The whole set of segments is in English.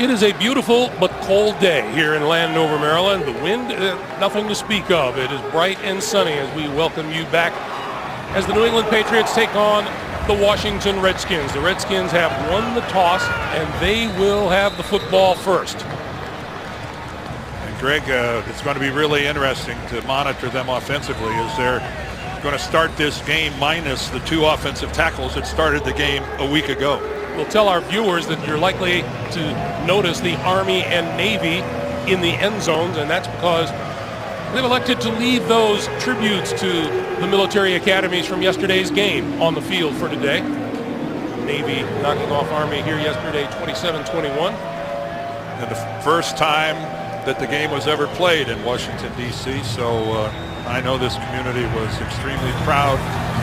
It is a beautiful but cold day here in Landover, Maryland. The wind, nothing to speak of. It is bright and sunny as we welcome you back as the New England Patriots take on the Washington Redskins. The Redskins have won the toss, and they will have the football first. And Greg, it's going to be really interesting to monitor them offensively as they're going to start this game minus the 2 offensive tackles that started the game a week ago. We'll tell our viewers that you're likely to notice the Army and Navy in the end zones, and that's because they've elected to leave those tributes to the military academies from yesterday's game on the field for today. Navy knocking off Army here yesterday 27-21. And the first time that the game was ever played in Washington, D.C., so I know this community was extremely proud.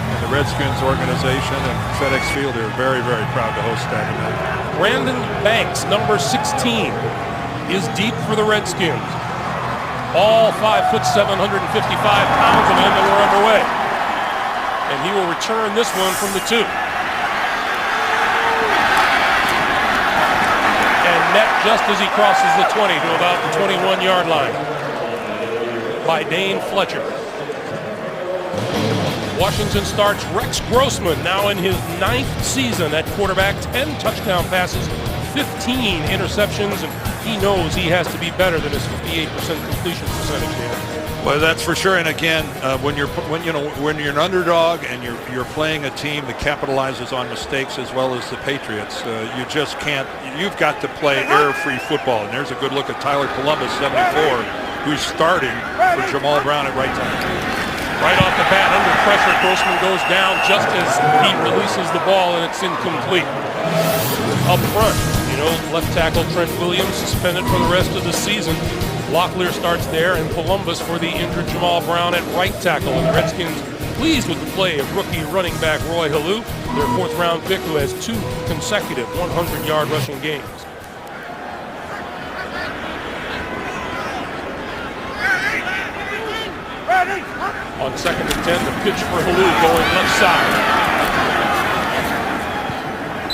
And the Redskins organization and FedEx Field are very, very proud to host that event. Brandon Banks, number 16, is deep for the Redskins. All 5'7", 155 pounds of him that were underway. And he will return this one from the 2. And met just as he crosses the 20 to about the 21-yard line by Dane Fletcher. Washington starts Rex Grossman, now in his 9th season at quarterback, 10 touchdown passes, 15 interceptions, and he knows he has to be better than his 58% completion percentage here. Well, that's for sure. And again, when you're an underdog and you're playing a team that capitalizes on mistakes as well as the Patriots, you just can't. You've got to play error-free football. And there's a good look at Tyler Columbus, 74, who's starting for Jamal Brown at right tackle. Right off the bat, under pressure, Grossman goes down just as he releases the ball, and it's incomplete. Up front, left tackle Trent Williams suspended for the rest of the season. Locklear starts there, and Columbus for the injured Jamal Brown at right tackle. And the Redskins pleased with the play of rookie running back Roy Halou, their 4th-round pick, who has 2 consecutive 100-yard rushing games. On 2nd and 10, the pitch for Halou going left side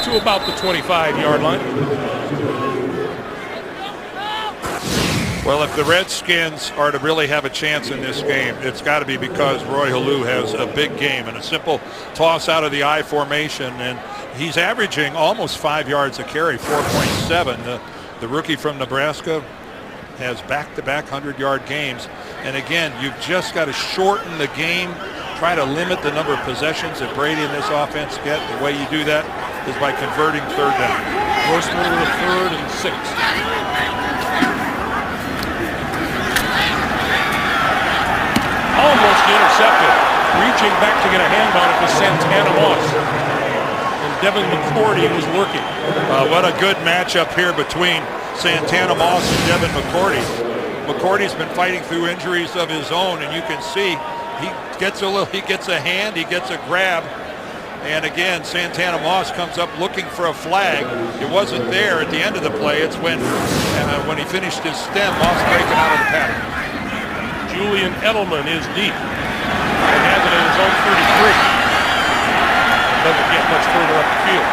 to about the 25-yard line. Well, if the Redskins are to really have a chance in this game, it's got to be because Roy Halou has a big game and a simple toss out of the I formation, and he's averaging almost 5 yards a carry, 4.7. The rookie from Nebraska has back-to-back 100-yard games. And again, you've just got to shorten the game, try to limit the number of possessions that Brady and this offense get. The way you do that is by converting 3rd down. Grossman with a 3rd and 6. Almost intercepted. Reaching back to get a hand on it was Santana Moss. And Devin McCourty was working. What a good matchup here between Santana Moss and Devin McCourty. McCourty's been fighting through injuries of his own, and you can see he gets a hand, he gets a grab, and again, Santana Moss comes up looking for a flag. It wasn't there at the end of the play. It's when he finished his stem, Moss breaking out of the pattern. Julian Edelman is deep and has it in his own 33. Doesn't get much further up the field.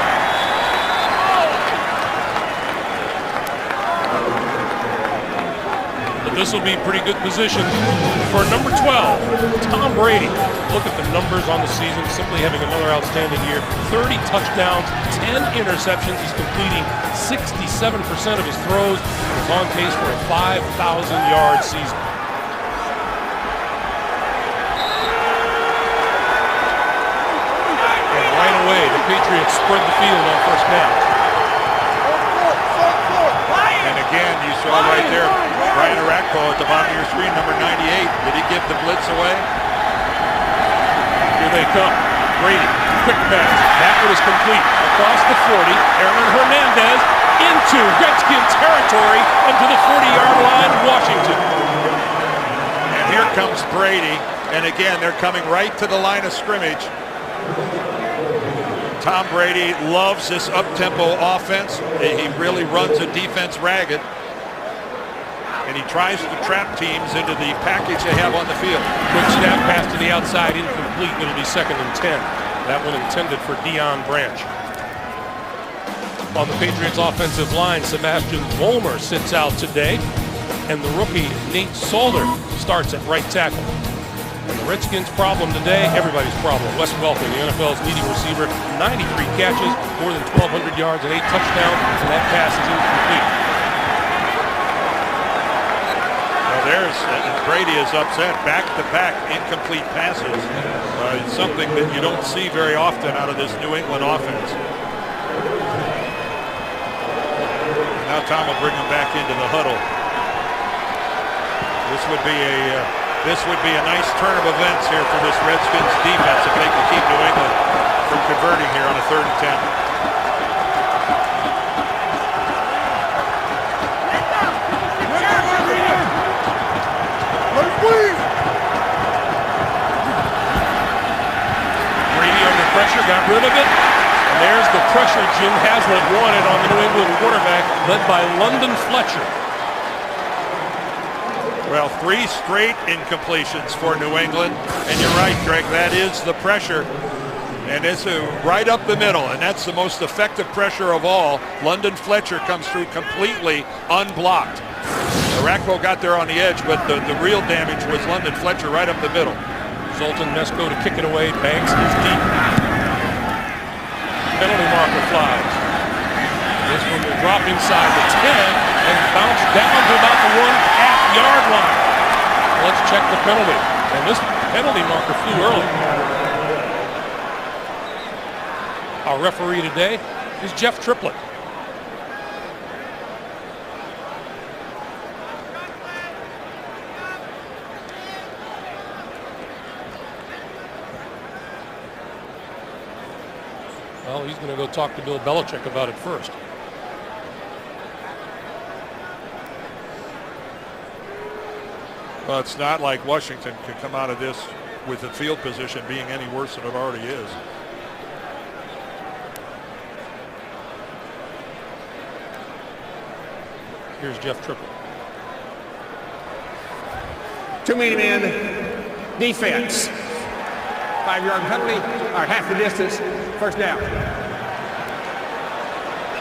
This will be pretty good position for number 12, Tom Brady. Look at the numbers on the season, simply having another outstanding year. 30 touchdowns, 10 interceptions. He's completing 67% of his throws. He's on pace for a 5,000-yard season. And right away, the Patriots spread the field on 1st down. And again, you saw right there, Brian Arakpo at the bottom of your screen, number 98. Did he give the blitz away? Here they come. Brady, quick pass. That one is complete. Across the 40, Aaron Hernandez into Redskin territory and to the 40-yard line, Washington. And here comes Brady. And again, they're coming right to the line of scrimmage. Tom Brady loves this up-tempo offense. He really runs a defense ragged. And he tries to trap teams into the package they have on the field. Quick snap pass to the outside, incomplete. It'll be 2nd and 10. That one intended for Deion Branch. On the Patriots offensive line, Sebastian Vollmer sits out today, and the rookie Nate Solder starts at right tackle. And the Redskins' problem today, everybody's problem. Wes Welker, the NFL's leading receiver, 93 catches, more than 1,200 yards and 8 touchdowns, and that pass is incomplete. Well, there's Brady is upset. Back-to-back incomplete passes. It's something that you don't see very often out of this New England offense. Now Tom will bring him back into the huddle. This would be a nice turn of events here for this Redskins defense if they can keep New England from converting here on a 3rd and 10. Brady under pressure, got rid of it. And there's the pressure Jim Haslett wanted on the New England quarterback, led by London Fletcher. Well, 3 straight incompletions for New England. And you're right, Greg, that is the pressure. And it's right up the middle, and that's the most effective pressure of all. London Fletcher comes through completely unblocked. Arakpo got there on the edge, but the real damage was London Fletcher right up the middle. Zoltan Mesko to kick it away. Banks is deep. Penalty marker flies. This one will drop inside the 10 and bounce down to about the 1.5-yard line. Let's check the penalty. And this penalty marker flew early. Our referee today is Jeff Triplett. Well, he's going to go talk to Bill Belichick about it first. Well, it's not like Washington can come out of this with the field position being any worse than it already is. Here's Jeff Triplett. Too many men, defense. 5-yard penalty, or half the distance, first down.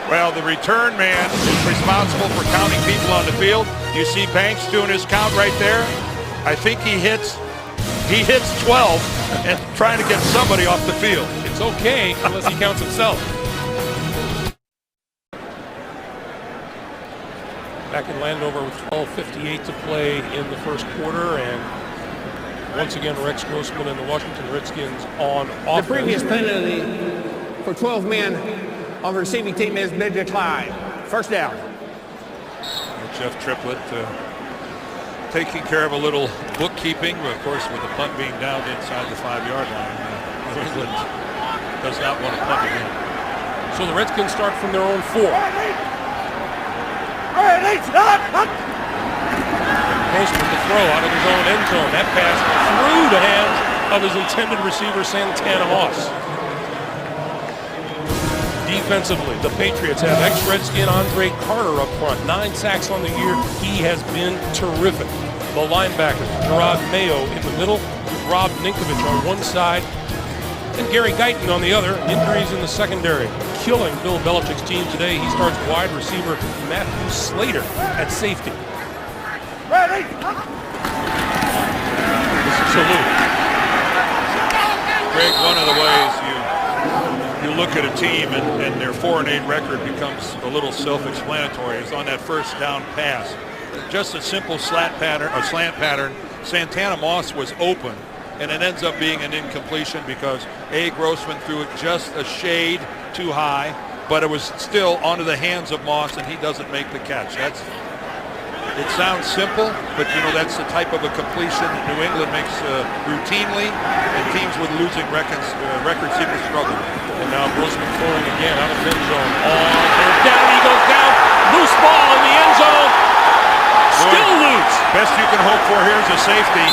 Well, the return man is responsible for counting people on the field. You see Banks doing his count right there. I think he hits 12 and trying to get somebody off the field. It's okay unless he counts himself. Back in Landover with 12:58 to play in the first quarter, and once again Rex Grossman and the Washington Redskins on offense. The previous penalty for 12 men on the receiving team has been declined. First down. Jeff Triplett taking care of a little bookkeeping, but of course with the punt being down inside the 5-yard line, New England does not want to punt again. So the Redskins start from their own 4. Grossman to throw out of his own end zone. That pass through the hands of his intended receiver, Santana Moss. Defensively, the Patriots have ex-Redskin Andre Carter up front. 9 sacks on the year. He has been terrific. The linebackers, Gerard Mayo in the middle, Rob Ninkovich on one side, and Gary Guyton on the other. Injuries in the secondary killing Bill Belichick's team today. He starts wide receiver Matthew Slater at safety. Ready. Salute. Greg, one of the ways you look at a team and their 4-8 record becomes a little self-explanatory is on that first down pass. Just a simple slant pattern. Santana Moss was open, and it ends up being an incompletion because Grossman threw it just a shade too high, but it was still onto the hands of Moss, and he doesn't make the catch. It sounds simple, but you know that's the type of a completion that New England makes routinely, and teams with losing records seem to struggle. And now Grossman throwing again out of the end zone. Down he goes down. Loose ball in the end zone. Still loose. Best you can hope for here is a safety.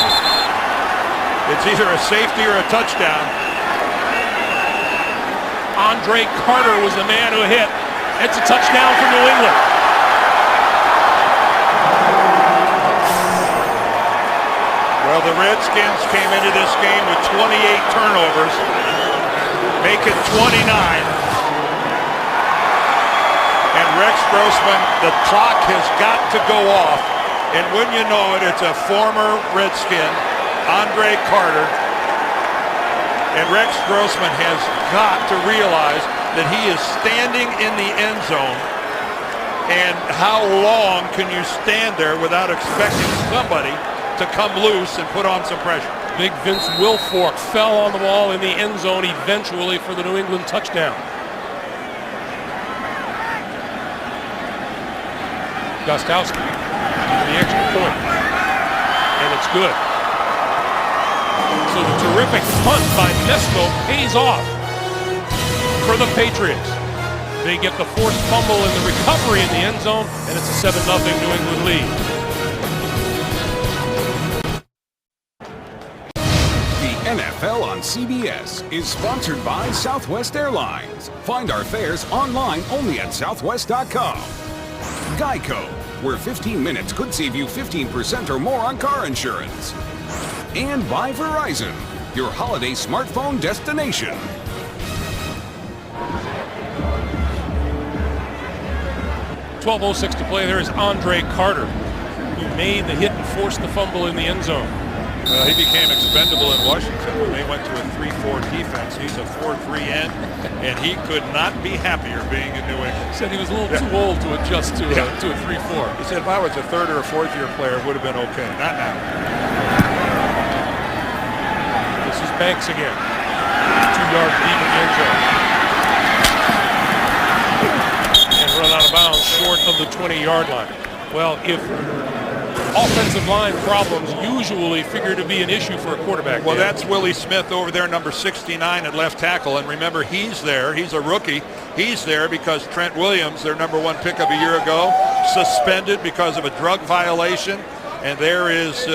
It's either a safety or a touchdown. Andre Carter was the man who hit. It's a touchdown for New England. Well, the Redskins came into this game with 28 turnovers, make it 29. Grossman, the clock has got to go off. And when you know it, it's a former Redskin, Andre Carter. And Rex Grossman has got to realize that he is standing in the end zone. And how long can you stand there without expecting somebody to come loose and put on some pressure? Big Vince Wilfork fell on the ball in the end zone eventually for the New England touchdown. Gostowski to the extra point. And it's good. So the terrific punt by Nesko pays off for the Patriots. They get the forced fumble and the recovery in the end zone, and it's a 7-0 New England lead. The NFL on CBS is sponsored by Southwest Airlines. Find our fares online only at southwest.com. Geico, where 15 minutes could save you 15% or more on car insurance. And by Verizon, your holiday smartphone destination. .12:06 to play. There is Andre Carter, who made the hit and forced the fumble in the end zone. He became expendable in Washington when they went to a 3-4 defense. He's a 4-3 end, and he could not be happier being in New England. He said he was a little too old to adjust to a 3-4. He said, if I was a third or a fourth year player, it would have been okay. Not now. This is Banks again. 2 yards deep in the end zone. And run out of bounds short of the 20-yard line. Well, if offensive line problems usually figure to be an issue for a quarterback. Well, that's Willie Smith over there, number 69 at left tackle. And remember, he's there. He's a rookie. He's there because Trent Williams, their number 1 pickup a year ago, suspended because of a drug violation. And there is,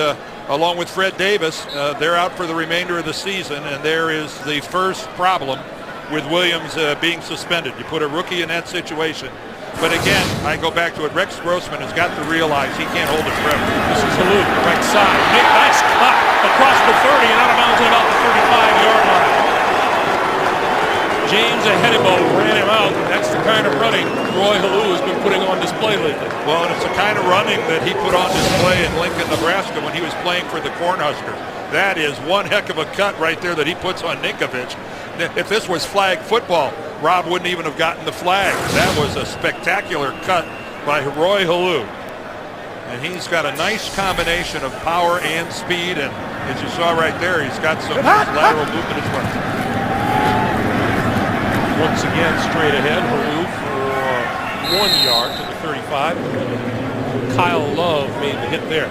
along with Fred Davis, they're out for the remainder of the season. And there is the first problem with Williams being suspended. You put a rookie in that situation. But again, I go back to it. Rex Grossman has got to realize he can't hold it forever. This is Halou, right side. Nice cut across the 30 and out of bounds at about the 35-yard line. James Ahedibo ran him out. That's the kind of running Roy Halou has been putting on display lately. Well, and it's the kind of running that he put on display in Lincoln, Nebraska when he was playing for the Cornhuskers. That is one heck of a cut right there that he puts on Ninkovich. If this was flag football, Rob wouldn't even have gotten the flag. That was a spectacular cut by Roy Halou. And he's got a nice combination of power and speed, and as you saw right there, he's got some lateral movement as well. Once again, straight ahead, Halou for 1 yard to the 35. Kyle Love made the hit there.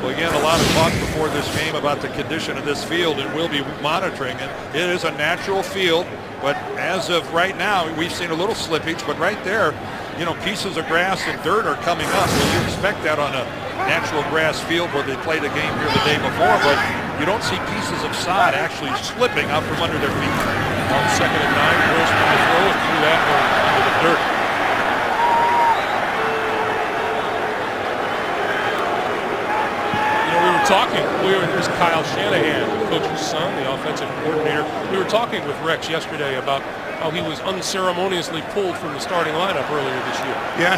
Well, again, a lot of talk before this game about the condition of this field, and we'll be monitoring it. It is a natural field, but as of right now, we've seen a little slippage, but right there, you know, pieces of grass and dirt are coming up. Well, you expect that on a natural grass field where they played a game here the day before, but you don't see pieces of sod actually slipping out from under their feet. On 2nd and 9, Grossman to throw it through that one into the dirt. There's Kyle Shanahan, the coach's son, the offensive coordinator. We were talking with Rex yesterday about how he was unceremoniously pulled from the starting lineup earlier this year. Yeah,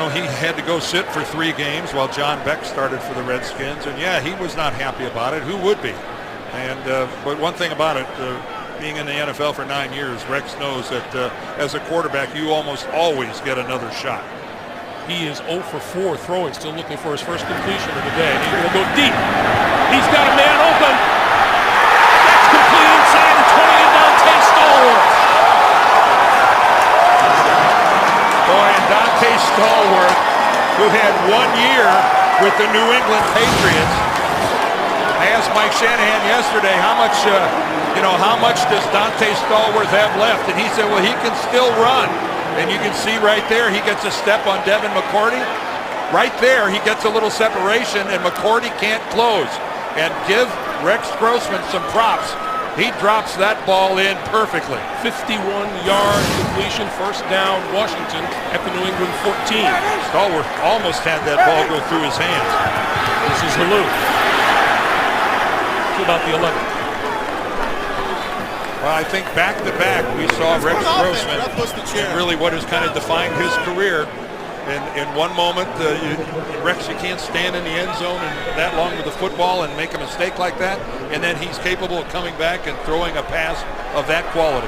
he had to go sit for 3 games while John Beck started for the Redskins, and yeah, he was not happy about it. Who would be? And but one thing about it, being in the NFL for 9 years, Rex knows that as a quarterback, you almost always get another shot. He is 0 for 4 throwing, still looking for his first completion of the day. He's going to go deep. He's got a man open. That's complete inside the 20 and Dante Stallworth. Boy, and Dante Stallworth, who had 1 year with the New England Patriots. I asked Mike Shanahan yesterday, how much does Dante Stallworth have left? And he said, well, he can still run. And you can see right there, he gets a step on Devin McCourty. Right there, he gets a little separation, and McCourty can't close. And give Rex Grossman some props. He drops that ball in perfectly. 51-yard completion, first down, Washington at the New England 14. Stallworth almost had that ball go through his hands. This is Halou. To about the 11. Well, I think back-to-back we saw Rex Grossman really what has kind of defined his career. In one moment, Rex, you can't stand in the end zone and that long with the football and make a mistake like that. And then he's capable of coming back and throwing a pass of that quality.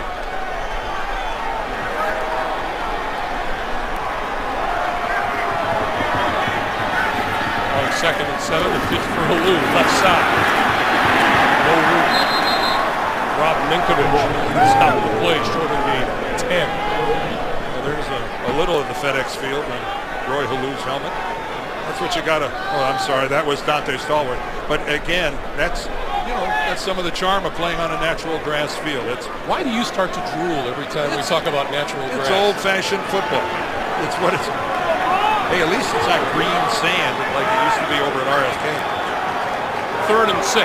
On 2nd and 7, the pitch for Halou, left side. No room. Rob Ninkovich stopped the play, short and gain 10. There's a little of the FedEx Field on Roy Halou's helmet. That's what you gotta. Oh, I'm sorry, that was Dante Stallworth. But again, that's some of the charm of playing on a natural grass field. Why do you start to drool every time we talk about natural grass? It's old-fashioned football. It's what it's. Hey, at least it's not green sand like it used to be over at RFK. 3rd and 6.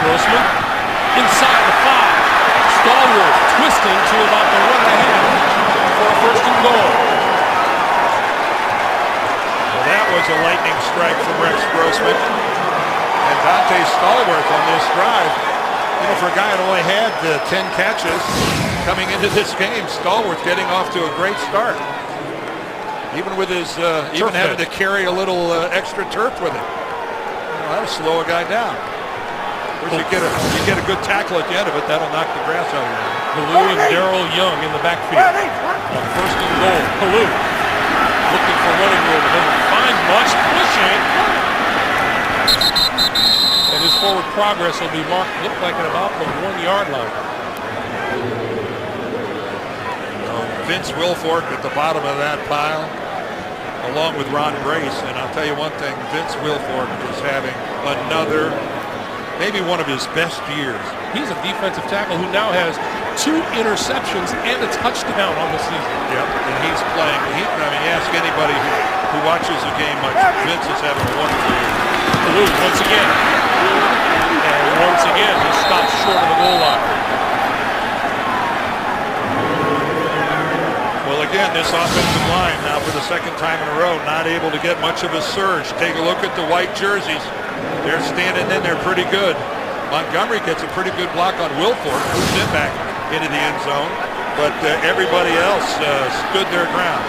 Grossman inside the 5. Stallworth twisting to about the 1.5 for a 1st and goal. Well, that was a lightning strike from Rex Grossman. And Dante Stallworth on this drive, for a guy that only had 10 catches coming into this game, Stallworth getting off to a great start. Even with his, even having to carry a little extra turf with him. That'll slow a guy down. You get a good tackle at the end of it, that'll knock the grass out of you. Halou and Darrell Young in the backfield. On 1st and goal, Halou looking for running room. Doesn't find much, pushing. And his forward progress will be marked, look like at about the 1-yard line. Vince Wilfork at the bottom of that pile, along with Ron Brace. And I'll tell you one thing, Vince Wilfork is having another, maybe one of his best years. He's a defensive tackle who now has 2 interceptions and a touchdown on the season. Yep, and he's playing. Ask anybody who watches the game much, Vince is having a wonderful year. Halou once again. And once again, he stops short of the goal line. Well, again, this offensive line now for the 2nd time in a row, not able to get much of a surge. Take a look at the white jerseys. They're standing in there pretty good. Montgomery gets a pretty good block on Wilfork, moves him back into the end zone, but everybody else stood their ground.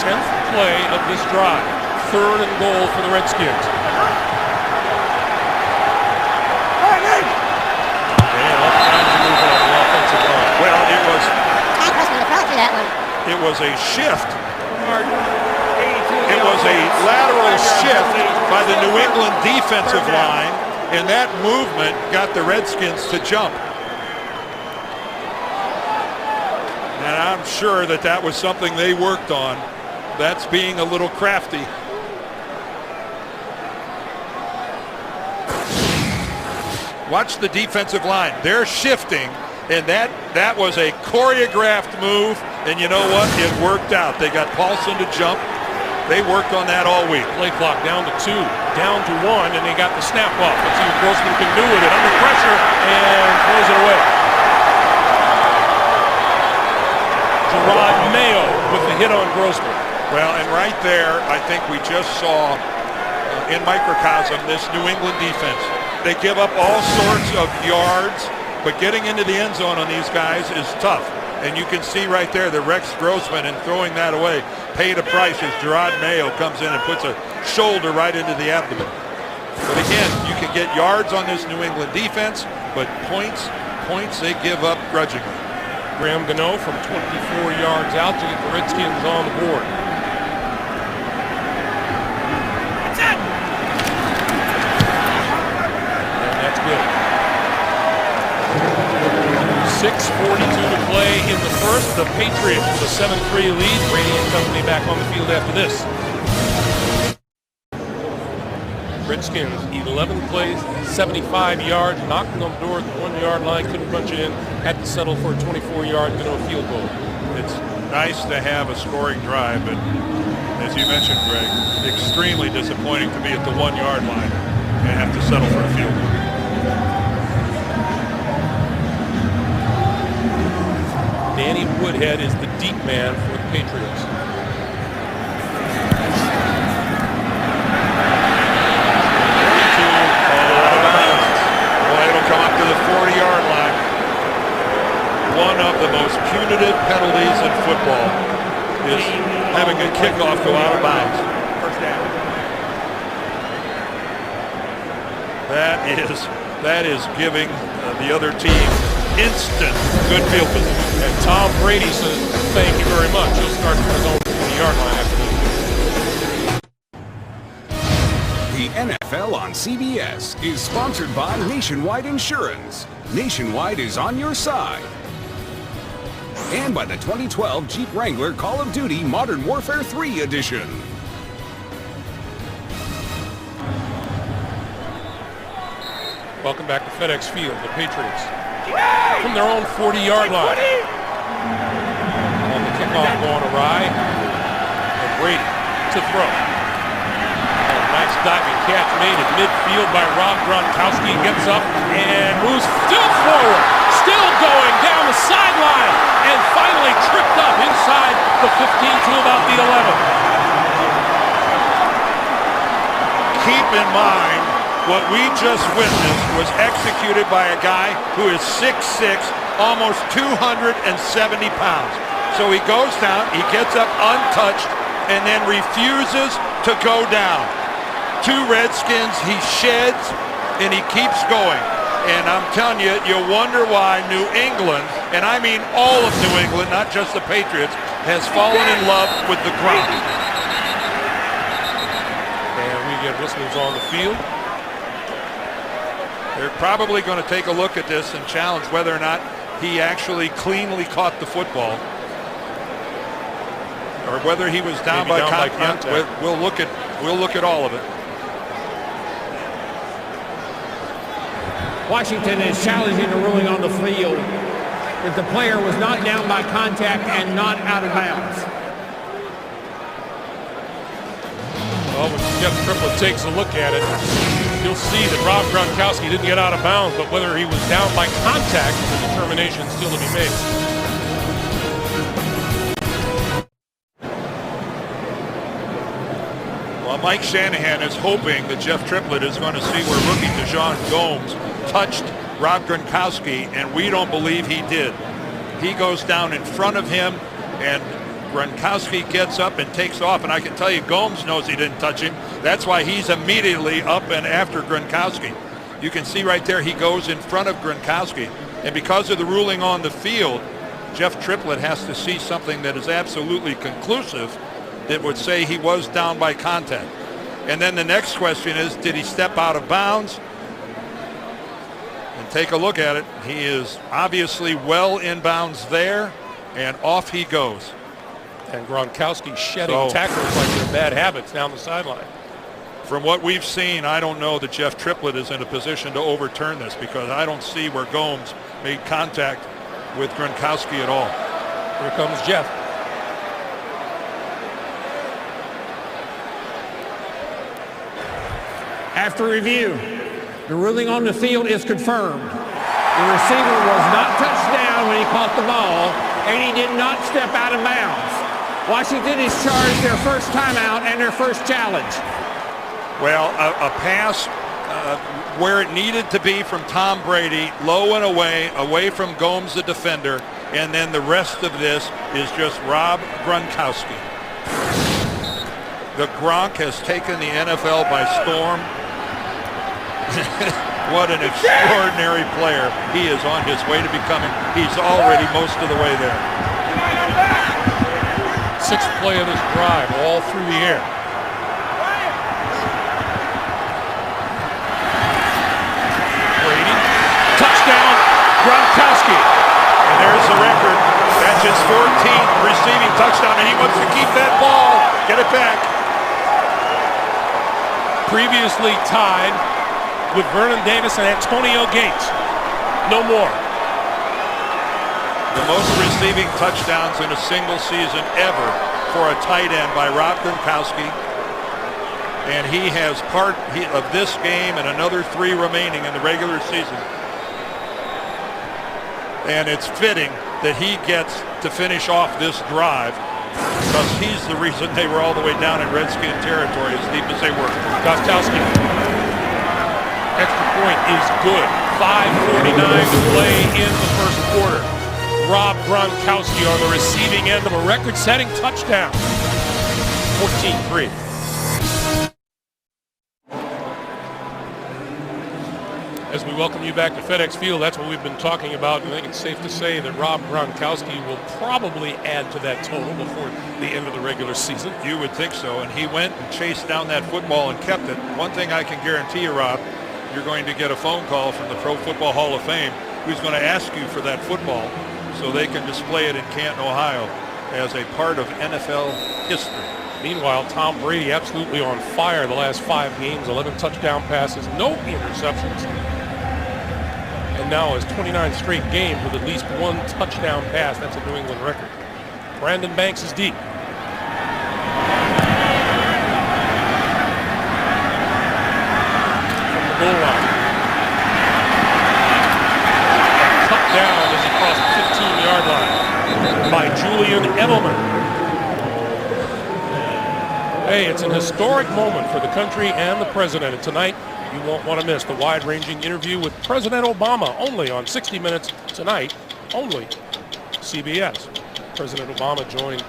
10th play of this drive. 3rd and goal for the Redskins. And all kinds of movement on the offensive line. Well, That one. it was a shift. It was a lateral shift by the New England defensive line, and that movement got the Redskins to jump. And I'm sure that was something they worked on. That's being a little crafty. Watch the defensive line. They're shifting, and that was a choreographed move, and you know what? It worked out. They got Paulson to jump. They worked on that all week. Play clock down to 2, down to 1, and they got the snap off. Let's see what Grossman can do with it. Under pressure, and throws it away. Gerard Mayo with the hit on Grossman. Well, and right there, I think we just saw in microcosm this New England defense. They give up all sorts of yards, but getting into the end zone on these guys is tough. And you can see right there that Rex Grossman, in throwing that away, paid a price as Gerard Mayo comes in and puts a shoulder right into the abdomen. But again, you can get yards on this New England defense, but points they give up grudgingly. Graham Gano from 24 yards out to get the Redskins on the board. And that's good. 6:42 to play in the first. The Patriots with a 7-3 lead. Brady and company back on the field after this. Redskins, 11 plays, 75 yards, knocked on the door at the 1-yard line, couldn't punch it in, had to settle for a 24-yard field goal. It's nice to have a scoring drive, but as you mentioned, Greg, extremely disappointing to be at the 1-yard line and have to settle for a field goal. Danny Woodhead is the deep man for the Patriots. letting a kickoff go out of bounds. First down. That is giving the other team instant good field position. And Tom Brady says, thank you very much. He'll start from his own 20-yard line after this. The NFL on CBS is sponsored by Nationwide Insurance. Nationwide is on your side. And by the 2012 Jeep Wrangler Call of Duty Modern Warfare 3 Edition. Welcome back to FedEx Field, the Patriots. From their own 40-yard line. On the kickoff going awry. And Brady to throw. Nice diving catch made at midfield by Rob Gronkowski. Gets up and moves still forward. Still going down the sideline. And finally tripped up inside the 15 to about the 11. Keep in mind, what we just witnessed was executed by a guy who is 6'6", almost 270 pounds. So he goes down, he gets up untouched, and then refuses to go down. Two Redskins, he sheds, and he keeps going. And I'm telling you, you wonder why New England, and I mean all of New England, not just the Patriots, has fallen in love with the Gronk. And we get whistles on the field. They're probably going to take a look at this and challenge whether or not he actually cleanly caught the football, or whether he was down by contact. We'll look at all of it. Washington is challenging the ruling on the field that the player was not down by contact and not out of bounds. Well, when Jeff Triplett takes a look at it, you'll see that Rob Gronkowski didn't get out of bounds, but whether he was down by contact is a determination still to be made. Well, Mike Shanahan is hoping that Jeff Triplett is going to see where rookie Dijon Gomes touched Rob Gronkowski, and we don't believe he did. He goes down in front of him, and Gronkowski gets up and takes off, and I can tell you Gomes knows he didn't touch him. That's why he's immediately up and after Gronkowski. You can see right there he goes in front of Gronkowski, and because of the ruling on the field, Jeff Triplett has to see something that is absolutely conclusive that would say he was down by contact. And then the next question is, did he step out of bounds? And take a look at it. He is obviously well in bounds there, and off he goes. And Gronkowski shedding tackles like they're bad habits down the sideline. From what we've seen, I don't know that Jeff Triplett is in a position to overturn this, because I don't see where Gomes made contact with Gronkowski at all. Here comes Jeff. After review, the ruling on the field is confirmed. The receiver was not touched down when he caught the ball, and he did not step out of bounds. Washington is charged their first timeout and their first challenge. Well, a pass where it needed to be from Tom Brady, low and away from Gomes, the defender, and then the rest of this is just Rob Gronkowski. The Gronk has taken the NFL by storm. What an extraordinary player he is on his way to becoming. He's already most of the way there. Sixth play of this drive, all through the air. Brady, touchdown, Gronkowski. And there's the record. That's his 14th receiving touchdown, and he wants to keep that ball. Get it back. Previously tied with Vernon Davis and Antonio Gates. No more. The most receiving touchdowns in a single season ever for a tight end by Rob Gronkowski. And he has part of this game and another 3 remaining in the regular season. And it's fitting that he gets to finish off this drive, because he's the reason they were all the way down in Redskin territory as deep as they were. Gronkowski. Extra point is good. 5:49 to play in the first quarter. Rob Gronkowski on the receiving end of a record-setting touchdown. 14-3. As we welcome you back to FedEx Field, that's what we've been talking about, and I think it's safe to say that Rob Gronkowski will probably add to that total before the end of the regular season. You would think so, and he went and chased down that football and kept it. One thing I can guarantee you, Rob, you're going to get a phone call from the Pro Football Hall of Fame who's going to ask you for that football so they can display it in Canton, Ohio as a part of NFL history. Meanwhile, Tom Brady absolutely on fire the last 5 games, 11 touchdown passes, no interceptions. And now his 29th straight game with at least 1 touchdown pass. That's a New England record. Brandon Banks is deep. From the goal line. Cut down as he crossed the 15-yard line by Julian Edelman. Hey, it's an historic moment for the country and the president. And tonight, you won't want to miss the wide-ranging interview with President Obama, only on 60 Minutes tonight, only CBS. President Obama joined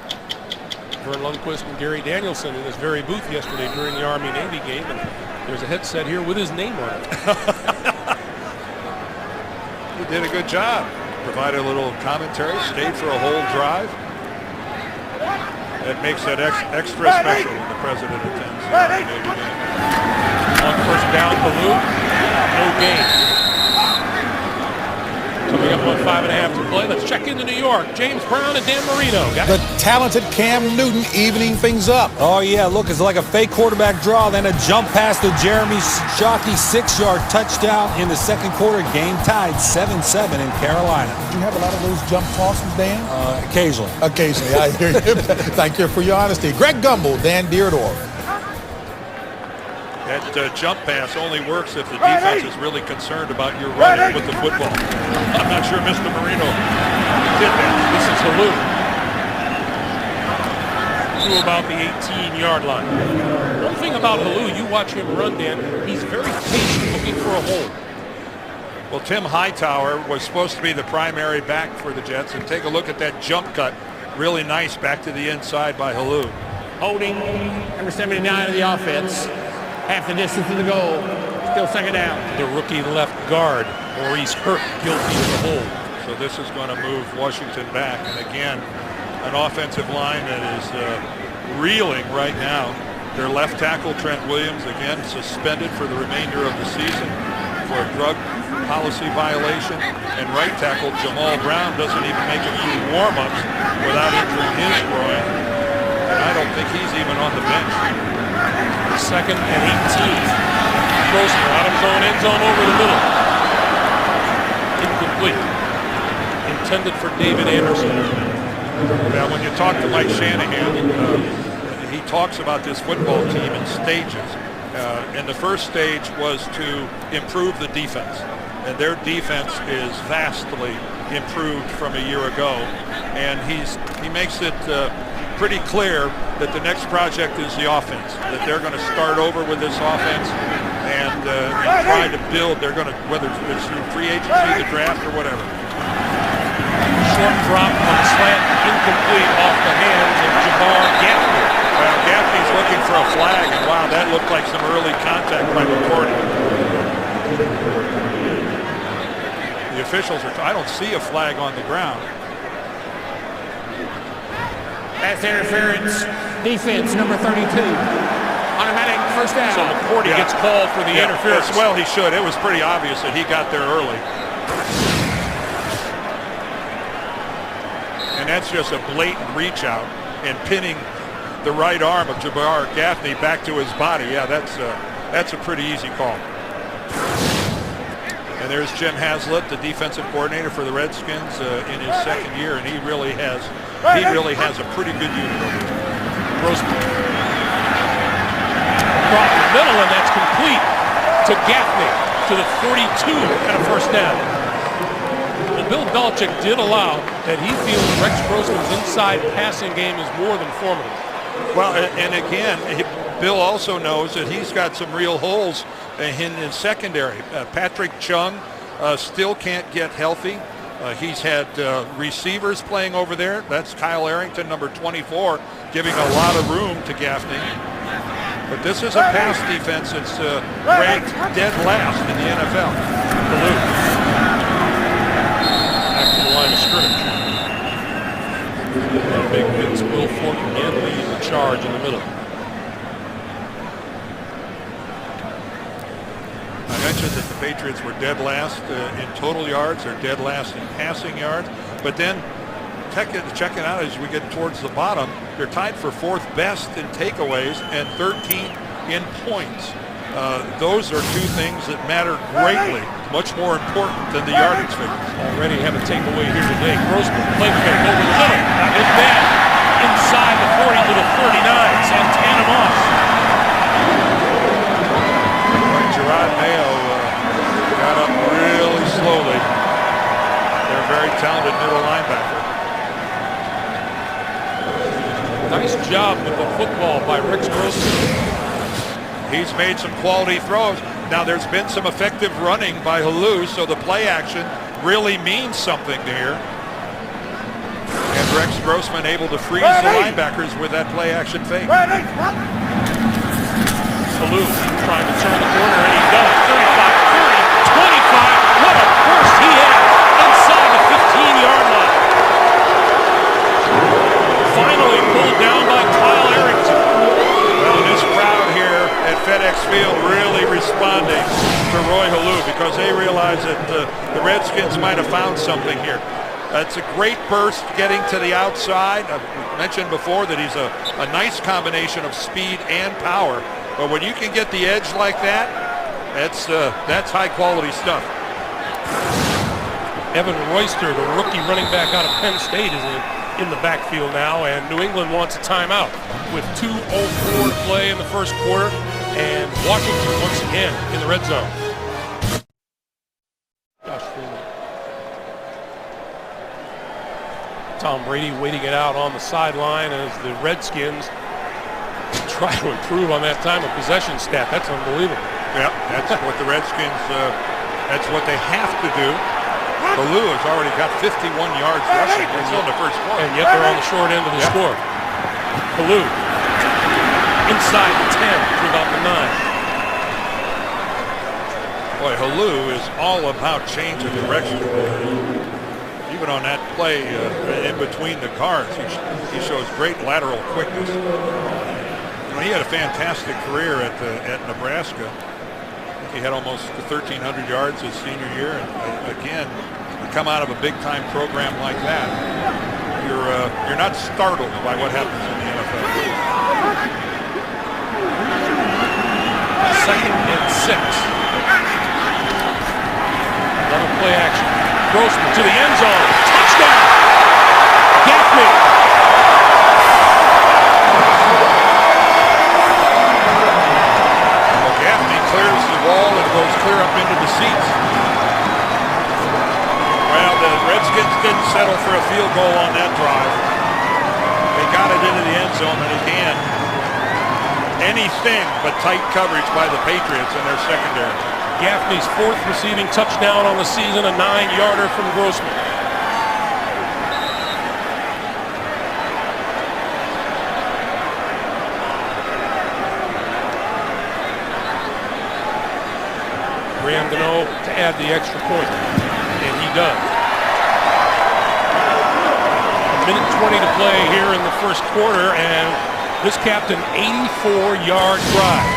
Vern Lundquist and Gary Danielson in this very booth yesterday during the Army-Navy game, and there's a headset here with his name on it. He did a good job. Provided a little commentary, stayed for a whole drive. That makes that extra special when the president attends the Army-Navy game. On first down, Baloo, no gain. Coming up on 5.5 to play. Let's check into New York. James Brown and Dan Marino. The talented Cam Newton evening things up. Oh, yeah, look, it's like a fake quarterback draw, then a jump pass to Jeremy Shockey, 6-yard touchdown in the second quarter. Game tied 7-7 in Carolina. Did you have a lot of those jump tosses, Dan? Occasionally. Occasionally, I hear you. Thank you for your honesty. Greg Gumbel, Dan Dierdorf. That jump pass only works if the defense is really concerned about your running with the football. I'm not sure Mr. Marino did that. This is Halou. To about the 18-yard line. One thing about Halou, you watch him run, Dan, he's very patient looking for a hole. Well, Tim Hightower was supposed to be the primary back for the Jets, and take a look at that jump cut. Really nice back to the inside by Halou. Holding number 79 of the offense. Half the distance to the goal. Still second down. The rookie left guard, Maurice Hurt, guilty of the hold. So this is going to move Washington back. And again, an offensive line that is reeling right now. Their left tackle, Trent Williams, again suspended for the remainder of the season for a drug policy violation. And right tackle, Jamal Brown, doesn't even make it through warm-ups without injuring his groin. And I don't think he's even on the bench. Second and 18. Grossman out of zone, end zone over the middle. Incomplete. Intended for David Anderson. Now, when you talk to Mike Shanahan, he talks about this football team in stages. And the first stage was to improve the defense. And their defense is vastly improved from a year ago. And he makes it pretty clear that the next project is the offense, that they're going to start over with this offense and try to build. They're going to, whether it's through free agency, the draft, or whatever. Short drop on the slant, incomplete off the hands of Jabbar Gaffney. Well, Gaffney's looking for a flag, and wow, that looked like some early contact by McCourty. The officials are, I don't see a flag on the ground. Pass interference. Defense, number 32. Automatic first down. So McCourty gets called for the interference. Well, he should. It was pretty obvious that he got there early. And that's just a blatant reach out and pinning the right arm of Jabbar Gaffney back to his body. Yeah, that's a pretty easy call. And there's Jim Haslett, the defensive coordinator for the Redskins in his second year, and he really has a pretty good unit over there. Grossman. Across the middle, and that's complete to Gaffney to the 42 and a first down. Well, Bill Belichick did allow that he feels Rex Grossman's inside passing game is more than formative. Well, and again, Bill also knows that he's got some real holes in his secondary. Patrick Chung still can't get healthy. He's had receivers playing over there. That's Kyle Arrington, number 24, giving a lot of room to Gaffney. But this is a pass defense that's ranked dead last in the NFL. Baloo. Back to the line of scrimmage. Big Vince Wilfork again leading the charge in the middle. I mentioned that the Patriots were dead last in total yards. They're dead last in passing yards. But then checking out as we get towards the bottom, they're tied for 4th best in takeaways and 13th in points. Those are two things that matter greatly, much more important than the yardage figures. Already have a takeaway here today. Grossman, play fake over the middle. And then inside the 40 to the 39. Santana Moss. Gerard Mayo got up really slowly. They're a very talented middle linebacker. Nice job with the football by Rex Grossman. He's made some quality throws. Now there's been some effective running by Halou, so the play action really means something here. And Rex Grossman able to freeze the linebackers with that play action fake. Halou trying to turn the corner, and he does. 35, 30, 25. What a burst he has inside the 15-yard line. Finally pulled down by Kyle Arrington. Well, this crowd here at FedEx Field really responding to Roy Halou because they realize that the Redskins might have found something here. It's a great burst getting to the outside. I've mentioned before that he's a nice combination of speed and power. But when you can get the edge like that, that's high-quality stuff. Evan Royster, the rookie running back out of Penn State, is in the backfield now, and New England wants a timeout with 2:04 to play in the first quarter, and Washington once again in the red zone. Tom Brady waiting it out on the sideline as the Redskins try to improve on that time of possession stat. That's unbelievable. Yep, that's what the Redskins, that's what they have to do. Baloo has already got 51 yards rushing. It's on the first quarter. And yet they're on the short end of the score. Baloo inside the 10 to about the 9. Boy, Halou is all about change of direction. Even on that play in between the guards, he shows great lateral quickness. You know, he had a fantastic career at Nebraska. He had almost 1,300 yards his senior year, and again, you come out of a big-time program like that, you're not startled by what happens in the NFL. 2nd and 6. Another play action. Grossman to the end zone. Touchdown! Gaffney. Well, Gaffney clears the wall and goes clear up into the seats. Well, the Redskins didn't settle for a field goal on that drive. They got it into the end zone, and again, anything but tight coverage by the Patriots in their secondary. Gaffney's 4th receiving touchdown on the season, a 9-yarder from Grossman. Gano to add the extra point, and he does. 1:20 to play here in the first quarter, and this capped an 84-yard drive.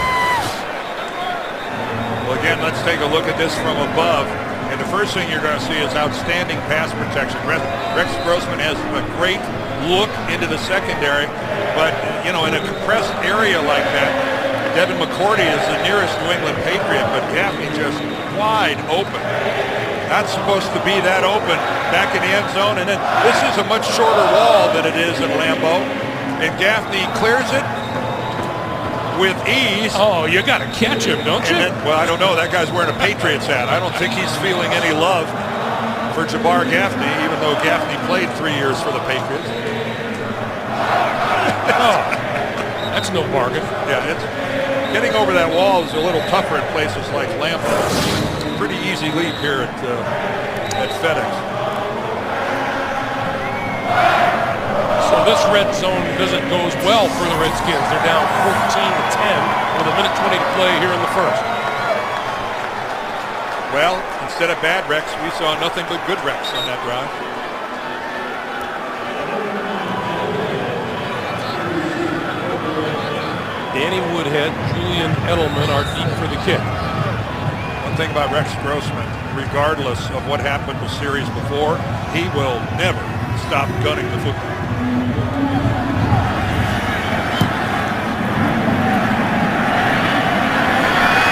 Well, again, let's take a look at this from above. And the first thing you're going to see is outstanding pass protection. Rex Grossman has a great look into the secondary, but, you know, in a compressed area like that, Devin McCourty is the nearest New England Patriot, but Gaffney just wide open. Not supposed to be that open back in the end zone. And then this is a much shorter wall than it is at Lambeau. And Gaffney clears it with ease. Oh, you got to catch him, don't you? Then, well, I don't know. That guy's wearing a Patriots hat. I don't think he's feeling any love for Jabbar Gaffney, even though Gaffney played 3 years for the Patriots. Oh, that's no bargain. Yeah, getting over that wall is a little tougher in places like Lambeau. Pretty easy leap here at FedEx. So this red zone visit goes well for the Redskins. They're down 14-10 with a minute 20 to play here in the first. Well, instead of bad wrecks, we saw nothing but good wrecks on that drive. Danny Woodhead, Julian Edelman are deep for the kick. One thing about Rex Grossman, regardless of what happened the series before, he will never stop gunning the football.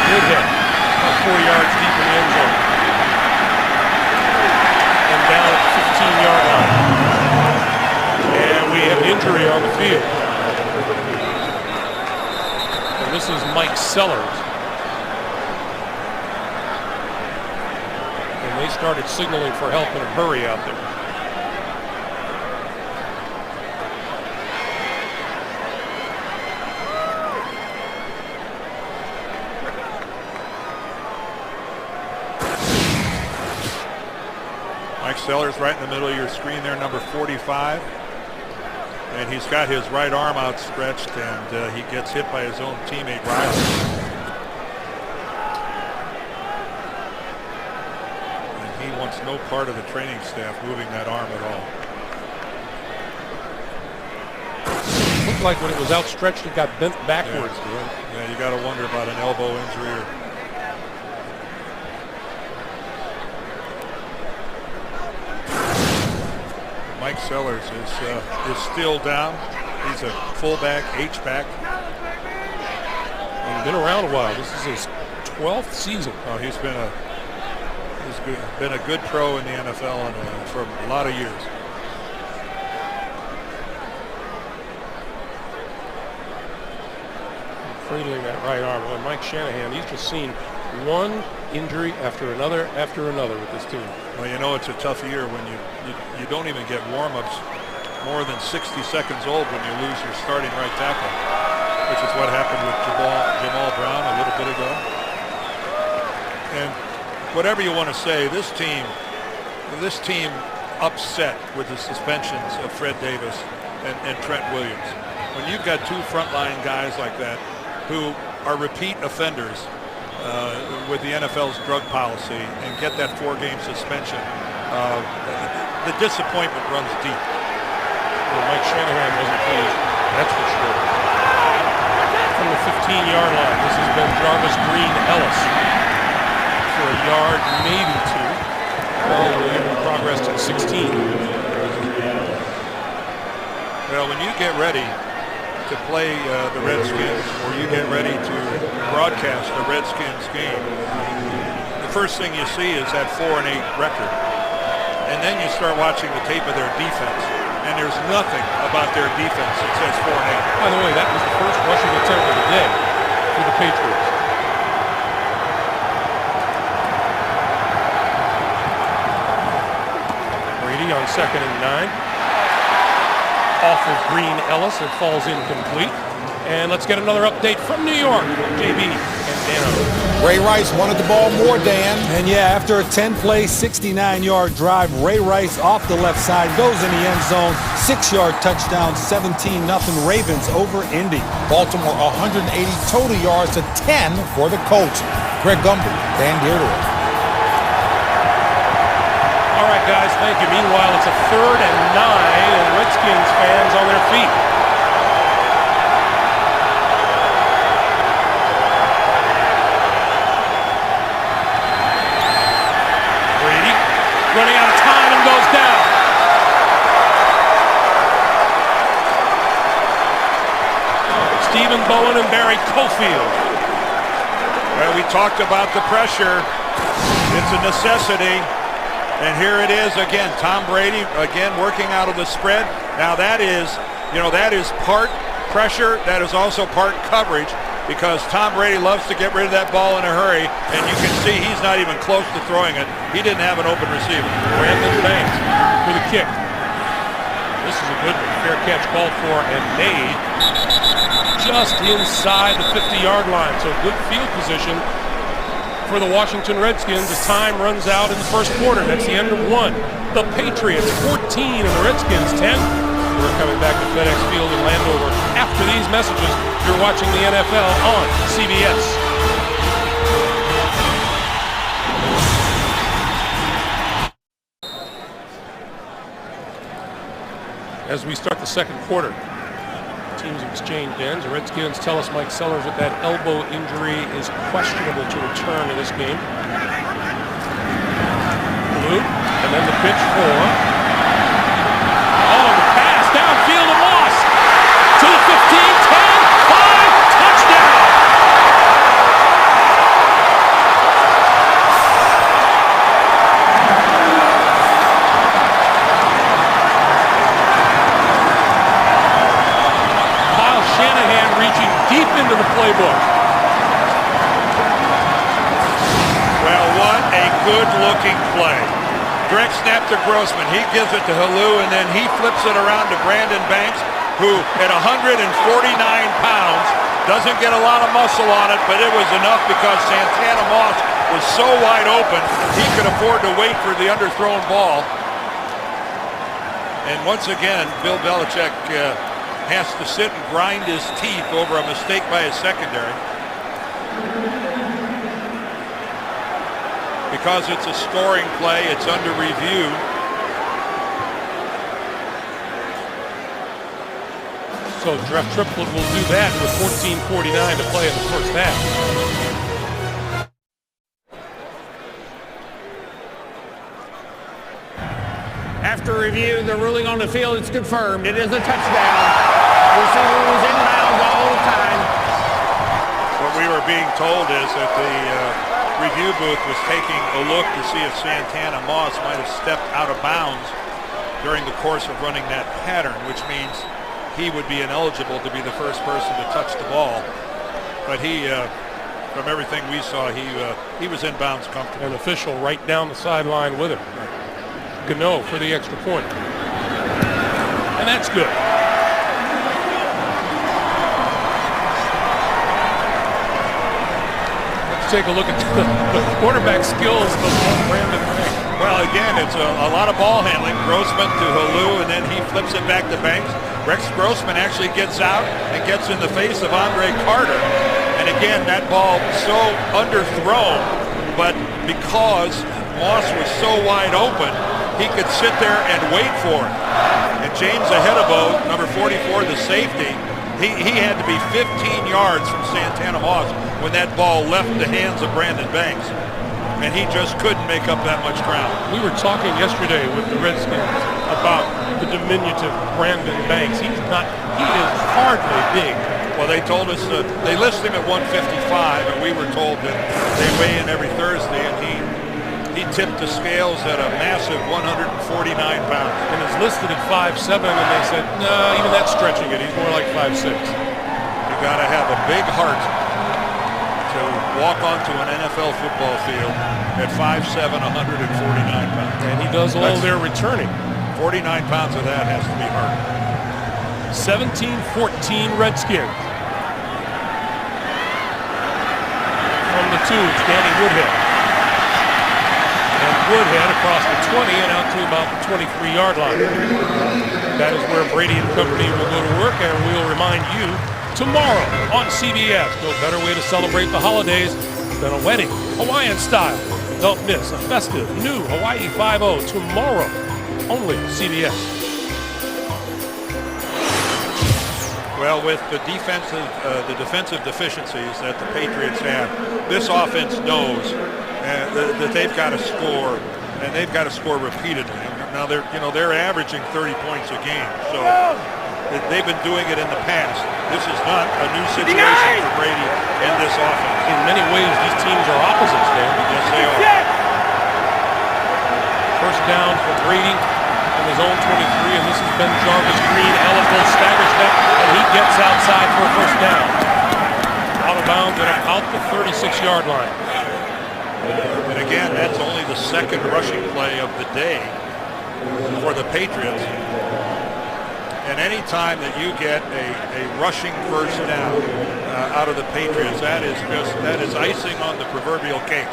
Woodhead, about 4 yards deep in the end zone. And down at the 15-yard line. And we have an injury on the field. And this is Mike Sellers. And they started signaling for help in a hurry out there. Mike Sellers right in the middle of your screen there, number 45. And he's got his right arm outstretched, and he gets hit by his own teammate, Riley. And he wants no part of the training staff moving that arm at all. It looked like when it was outstretched, it got bent backwards. Yeah, you got to wonder about an elbow injury or Mike Sellers is still down. He's a fullback, H-back. He's been around a while. This is his 12th season. Oh, he's been a good pro in the NFL for a lot of years. Cradling that right arm. Well, Mike Shanahan, he's just seen one injury after another with this team. Well, you know it's a tough year when you don't even get warm-ups more than 60 seconds old when you lose your starting right tackle, which is what happened with Jamal Brown a little bit ago. And whatever you want to say, this team upset with the suspensions of Fred Davis and Trent Williams. When you've got two frontline guys like that who are repeat offenders with the NFL's drug policy and get that 4-game suspension, the disappointment runs deep. Well, Mike Shanahan wasn't pleased, that's for sure. From the 15-yard line, this has been Jarvis Green Ellis for a yard, maybe two. Well, even progress to 16. Well, when you get ready to play the Redskins, or you get ready to broadcast a Redskins game, the first thing you see is that 4-8 record. And then you start watching the tape of their defense, and there's nothing about their defense that says 4-8. By the way, that was the first rushing attempt of the day for the Patriots. Brady on 2nd and 9. Off of Green Ellis, it falls incomplete. And let's get another update from New York. JB and Dano. Ray Rice wanted the ball more, Dan. And yeah, after a 10-play, 69-yard drive, Ray Rice off the left side goes in the end zone. 6-yard touchdown, 17-0 Ravens over Indy. Baltimore 180 total yards to 10 for the Colts. Greg Gumbel, Dan Dierdorf. All right, guys, thank you. Meanwhile, it's a 3rd and 9, and Redskins fans on their feet. Brady running out of time and goes down. Stephen Bowen and Barry Cofield. Well, we talked about the pressure. It's a necessity. And here it is again, Tom Brady again working out of the spread. Now that is part pressure, that is also part coverage, because Tom Brady loves to get rid of that ball in a hurry, and you can see he's not even close to throwing it. He didn't have an open receiver. Brandon Banks for the kick. This is a good fair catch called for and made just inside the 50-yard line. So good field position for the Washington Redskins as time runs out in the first quarter. That's the end of one. The Patriots 14 and the Redskins 10. We're coming back to FedEx Field in Landover. After these messages, you're watching the NFL on CBS. As we start the second quarter, teams exchange ends. The Redskins tell us Mike Sellers that that elbow injury is questionable to return to this game. Blue, and then the pitch for. Oh, the pass downfield and Moss to the 15, 10, 5, touchdown! Deep into the playbook. Well, what a good-looking play. Direct snap to Grossman. He gives it to Halou, and then he flips it around to Brandon Banks, who at 149 pounds doesn't get a lot of muscle on it, but it was enough because Santana Moss was so wide open, he could afford to wait for the underthrown ball. And once again, Bill Belichick has to sit and grind his teeth over a mistake by his secondary. Because it's a scoring play, it's under review. So Jeff Triplett will do that with 14:49 to play in the first half. After review, the ruling on the field is confirmed. It is a touchdown. Receiver was inbounds all the time. What we were being told is that the review booth was taking a look to see if Santana Moss might have stepped out of bounds during the course of running that pattern, which means he would be ineligible to be the first person to touch the ball. But he, from everything we saw, he was inbounds comfortable. An official right down the sideline with him. Gano for the extra point. And that's good. Let's take a look at the quarterback skills of Brandon Banks. Well, again, it's a lot of ball handling. Grossman to Halou, and then he flips it back to Banks. Rex Grossman actually gets out and gets in the face of Andre Carter. And again, that ball so underthrown, but because Moss was so wide open, he could sit there and wait for it. And James Ahedebo, number 44, the safety, he had to be 15 yards from Santana Moss when that ball left the hands of Brandon Banks. And he just couldn't make up that much ground. We were talking yesterday with the Redskins about the diminutive Brandon Banks. He is hardly big. Well, they told us, they list him at 155, and we were told that they weigh in every Thursday, and he tipped the scales at a massive 149 pounds. And is listed at 5'7", and they said, no, even that's stretching it. He's more like 5'6". You got to have a big heart to walk onto an NFL football field at 5'7", 149 pounds. And he does all their returning. 49 pounds of that has to be hard. 17-14 Redskins. From the two, it's Danny Woodhead. And Woodhead across the 20 and out to about the 23-yard line. That is where Brady and company will go to work, and we'll remind you tomorrow on CBS. No better way to celebrate the holidays than a wedding, Hawaiian style. Don't miss a festive new Hawaii 5-0 tomorrow, only CBS. Well, with the defensive deficiencies that the Patriots have, this offense knows that they've got to score, and they've got to score repeatedly. Now they're averaging 30 points a game, so they've been doing it in the past. This is not a new situation for Brady and this offense. In many ways, these teams are opposites, Dan. Yes, they are. First down for Brady from his own 23, and this has been Jarvis Green. Eligible stagger step, and he gets outside for a first down. Out of bounds at about the 36-yard line. And again, that's only the second rushing play of the day for the Patriots. And any time that you get a rushing first down out of the Patriots, that is icing icing on the proverbial cake.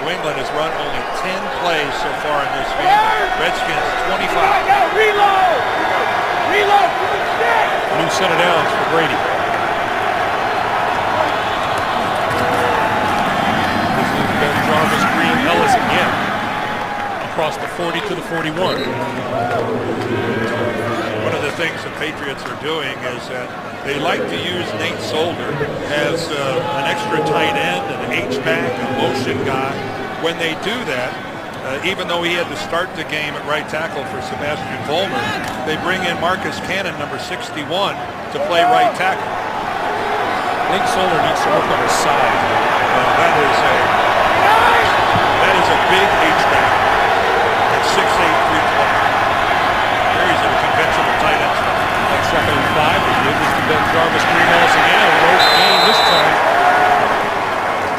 New England has run only 10 plays so far in this game. Redskins 25. Reload! Reload! New set of downs for Brady. This is Ben Jarvis, Green, Ellis again. Across the 40 to the 41. One of the things the Patriots are doing is that they like to use Nate Solder as an extra tight end, an H-back, a motion guy. When they do that, even though he had to start the game at right tackle for Sebastian Vollmer, they bring in Marcus Cannon, number 61, to play right tackle. Nate Solder needs to work on his side. That is a big H-back at 6'8", 320. There he's a conventional tight end stuff. On 2nd and 5, they give this to Ben Jarvis, Green, Ellis again. A rope gain this time.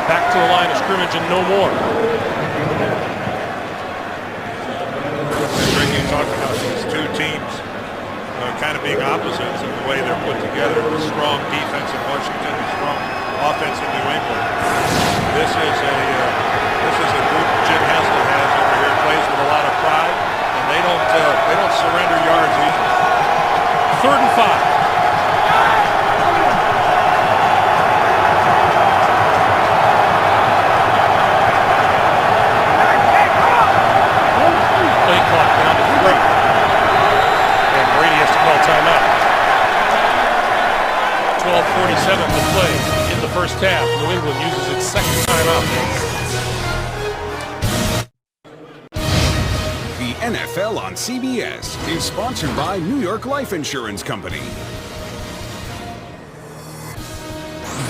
Back to the line of scrimmage and no more. Greg, you talked about these two teams kind of being opposites in the way they're put together. The strong defense in Washington, the strong offense in New England. This is a group Jim Haslett has over here. Plays with a lot of pride, and they don't surrender yards easily. 3rd and 5. Play clock down to 3. And Brady has to call timeout. 12:47 to play in the first half. New England uses its second timeout. The NFL on CBS is sponsored by New York Life Insurance Company.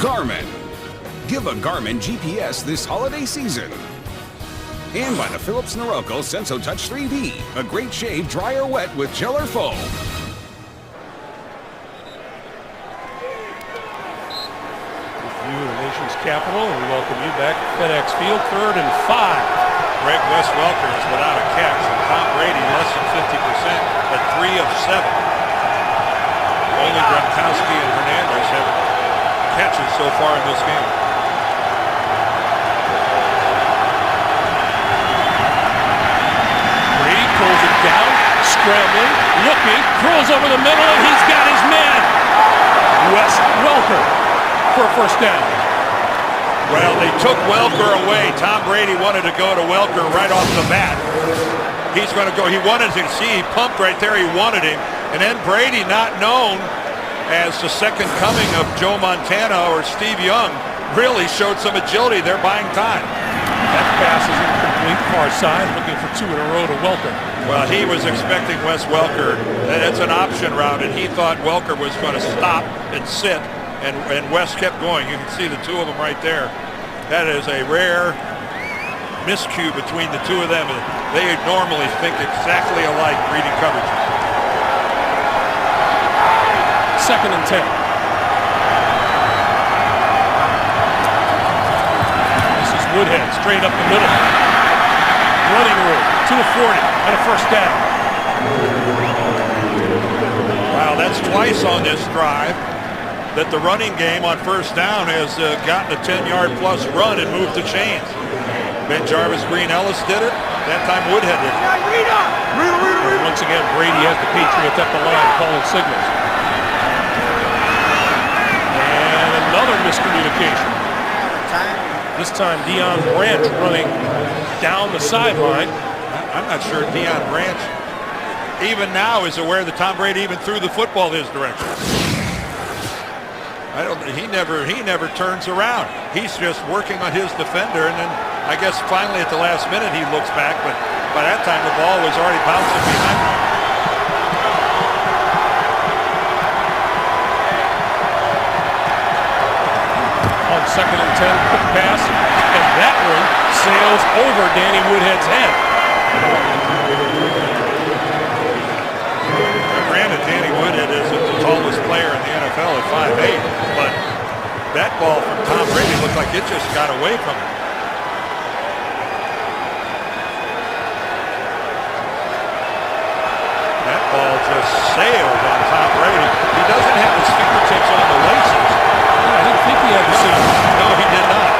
Garmin. Give a Garmin GPS this holiday season. And by the Philips Norelco Senso Touch 3D, a great shave, dry or wet with gel or foam. You, the nation's capital, and we welcome you back to FedEx Field. 3rd and 5. Greg Wes Welker is without a catch, and Tom Brady less than 50% at 3 of 7. Only Gronkowski and Hernandez have catches so far in this game. Brady pulls it down, scrambling, looking, throws over the middle, and he's got his man. Wes Welker for a first down. Well, they took Welker away. Tom Brady wanted to go to Welker right off the bat. He's going to go. He wanted to see. He pumped right there. He wanted him. And then Brady, not known as the second coming of Joe Montana or Steve Young, really showed some agility. They're buying time. That pass is incomplete, far side, looking for 2 in a row to Welker. Well, he was expecting Wes Welker. It's an option route, and he thought Welker was going to stop and sit. And Wes kept going. You can see the two of them right there. That is a rare miscue between the two of them. They normally think exactly alike reading coverages. 2nd and 10. This is Woodhead, straight up the middle. Running room to the 40 and a first down. Wow, that's twice on this drive that the running game on first down has gotten a 10-yard plus run and moved the chains. Ben Jarvis, Green, Ellis did it. That time Woodhead did it. And once again, Brady has the Patriots at the line calling signals. And another miscommunication. This time Deion Branch running down the sideline. I'm not sure Deion Branch even now is aware that Tom Brady even threw the football his direction. He never turns around. He's just working on his defender, and then I guess finally at the last minute he looks back, but by that time the ball was already bouncing behind him. On 2nd and 10, quick pass, and that one sails over Danny Woodhead's head. Granted, Danny Woodhead isn't the tallest player in the NFL at 5'8", but that ball from Tom Brady looked like it just got away from him. That ball just sailed on Tom Brady. He doesn't have his fingertips on the laces. I didn't think he had the signal. No, he did not.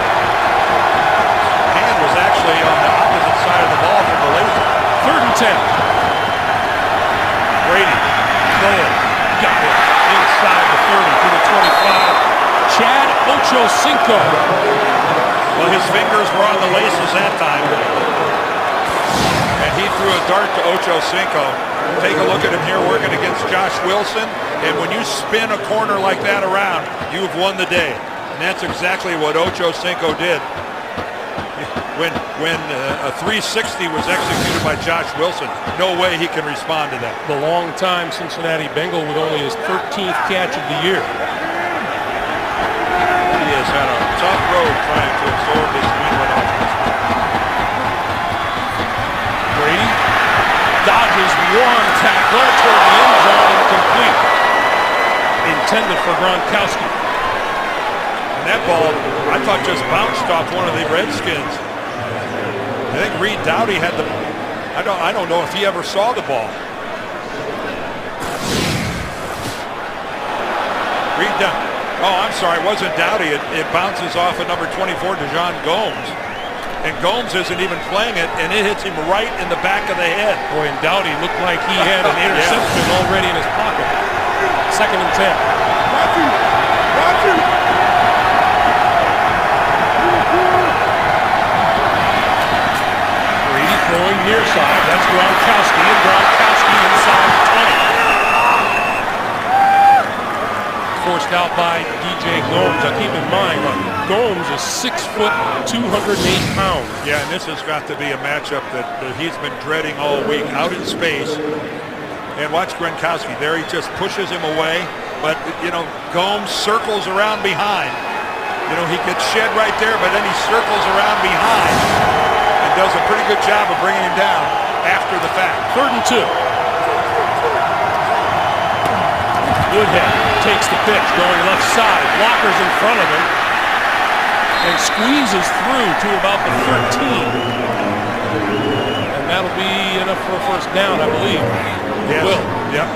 Ocho Cinco. Well, his fingers were on the laces that time. And he threw a dart to Ocho Cinco. Take a look at him here working against Josh Wilson. And when you spin a corner like that around, you've won the day. And that's exactly what Ocho Cinco did. When a 360 was executed by Josh Wilson, no way he can respond to that. The long-time Cincinnati Bengal with only his 13th catch of the year. He has had a tough road trying to absorb this New England offense. Brady dodges one tackler toward the end zone, incomplete. Intended for Gronkowski. And that ball, I thought, just bounced off one of the Redskins. I think Reed Doughty had the. I don't know if he ever saw the ball. Reed Doughty. Oh, I'm sorry, it wasn't Doughty. It bounces off of number 24, DeJon Gomes. And Gomes isn't even playing it, and it hits him right in the back of the head. Boy, and Doughty looked like he had an interception already in his pocket. 2nd and 10. Brady throwing near side. That's Gronkowski, and Gronkowski inside the 20. Forced out by DJ Gomes. Now keep in mind, Gomes is 6 foot, 208 pounds. Yeah, and this has got to be a matchup that he's been dreading all week, out in space. And watch Gronkowski there. He just pushes him away. But, Gomes circles around behind. He gets shed right there, but then he circles around behind and does a pretty good job of bringing him down after the fact. 3rd and 2. Woodhead takes the pitch, going left side. Blockers in front of him. And squeezes through to about the 13. And that'll be enough for a first down, I believe. Yes. Will. Yep.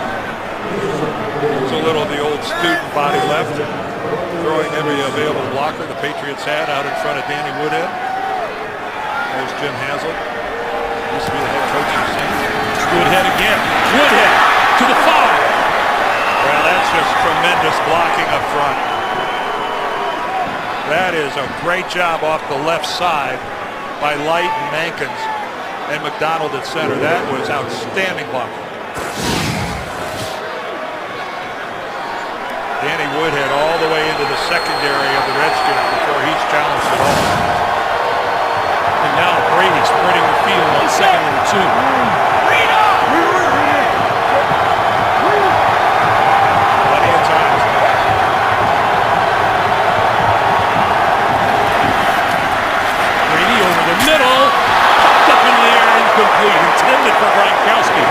There's a little of the old student body left. Throwing every available blocker the Patriots had out in front of Danny Woodhead. There's Jim Haslett. Used to be the head coach of the Saints. Woodhead again. Woodhead to the 5. Well, that's just tremendous blocking up front. That is a great job off the left side by Light and Mankins and McDonald at center. That was outstanding blocking. Danny Woodhead all the way into the secondary of the Redskins before he's challenged at all. And now Brady spreading the field on 2nd and 2. Plenty of times. Brady over the middle. Popped up in the air, incomplete. Intended for Gronkowski.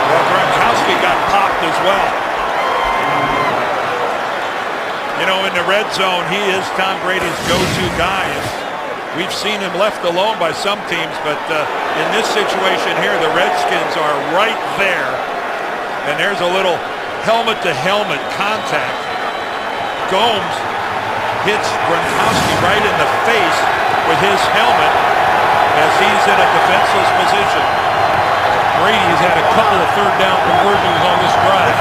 Well, Gronkowski got popped as well. In the red zone, he is Tom Brady's go-to guy. We've seen him left alone by some teams, but in this situation here, the Redskins are right there. And there's a little helmet-to-helmet contact. Gomes hits Gronkowski right in the face with his helmet as he's in a defenseless position. Brady's had a couple of 3rd down conversions on this drive.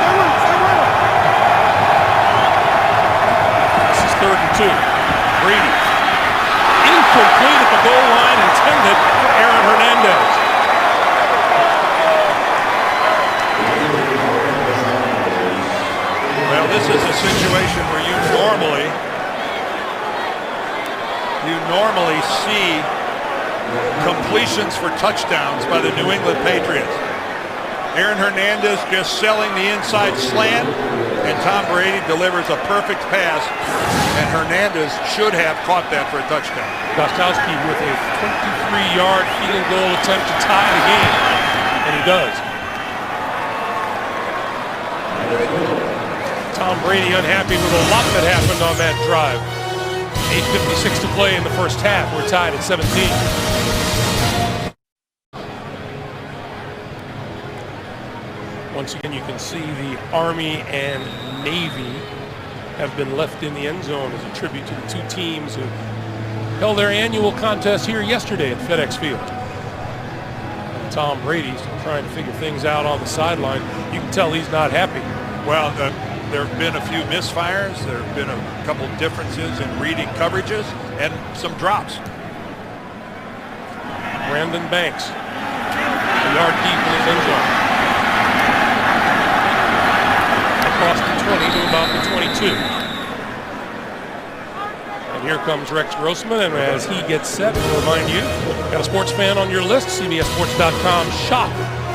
3rd and 2. Brady. Incomplete at the goal line, intended for Aaron Hernandez. Well, this is a situation where you normally see completions for touchdowns by the New England Patriots. Aaron Hernandez just selling the inside slant, and Tom Brady delivers a perfect pass, and Hernandez should have caught that for a touchdown. Gronkowski with a 23-yard field goal attempt to tie the game, and he does. Tom Brady unhappy with a lot that happened on that drive. 8:56 to play in the first half. We're tied at 17. Once again, you can see the Army and Navy have been left in the end zone as a tribute to the two teams who held their annual contest here yesterday at FedEx Field. And Tom Brady's trying to figure things out on the sideline. You can tell he's not happy. Well, there have been a few misfires. There have been a couple differences in reading coverages and some drops. Brandon Banks, a yard deep in his end zone. Across the 20 to about the 22. And here comes Rex Grossman, and as he gets set, we'll remind you, got a sports fan on your list, CBSSports.com shop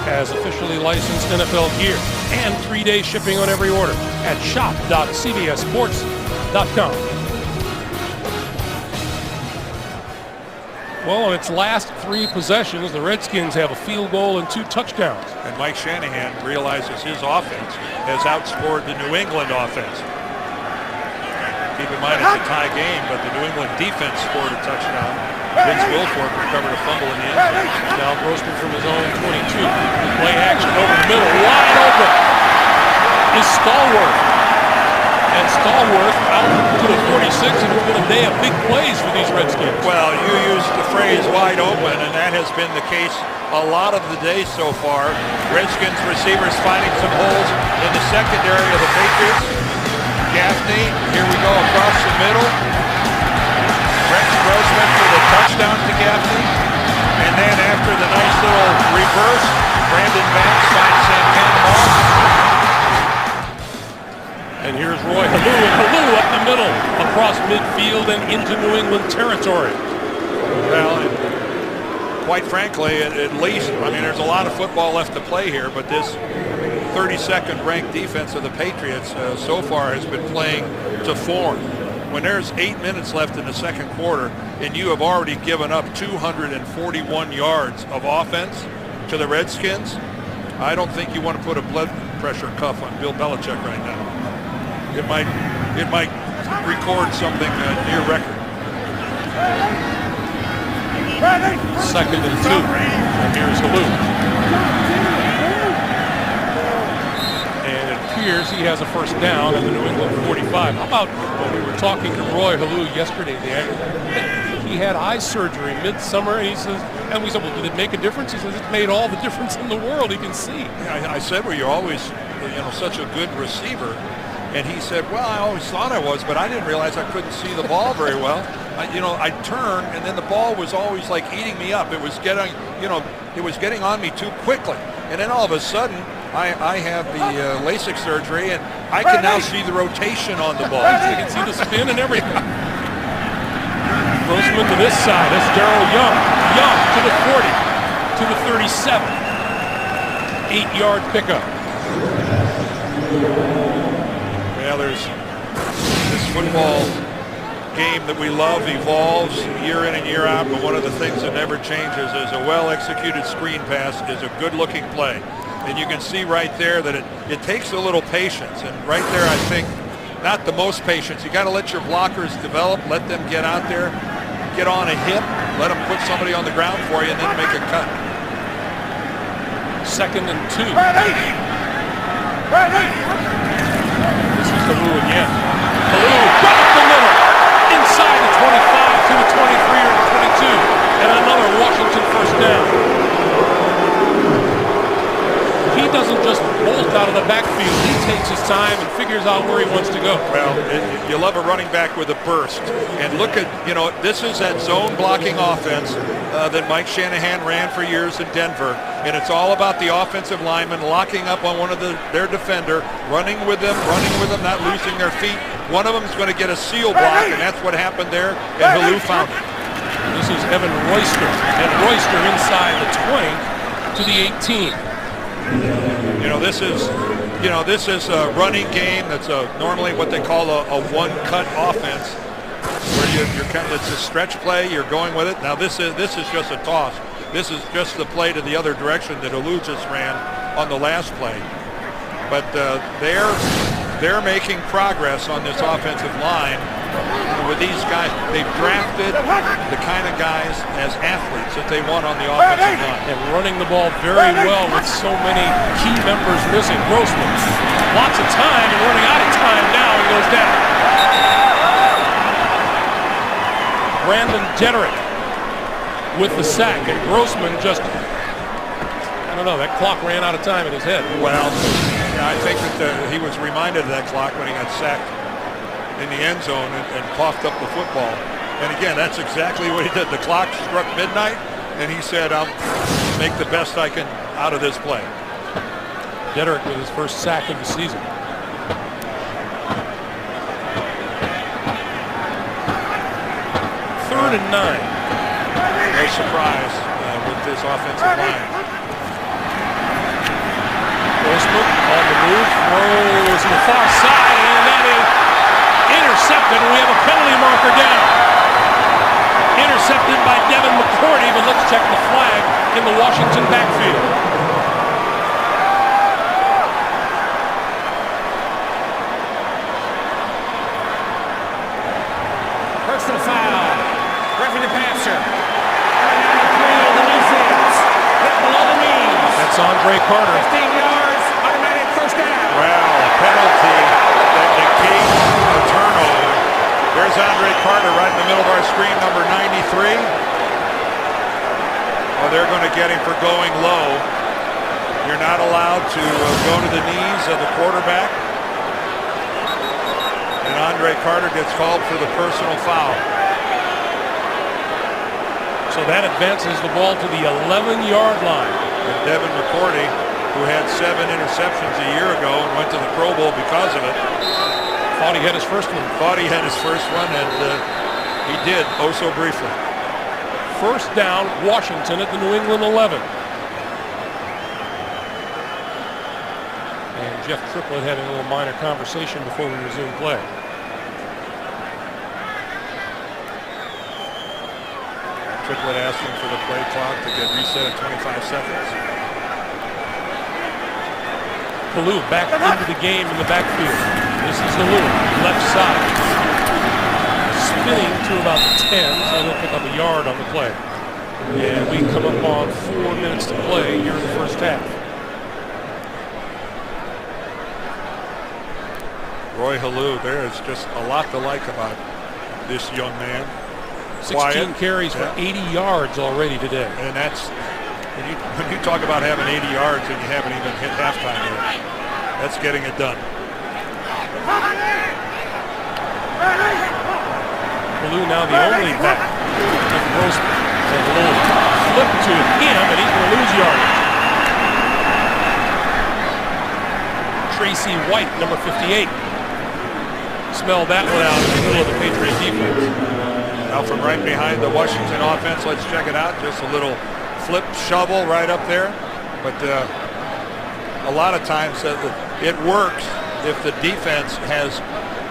has officially licensed NFL gear and 3-day shipping on every order at shop.cbssports.com. Well, in its last 3 possessions, the Redskins have a field goal and 2 touchdowns. And Mike Shanahan realizes his offense has outscored the New England offense. Keep in mind it's a tie game, but the New England defense scored a touchdown. Vince Wilfork recovered a fumble in the end zone. Now Grossman from his own 22. Play action over the middle, wide open is Stallworth. And Stallworth out to the 46, and it's been a day of big plays for these Redskins. Well, you used the phrase wide open, and that has been the case a lot of the day so far. Redskins receivers finding some holes in the secondary of the Patriots. Gaffney, here we go across the middle. Rex Grossman for the touchdown to Gaffney. And then after the nice little reverse, Brandon Banks finds Santana Moss. And here's Roy Halou, and Halou up the middle, across midfield and into New England territory. Well, quite frankly, at least, I mean, there's a lot of football left to play here, but this 32nd ranked defense of the Patriots so far has been playing to form. When there's 8 minutes left in the second quarter and you have already given up 241 yards of offense to the Redskins, I don't think you want to put a blood pressure cuff on Bill Belichick right now. It might record something near record. 2nd and 2. And here's Halou. And it appears he has a first down at the New England 45. How about when we were talking to Roy Halou yesterday, he had eye surgery midsummer, and he says, and we said, well, did it make a difference? He says, it made all the difference in the world. He can see. I said, well, you're always, such a good receiver. And he said, well, I always thought I was, but I didn't realize I couldn't see the ball very well. I'd turn, and then the ball was always like eating me up. It was getting, it was getting on me too quickly. And then all of a sudden, I have the LASIK surgery, and I can now see the rotation on the ball. You can see the spin and everything. Grossman to this side. That's Darrell Young. Young to the 40, to the 37. 8-yard pickup. Well, there's this football game that we love evolves year in and year out, but one of the things that never changes is a well-executed screen pass is a good-looking play. And you can see right there that it takes a little patience. And right there, I think, not the most patience. You got to let your blockers develop, let them get out there, get on a hip, let them put somebody on the ground for you, and then make a cut. 2nd and 2. This is Halou again. Halou right up the middle, inside the 25 to the 23 or the 22, and another Washington first down. He doesn't just bolt out of the backfield. He takes his time and figures out where he wants to go. Well, you love a running back with a burst. And look at, this is that zone blocking offense that Mike Shanahan ran for years in Denver. And it's all about the offensive lineman locking up on one of their defender, running with them, not losing their feet. One of them is going to get a seal block, and that's what happened there, and Halou found it. This is Evan Royster, and Royster inside the 20 to the 18. This is a running game. That's normally what they call a one-cut offense, where it's a stretch play. You're going with it. Now this is just a toss. This is just the play to the other direction that Halou just ran on the last play. But they're making progress on this offensive line. With these guys, they've drafted the kind of guys as athletes that they want on the offensive line. And running the ball very well with so many key members missing. Grossman, lots of time and running out of time now. He goes down. Brandon Jederick with the sack, and Grossman just, I don't know, that clock ran out of time in his head. Well, I think that he was reminded of that clock when he got sacked in the end zone and coughed up the football. And again, that's exactly what he did. The clock struck midnight, and he said, I'll make the best I can out of this play. Dedrick with his first sack of the season. Third and 9. No surprise with this offensive line. Grossman on the move, throws to the far side, and that is intercepted. We have a penalty marker down. Intercepted by Devin McCourty, but let's check the flag in the Washington backfield. Personal foul. Roughing the passer. Three of the defense. Hit below the knees. That's Andre Carter. 15 yards. Automatic first down. Well, a penalty that negates a turnover. There's Andre Carter right in the middle of our screen, number 93. Well, they're going to get him for going low. You're not allowed to go to the knees of the quarterback. And Andre Carter gets called for the personal foul. So that advances the ball to the 11-yard line. And Devin McCourty, who had 7 interceptions a year ago and went to the Pro Bowl because of it, Thought he had his first one. And he did, oh so briefly. First down, Washington at the New England 11. And Jeff Triplett having a little minor conversation before we resume play. Triplett asking for the play clock to get reset at 25 seconds. Kalu back into the game in the backfield. This is Kalu, left side. Spinning to about 10, so he'll pick up a yard on the play. And we come up on 4 minutes to play here in the first half. Roy Halou, there is just a lot to like about this young man. 16 Quiet. carries for 80 yards already today. And that's, when you talk about having 80 yards and you haven't even hit halftime yet, that's getting it done. Kalu now the only back. Grossman. A little flip to him, and he's going to lose yardage. Tracy White, number 58. Smelled that one out in the middle of the Patriot defense. Now from right behind the Washington offense, let's check it out. Just a little flip shovel right up there. But a lot of times it works if the defense has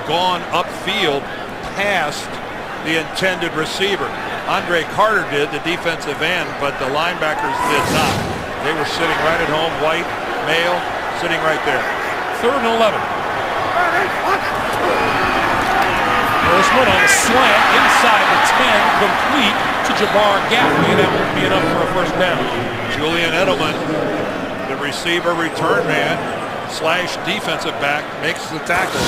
gone upfield past the intended receiver. Andre Carter did, the defensive end, but the linebackers did not. They were sitting right at home, White, male, sitting right there. Third and 11. Grossman on a slant inside the 10, complete to Jabbar Gaffney, and that won't be enough for a first down. Julian Edelman, the receiver return man / defensive back, makes the tackle.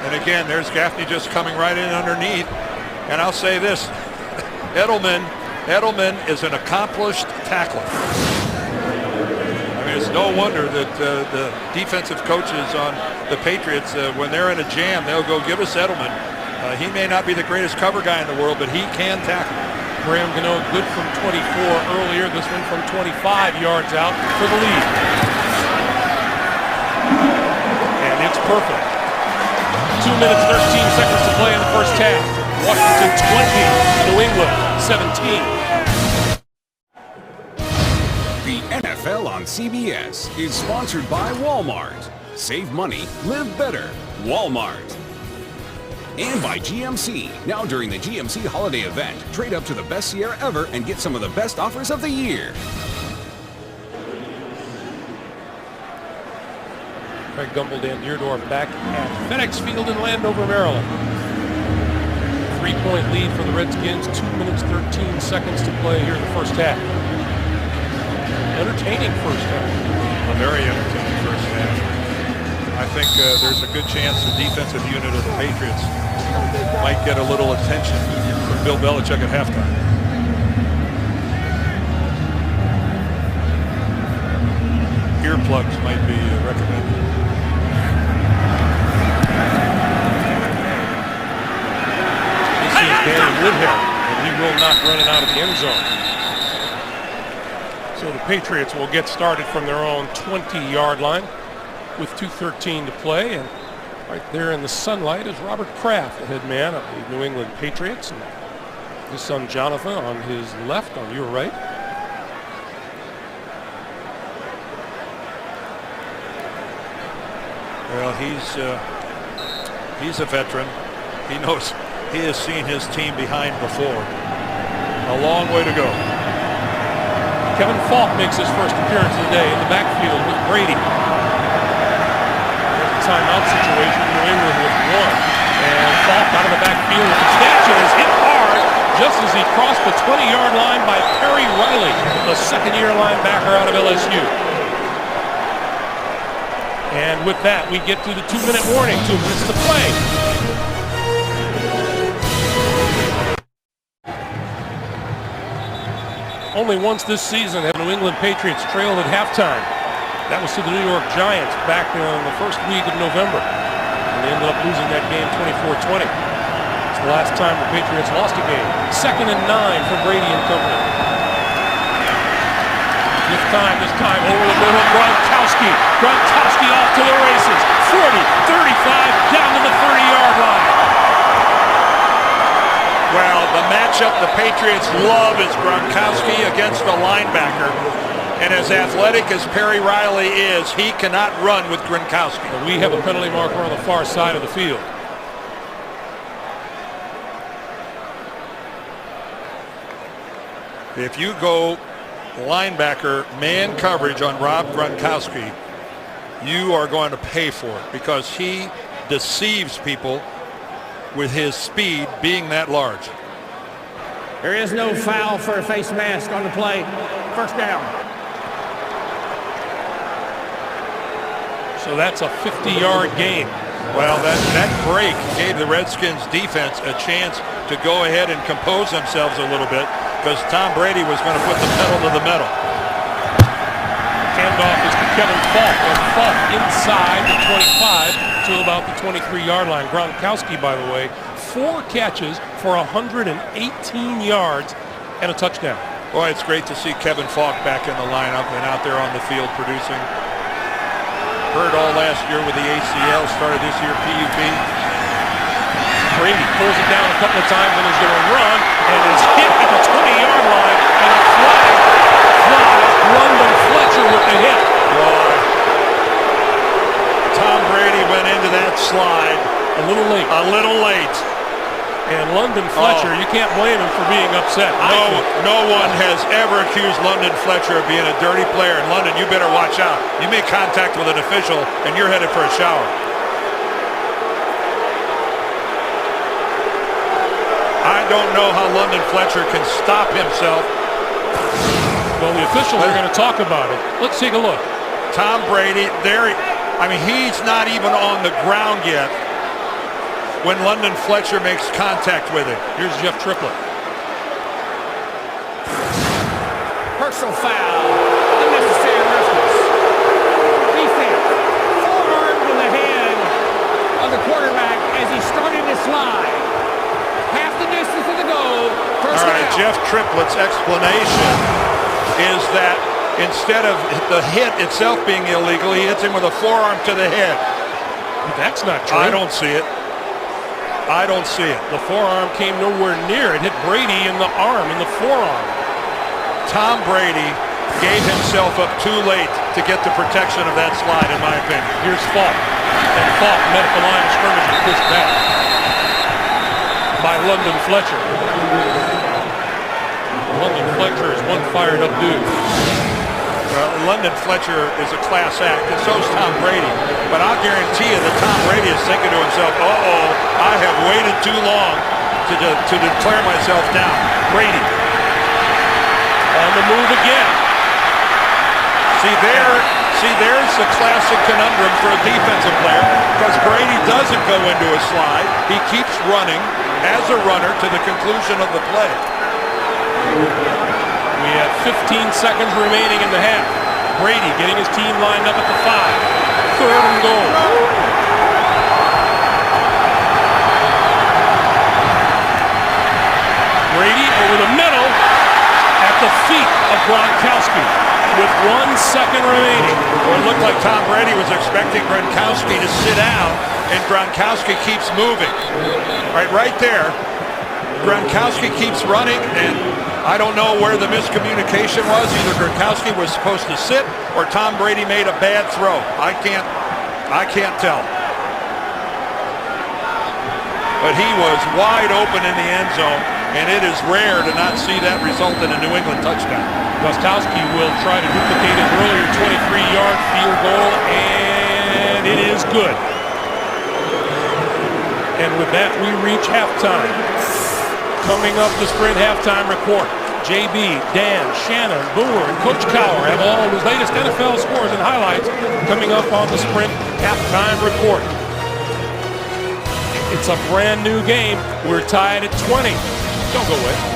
And again, there's Gaffney just coming right in underneath. And I'll say this, Edelman is an accomplished tackler. I mean, it's no wonder that the defensive coaches on the Patriots, when they're in a jam, they'll go, give us Edelman. He may not be the greatest cover guy in the world, but he can tackle. Graham Gano good from 24 earlier. This one from 25 yards out for the lead. And it's perfect. 2 minutes, 13 seconds to play in the first half. Washington 20, New England 17. The NFL on CBS is sponsored by Walmart. Save money, live better. Walmart. And by GMC. Now during the GMC holiday event, trade up to the best Sierra ever and get some of the best offers of the year. Craig Gumbel, Dan Deerdorf back at FedEx Field in Landover, Maryland. 3-point lead for the Redskins. 2 minutes, 13 seconds to play here in the first half. Entertaining first half. A very entertaining first half. I think there's a good chance the defensive unit of the Patriots might get a little attention from Bill Belichick at halftime. earplugs might be recommended. This is Danny Woodhead, and he will not run it out of the end zone. So the Patriots will get started from their own 20-yard line with 2:13 to play. And right there in the sunlight is Robert Kraft, the head man of the New England Patriots. And his son Jonathan on his left, on your right. Well, he's a veteran. He knows he has seen his team behind before. A long way to go. Kevin Falk makes his first appearance of the day in the backfield with Brady. There's a timeout situation. New England with one. And Falk out of the backfield with the catch and is hit hard just as he crossed the 20-yard line by Perry Riley, the second-year linebacker out of LSU. And with that, we get to the 2-minute warning. 2 minutes to play. Only once this season have New England Patriots trailed at halftime. That was to the New York Giants back in the first week of November. And they ended up losing that game 24-20. It's the last time the Patriots lost a game. 2nd and 9 for Brady and company. This time over the middle, Gronkowski. Gronkowski off to the races. 40, 35, down to the 30-yard line. Well, the matchup the Patriots love is Gronkowski against a linebacker. And as athletic as Perry Riley is, he cannot run with Gronkowski. But we have a penalty marker on the far side of the field. If you go linebacker man coverage on Rob Gronkowski, you are going to pay for it because he deceives people with his speed being that large. There is no foul for a face mask on the play. First down. So that's a 50-yard gain. Well, that break gave the Redskins defense a chance to go ahead and compose themselves a little bit because Tom Brady was going to put the pedal to the metal. Handoff is to Kevin Falk, and Falk inside the 25 to about the 23-yard line. Gronkowski, by the way, 4 catches for 118 yards and a touchdown. Boy, it's great to see Kevin Falk back in the lineup and out there on the field producing. Hurt all last year with the ACL, started this year PUP. Brady pulls it down a couple of times and is going to run and is hit at the 20-yard line and a flag flies. London Fletcher with the hit. Wow. Tom Brady went into that slide a little late. And London Fletcher, you can't blame him for being upset. No one has ever accused London Fletcher of being a dirty player. And London, you better watch out. You make contact with an official and you're headed for a shower. I don't know how London Fletcher can stop himself. Well, the officials are going to talk about it. Let's take a look. Tom Brady, he's not even on the ground yet when London Fletcher makes contact with him. Here's Jeff Triplett. Personal foul. Unnecessary roughness. Defense. Forearm to the head of the quarterback as he started to slide. Half the distance to the goal. First All right, down. Jeff Triplett's explanation is that instead of the hit itself being illegal, he hits him with a forearm to the head. But that's not true. I don't see it. The forearm came nowhere near. It hit Brady in the arm, in the forearm. Tom Brady gave himself up too late to get the protection of that slide, in my opinion. Here's Falk. And Falk met at the line of scrimmage and pushed back by London Fletcher. London Fletcher is one fired up dude. Well, London Fletcher is a class act, and so is Tom Brady. But I'll guarantee you that Tom Brady is thinking to himself, uh-oh, I have waited too long to declare myself down. Brady. On the move again. There's the classic conundrum for a defensive player, because Brady doesn't go into a slide. He keeps running as a runner to the conclusion of the play. We have 15 seconds remaining in the half. Brady getting his team lined up at the 5. 3rd and goal. Brady over the middle at the feet of Gronkowski with 1 second remaining. Well, it looked like Tom Brady was expecting Gronkowski to sit down, and Gronkowski keeps moving. Right there. Gronkowski keeps running, and I don't know where the miscommunication was. Either Gronkowski was supposed to sit or Tom Brady made a bad throw. I can't tell. But he was wide open in the end zone, and it is rare to not see that result in a New England touchdown. Gostowski will try to duplicate his earlier 23-yard field goal, and it is good. And with that, we reach halftime. Coming up, the Sprint halftime report. JB, Dan, Shannon, Boomer, and Coach Cowher have all his latest NFL scores and highlights coming up on the Sprint halftime report. It's a brand new game. We're tied at 20. Don't go away.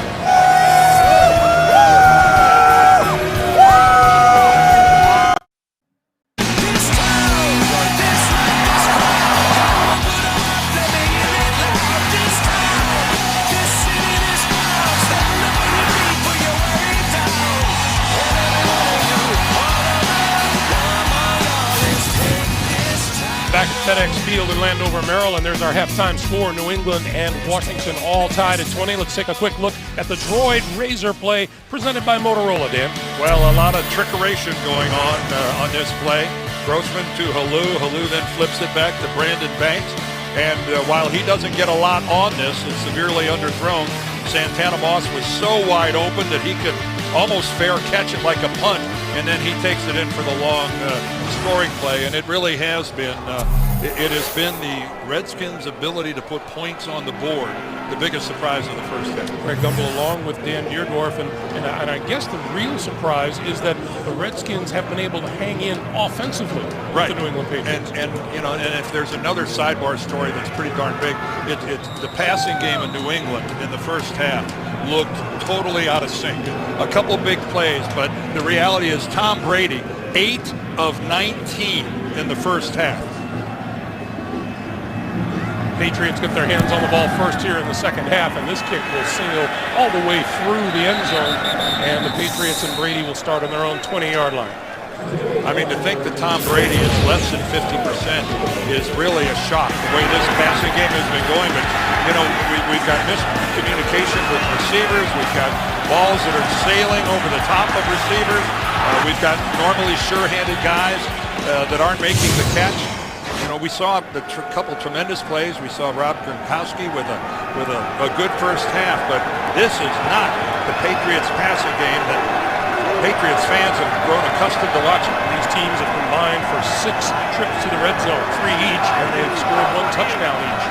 Back at FedEx Field in Landover, Maryland, there's our halftime score. New England and Washington all tied at 20. Let's take a quick look at the Droid Razor play presented by Motorola, Dan. Well, a lot of trickeration going on this play. Grossman to Halou. Halou then flips it back to Brandon Banks. And while he doesn't get a lot on this, it's severely underthrown. Santana Moss was so wide open that he could almost fair catch it like a punt, and then he takes it in for the long scoring play. And it really has been, it has been the Redskins' ability to put points on the board, the biggest surprise of the first half. Greg Gumbel along with Dan Deerdorf, and I guess the real surprise is that the Redskins have been able to hang in offensively with the New England Patriots. And you know, and if there's another sidebar story that's pretty darn big, it's the passing game in New England in the first half looked totally out of sync. A couple big plays, but the reality is Tom Brady, 8 of 19 in the first half. Patriots get their hands on the ball first here in the second half, and this kick will sail all the way through the end zone, and the Patriots and Brady will start on their own 20-yard line. I mean, to think that Tom Brady is less than 50% is really a shock, the way this passing game has been going. But, you know, we've got miscommunication with receivers. We've got balls that are sailing over the top of receivers. We've got normally sure-handed guys that aren't making the catch. You know, we saw a couple tremendous plays. We saw Rob Gronkowski with a good first half, but this is not the Patriots passing game that Patriots fans have grown accustomed to watching. These teams have combined for 6 trips to the red zone, 3 each, and they've scored 1 touchdown each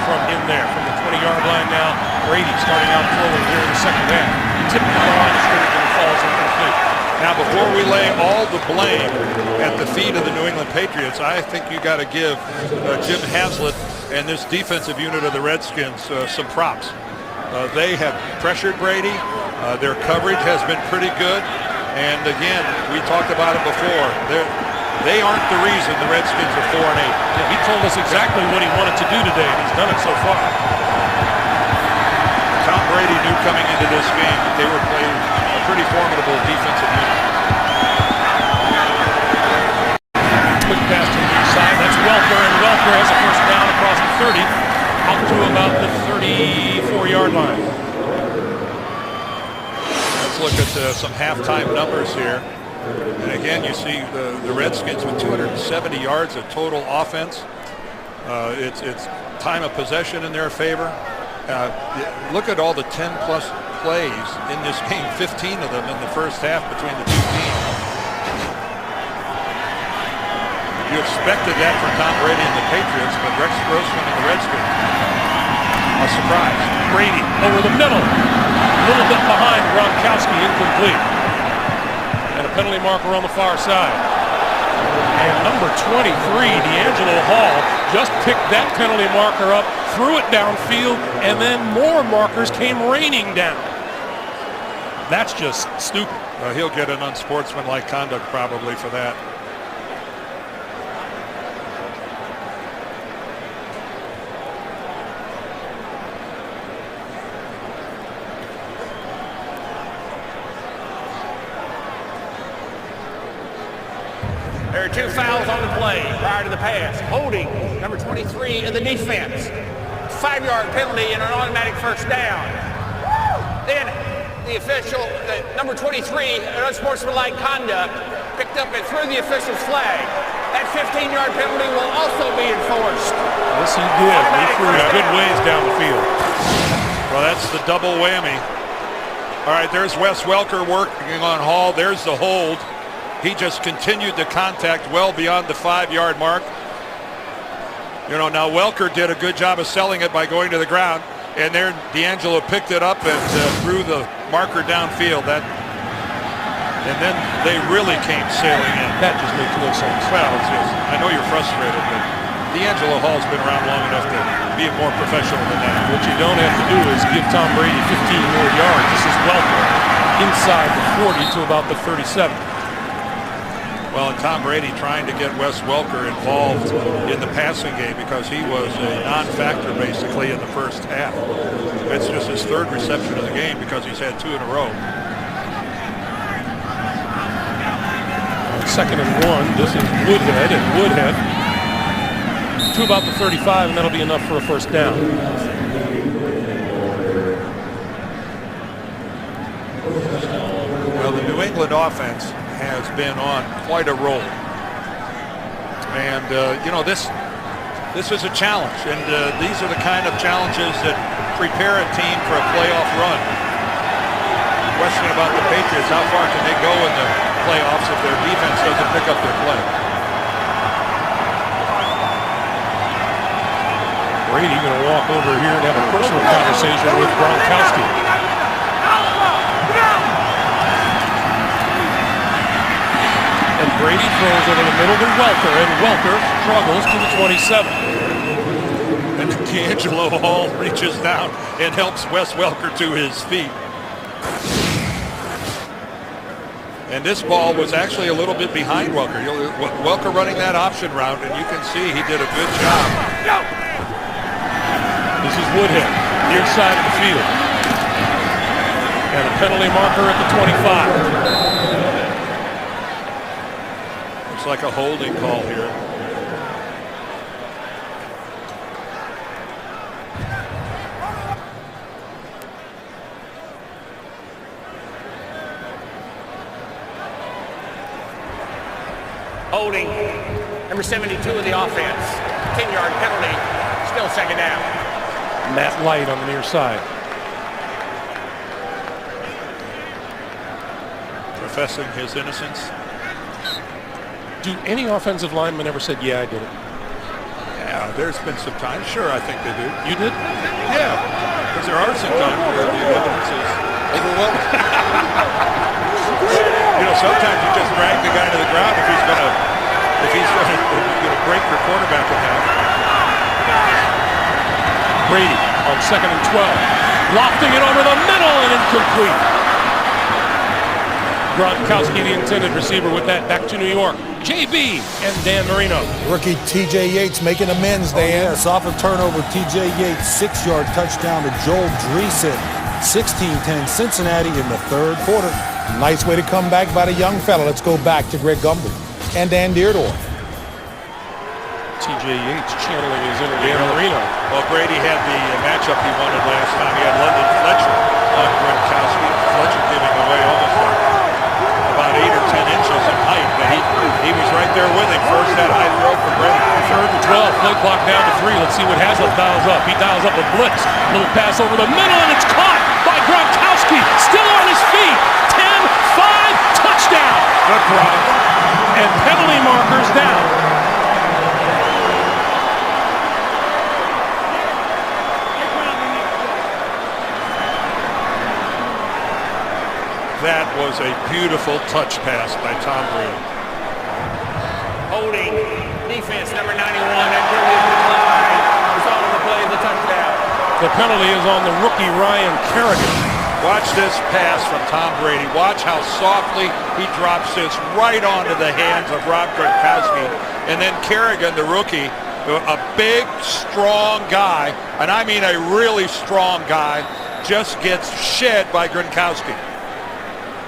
from in there. From the 20-yard line now, Brady starting out throwing here in the second half. Tipped on the line of scrimmage and falls incomplete. Now, before we lay all the blame at the feet of the New England Patriots, I think you got to give Jim Haslett and this defensive unit of the Redskins some props. They have pressured Brady. Their coverage has been pretty good. And again, we talked about it before. They aren't the reason the Redskins are 4-8. Yeah, he told us exactly what he wanted to do today, and he's done it so far. Tom Brady knew coming into this game that they were playing a pretty formidable defensive unit. Quick pass to the east side. That's Welker, and Welker has a first down across the 30, out to about the 34-yard line. Let's look at some halftime numbers here. And again, you see the Redskins with 270 yards of total offense. It's time of possession in their favor. Look at all the 10-plus plays in this game, 15 of them in the first half between the two teams. You expected that from Tom Brady and the Patriots, but Rex Grossman and the Redskins, a surprise. Brady over the middle, a little bit behind Gronkowski, incomplete. And a penalty marker on the far side. And number 23, D'Angelo Hall, just picked that penalty marker up, threw it downfield, and then more markers came raining down. That's just stupid. He'll get an unsportsmanlike conduct probably for that. There are 2 fouls on the play prior to the pass. Holding number 23 of the defense. 5-yard penalty and an automatic first down. Then the official, number 23, an unsportsmanlike conduct, picked up and threw the official's flag. That 15-yard penalty will also be enforced. Yes, he did. He threw it good ways down the field. Well, that's the double whammy. All right, there's Wes Welker working on Hall. There's the hold. He just continued the contact well beyond the 5-yard mark. You know, now Welker did a good job of selling it by going to the ground, and there D'Angelo picked it up and threw the marker downfield. And then they really came sailing in. That just makes no sense. Well, it's just, I know you're frustrated, but D'Angelo Hall's been around long enough to be more professional than that. What you don't have to do is give Tom Brady 15 more yards. This is Welker inside the 40 to about the 37. Well, and Tom Brady trying to get Wes Welker involved in the passing game because he was a non-factor basically in the first half. It's just his 3rd reception of the game because he's had 2 in a row. 2nd and 1. This is Woodhead, and Woodhead to about the 35, and that'll be enough for a first down. Well, the New England offense has been on quite a roll, and you know, this is a challenge, and these are the kind of challenges that prepare a team for a playoff run. Question about the Patriots: how far can they go in the playoffs if their defense doesn't pick up their play? Brady going to walk over here and have a personal conversation with Gronkowski. And Brady throws over the middle to Welker, and Welker struggles to the 27. And D'Angelo Hall reaches down and helps Wes Welker to his feet. And this ball was actually a little bit behind Welker. Welker running that option route, and you can see he did a good job. This is Woodhead, near side of the field. And a penalty marker at the 25. Looks like a holding call here. Holding number 72 of the offense. 10-yard penalty, still 2nd down. Matt Light on the near side. Professing his innocence. Do any offensive linemen ever said, yeah, I did it? Yeah, there's been some times. Sure, I think they do. You did? Yeah, because there are some times where the evidence is overwhelming. You know, sometimes you just drag the guy to the ground if he's gonna break your quarterback in half. Brady on 2nd and 12. Lofting it over the middle and incomplete. Gronkowski, the intended receiver, with that back to New York. JB and Dan Marino. Rookie T.J. Yates making amends, Dan. Yes, off a turnover, T.J. Yates, 6-yard touchdown to Joel Dreesen. 16-10 Cincinnati in the 3rd quarter. Nice way to come back by the young fella. Let's go back to Greg Gumbel and Dan Dierdorf. T.J. Yates channeling his inner Dan Marino. Well, Brady had the matchup he wanted last time. He had London Fletcher on Gronkowski. Fletcher giving away almost about 8 or 10 inches in height, but he was right there with him. First that high throw for Brady. 3rd and 12, play clock down to 3. Let's see what Haslett dials up. He dials up a blitz. Little pass over the middle, and it's caught by Gronkowski. Still on his feet. 10-5, touchdown. Good Gronk. And penalty markers down. That was a beautiful touch pass by Tom Brady. Holding defense number 91 at Gurley decline. Result of the play of the touchdown. The penalty is on the rookie Ryan Kerrigan. Watch this pass from Tom Brady. Watch how softly he drops this right onto the hands of Rob Gronkowski. And then Kerrigan, the rookie, a big, strong guy, and I mean a really strong guy, just gets shed by Gronkowski.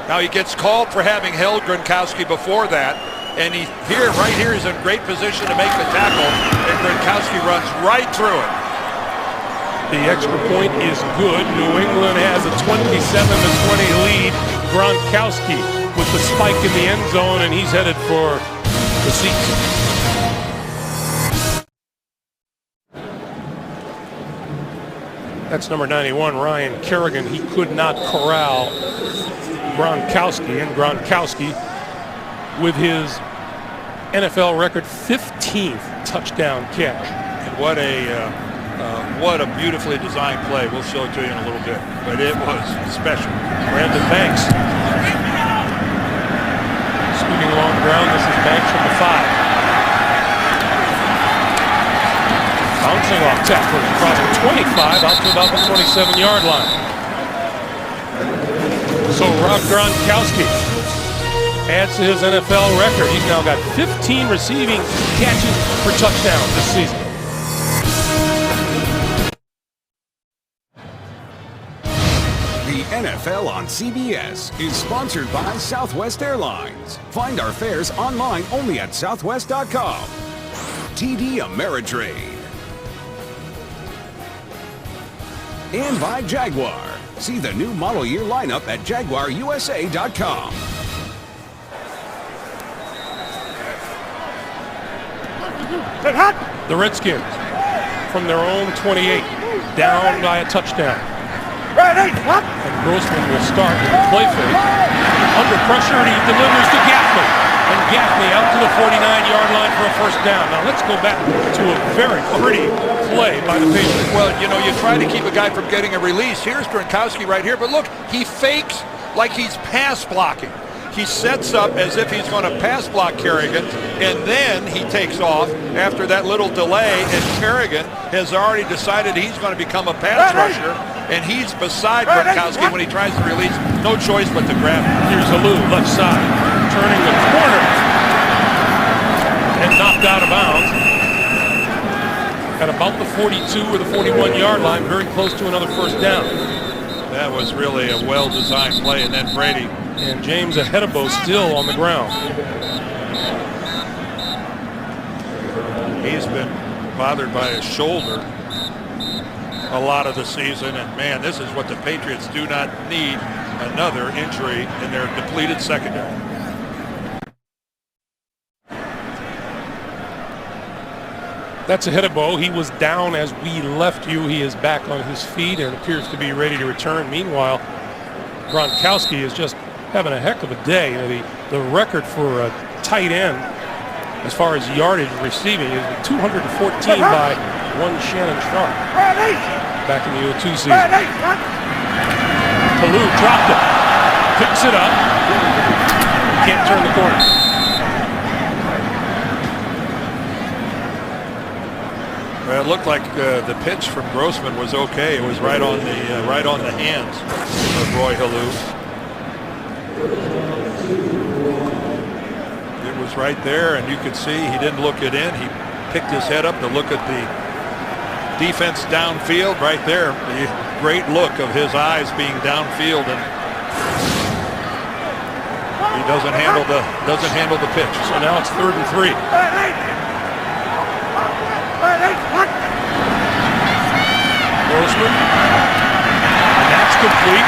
Now he gets called for having held Gronkowski before that, and right here he's in great position to make the tackle, and Gronkowski runs right through it. The extra point is good. New England has a 27-20 lead. Gronkowski with the spike in the end zone, and he's headed for the seats. That's number 91, Ryan Kerrigan. He could not corral Gronkowski, and Gronkowski with his NFL record 15th touchdown catch. And what a beautifully designed play. We'll show it to you in a little bit, but it was special. Brandon Banks scooting along the ground. This is Banks from the 5. Bouncing off tacklers across the 25 out to about the 27-yard line. So Rob Gronkowski adds to his NFL record. He's now got 15 receiving catches for touchdowns this season. The NFL on CBS is sponsored by Southwest Airlines. Find our fares online only at southwest.com. TD Ameritrade. And by Jaguar. See the new model year lineup at jaguarusa.com. The Redskins from their own 28, down by a touchdown. And Grossman will start with the play fake. Under pressure, and he delivers to Gaffney. And Gaffney out to the 49-yard line for a first down. Now let's go back to a very pretty play by the Patriots. Well, you know, you try to keep a guy from getting a release. Here's Gronkowski right here, but look, he fakes like he's pass blocking. He sets up as if he's going to pass block Kerrigan, and then he takes off after that little delay, and Kerrigan has already decided he's going to become a pass rusher, and he's beside Gronkowski when he tries to release. No choice but to grab him. Here's Alou, left side, turning the corner, and knocked out of bounds. At about the 42 or the 41-yard line, very close to another first down. That was really a well-designed play, and then Brady. And James Ahedebo still on the ground. He's been bothered by his shoulder a lot of the season, and man, this is what the Patriots do not need, another injury in their depleted secondary. That's Ahedebo. He was down as we left you. He is back on his feet and appears to be ready to return. Meanwhile, Gronkowski is just having a heck of a day. You know, the record for a tight end as far as yardage receiving is 214 by one Shannon Sharp back in the 02 season. Alou dropped it, picks it up, can't turn the corner. Well, it looked like the pitch from Grossman was okay. It was right on the hands of Roy Halou. It was right there, and you could see he didn't look it in. He picked his head up to look at the defense downfield right there. The great look of his eyes being downfield, and he doesn't handle the pitch. So now it's 3rd and 3. Grossman, and that's complete.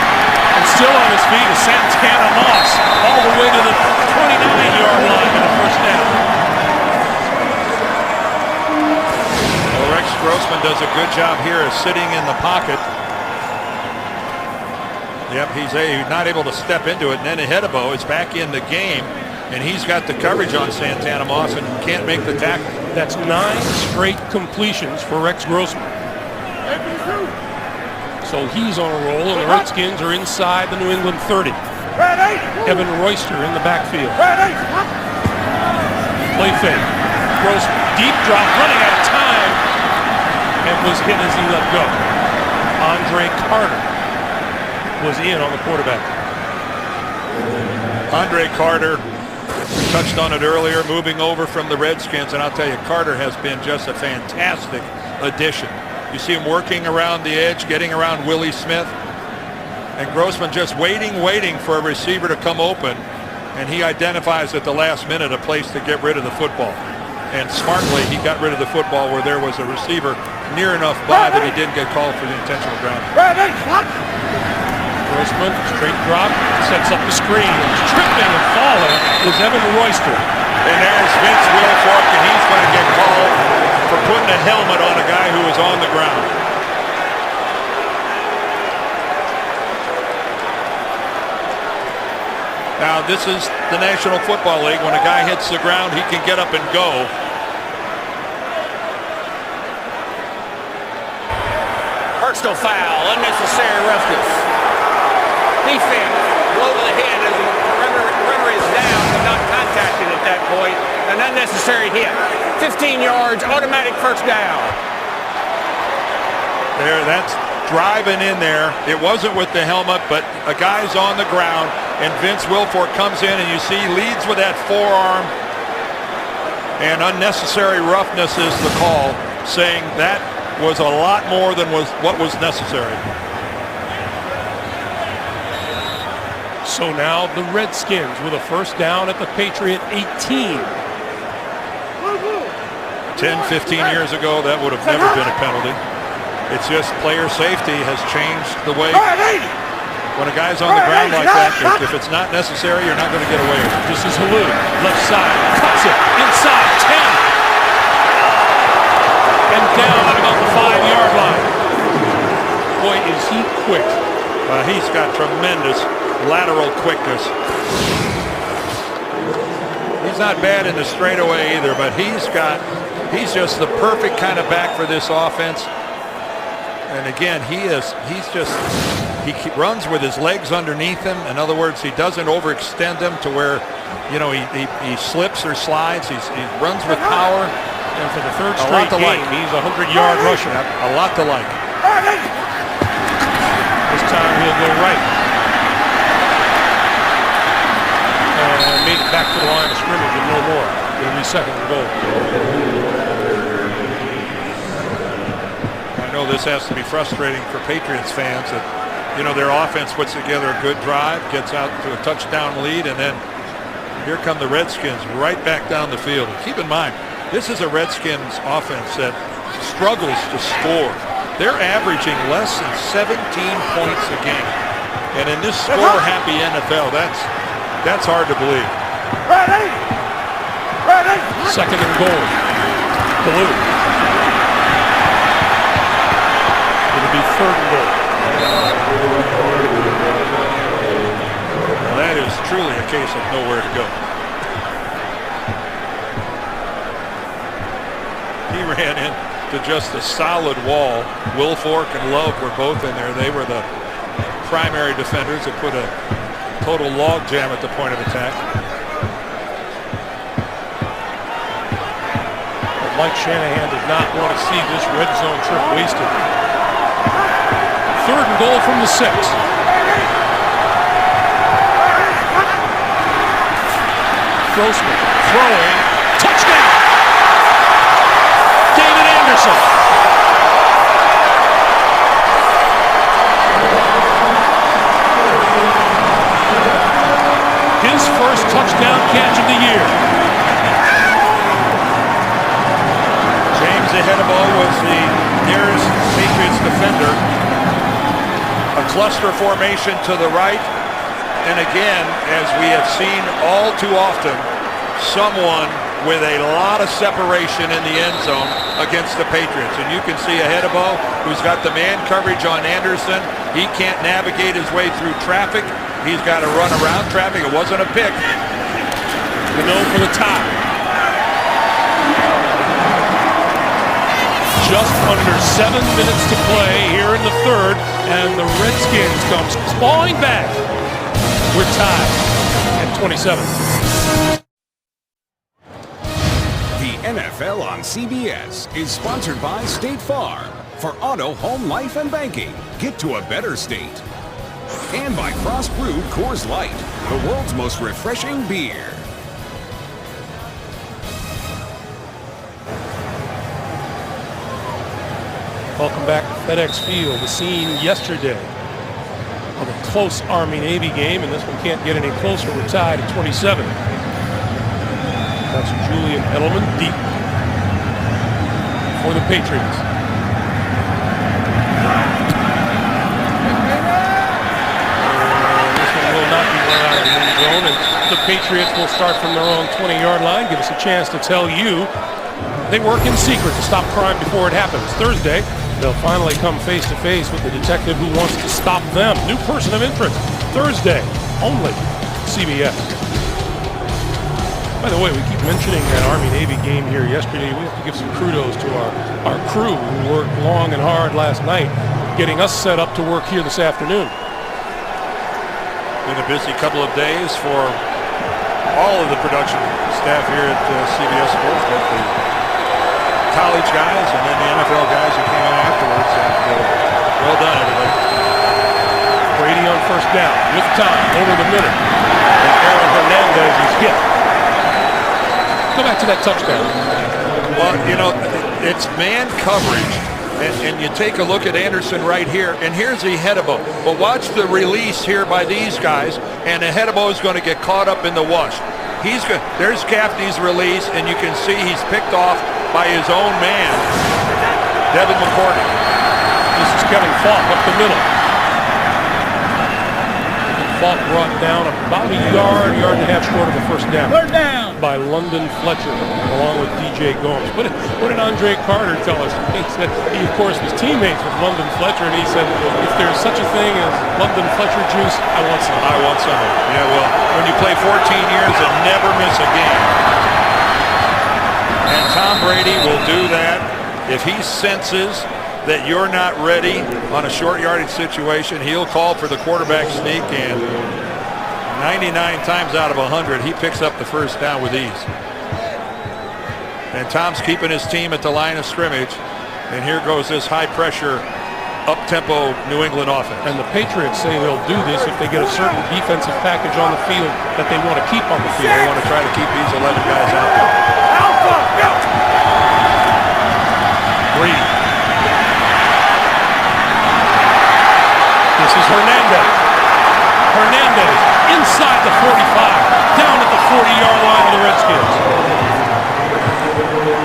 And still on his feet is Santana Moss, all the way to the 29-yard line for the first down. Well, Rex Grossman does a good job here of sitting in the pocket. Yep, he's not able to step into it, and then Ahedebo is back in the game, and he's got the coverage on Santana Moss and can't make the tackle. That's 9 straight completions for Rex Grossman. So he's on a roll, and the Redskins are inside the New England 30. Evan Royster in the backfield. Play fake. Grossman, deep drop, running out of time, and was hit as he let go. Andre Carter was in on the quarterback. Andre Carter, we touched on it earlier, moving over from the Redskins, and I'll tell you, Carter has been just a fantastic addition. You see him working around the edge, getting around Willie Smith, and Grossman just waiting for a receiver to come open, and he identifies at the last minute a place to get rid of the football. And smartly, he got rid of the football where there was a receiver near enough by that he didn't get called for the intentional grounding. Grossman, straight drop, sets up the screen. Tripping and falling is Evan Royster. And there's Vince Wilfork, and he's going to get called for putting a helmet on a guy who was on the ground. Now, this is the National Football League. When a guy hits the ground, he can get up and go. Personal foul, unnecessary roughness. Defense, blow to the head as the runner is down but not contacted at that point. An unnecessary hit. 15 yards, automatic first down. There, that's driving in there. It wasn't with the helmet, but a guy's on the ground, and Vince Wilfork comes in, and you see leads with that forearm, and unnecessary roughness is the call, saying that was a lot more than what was necessary. So now the Redskins with a first down at the Patriot 18. 10, 15 years ago, that would have never been a penalty. It's just player safety has changed the way. When a guy's on the ground like that, if it's not necessary, you're not going to get away with it. This is Halou, left side, cuts it, inside, 10. And down at about the 5-yard line. Boy, is he quick. He's got tremendous lateral quickness. He's not bad in the straightaway either, but he's just the perfect kind of back for this offense. And again, he runs with his legs underneath him. In other words, he doesn't overextend them to where, you know, he slips or slides. He runs with power. And for the third straight game, he's a 100-yard rusher. A lot to like. This time he'll go right. And made it back to the line of scrimmage and no more. It'll be second and goal. I know this has to be frustrating for Patriots fans that, you know, their offense puts together a good drive, gets out to a touchdown lead, and then here come the Redskins right back down the field. And keep in mind, this is a Redskins offense that struggles to score. They're averaging less than 17 points a game. And in this score-happy NFL, that's hard to believe. Second and goal. Halou. It'll be third and goal. Well, that is truly a case of nowhere to go. He ran into just a solid wall. Wilfork and Love were both in there. They were the primary defenders that put a total log jam at the point of attack. But Mike Shanahan did not want to see this red zone trip wasted. Third and goal from the 6. Grossman throwing. Touchdown! David Anderson. His first touchdown catch of the year. James Ahedebo was the nearest Patriots defender. A cluster formation to the right. And again, as we have seen all too often, someone with a lot of separation in the end zone against the Patriots. And you can see Ahedebo, who's got the man coverage on Anderson. He can't navigate his way through traffic. He's got to run around traffic. It wasn't a pick. Gano for the top. Just under 7 minutes to play here in the third, and the Redskins comes clawing back. We're tied at 27. The NFL on CBS is sponsored by State Farm. For auto, home, life, and banking, get to a better state. And by Frost Brewed Coors Light, the world's most refreshing beer. Welcome back to FedEx Field, the scene yesterday of a close Army-Navy game, and this one can't get any closer. We're tied at 27. That's Julian Edelman deep for the Patriots. This one will not be run out of the end zone, and the Patriots will start from their own 20-yard line. Give us a chance to tell you they work in secret to stop crime before it happens. Thursday, they'll finally come face-to-face with the detective who wants to stop them. New person of interest. Thursday, only CBS. By the way, we keep mentioning that Army-Navy game here yesterday. We have to give some kudos to our crew who worked long and hard last night getting us set up to work here this afternoon. Been a busy couple of days for all of the production staff here at CBS Sports, both the college guys and then the NFL guys who came in afterwards. And, well done, everybody. Brady on first down with time over the middle. And Aaron Hernandez is hit. Go back to that touchdown. Well, you know, it's man coverage. And you take a look at Anderson right here, and here's Ehedebo. But watch the release here by these guys, and Ehedebo is going to get caught up in the wash. There's Gaffney's release, and you can see he's picked off by his own man, Devin McCourty. This is Kevin Falk up the middle. Falk brought down about a yard and a half short of the first down. Third down. By London Fletcher, along with DJ Gomes. What did Andre Carter tell us? He said he, of course, was teammates with London Fletcher, and he said, if there's such a thing as London Fletcher juice, I want some. I want some. Yeah, well, when you play 14 years and never miss a game, and Tom Brady will do that if he senses that you're not ready on a short yardage situation. He'll call for the quarterback sneak, and 99 times out of 100, he picks up the first down with ease. And Tom's keeping his team at the line of scrimmage, and here goes this high-pressure, up-tempo New England offense. And the Patriots say they'll do this if they get a certain defensive package on the field that they want to keep on the field. They want to try to keep these 11 guys out there. Alpha, go! Brady. This is Hernandez. Hernandez inside the 45, down at the 40-yard line of the Redskins.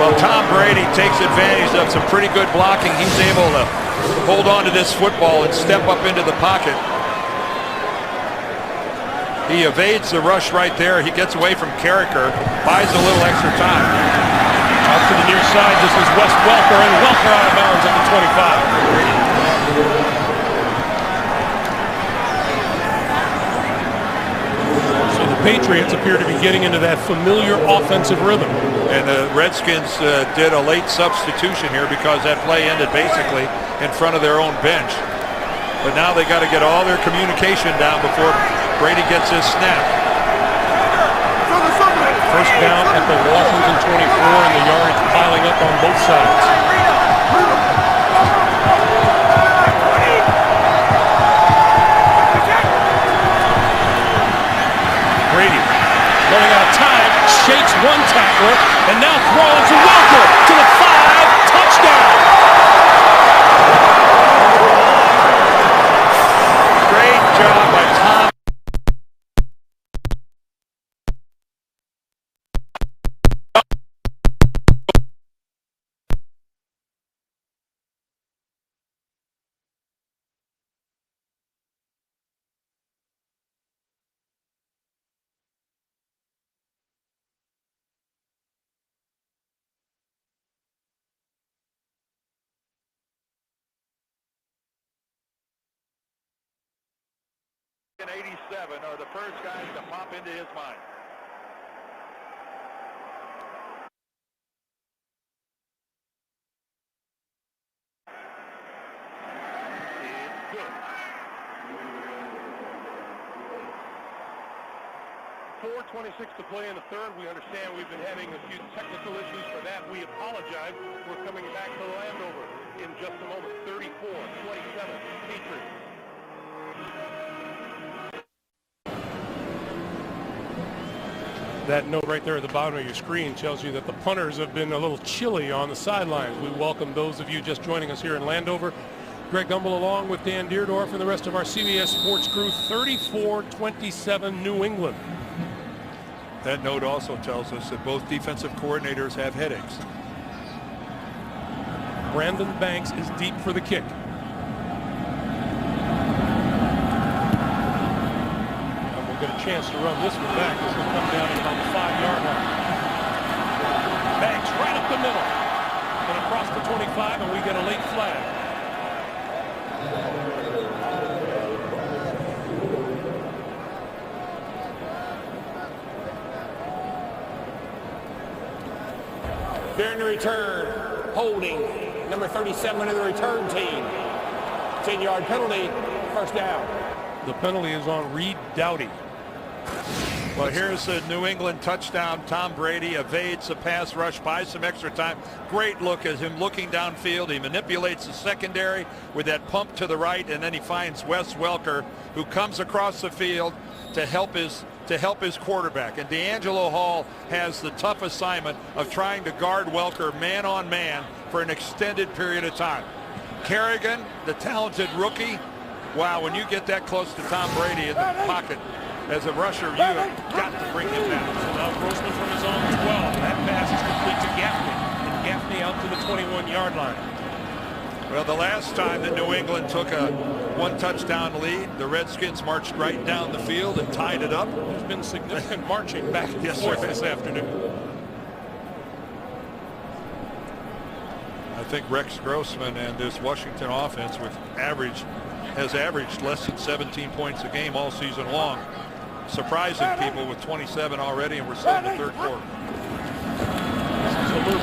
Well, Tom Brady takes advantage of some pretty good blocking. He's able to hold on to this football and step up into the pocket. He evades the rush right there. He gets away from Carricker, buys a little extra time. Out to the near side, this is Wes Welker, and Welker out of bounds at the 25. Patriots appear to be getting into that familiar offensive rhythm. And the Redskins did a late substitution here because that play ended basically in front of their own bench. But now they got to get all their communication down before Brady gets his snap. First down at the Washington 24, and the yards piling up on both sides. Brady running out of time, shakes one tackler, and now throws to Welker to the 5, touchdown! Great job by Tom. In 87 are the first guys to pop into his mind. It's good. 4:26 to play in the third. We understand we've been having a few technical issues. For that, we apologize. We're coming back to the Landover in just a moment. 34-27 Patriots. That note right there at the bottom of your screen tells you that the punters have been a little chilly on the sidelines. We welcome those of you just joining us here in Landover. Greg Gumbel along with Dan Deerdorf and the rest of our CBS Sports crew. 34-27 New England. That note also tells us that both defensive coordinators have headaches. Brandon Banks is deep for the kick. And we'll get a chance to run this one back. This will come down at about the 5-yard line. Banks right up the middle and across the 25, and we get a late flag. During the return, holding number 37 of the return team. 10-yard penalty, first down. The penalty is on Reed Doughty. Well, here's a New England touchdown. Tom Brady evades the pass rush, buys some extra time. Great look at him looking downfield. He manipulates the secondary with that pump to the right, and then he finds Wes Welker, who comes across the field to help his quarterback. And D'Angelo Hall has the tough assignment of trying to guard Welker man on man for an extended period of time. Kerrigan, the talented rookie. Wow, when you get that close to Tom Brady in the pocket as a rusher, you have got to bring him down. So now Grossman from his own 12. That pass is complete to Gaffney. And Gaffney out to the 21-yard line. Well, the last time that New England took a one-touchdown lead, the Redskins marched right down the field and tied it up. There's been significant marching back and Yes, forth sir. this afternoon. I think Rex Grossman and this Washington offense has averaged less than 17 points a game all season long, surprising people with 27 already, and we're still in the third quarter. This is Alou.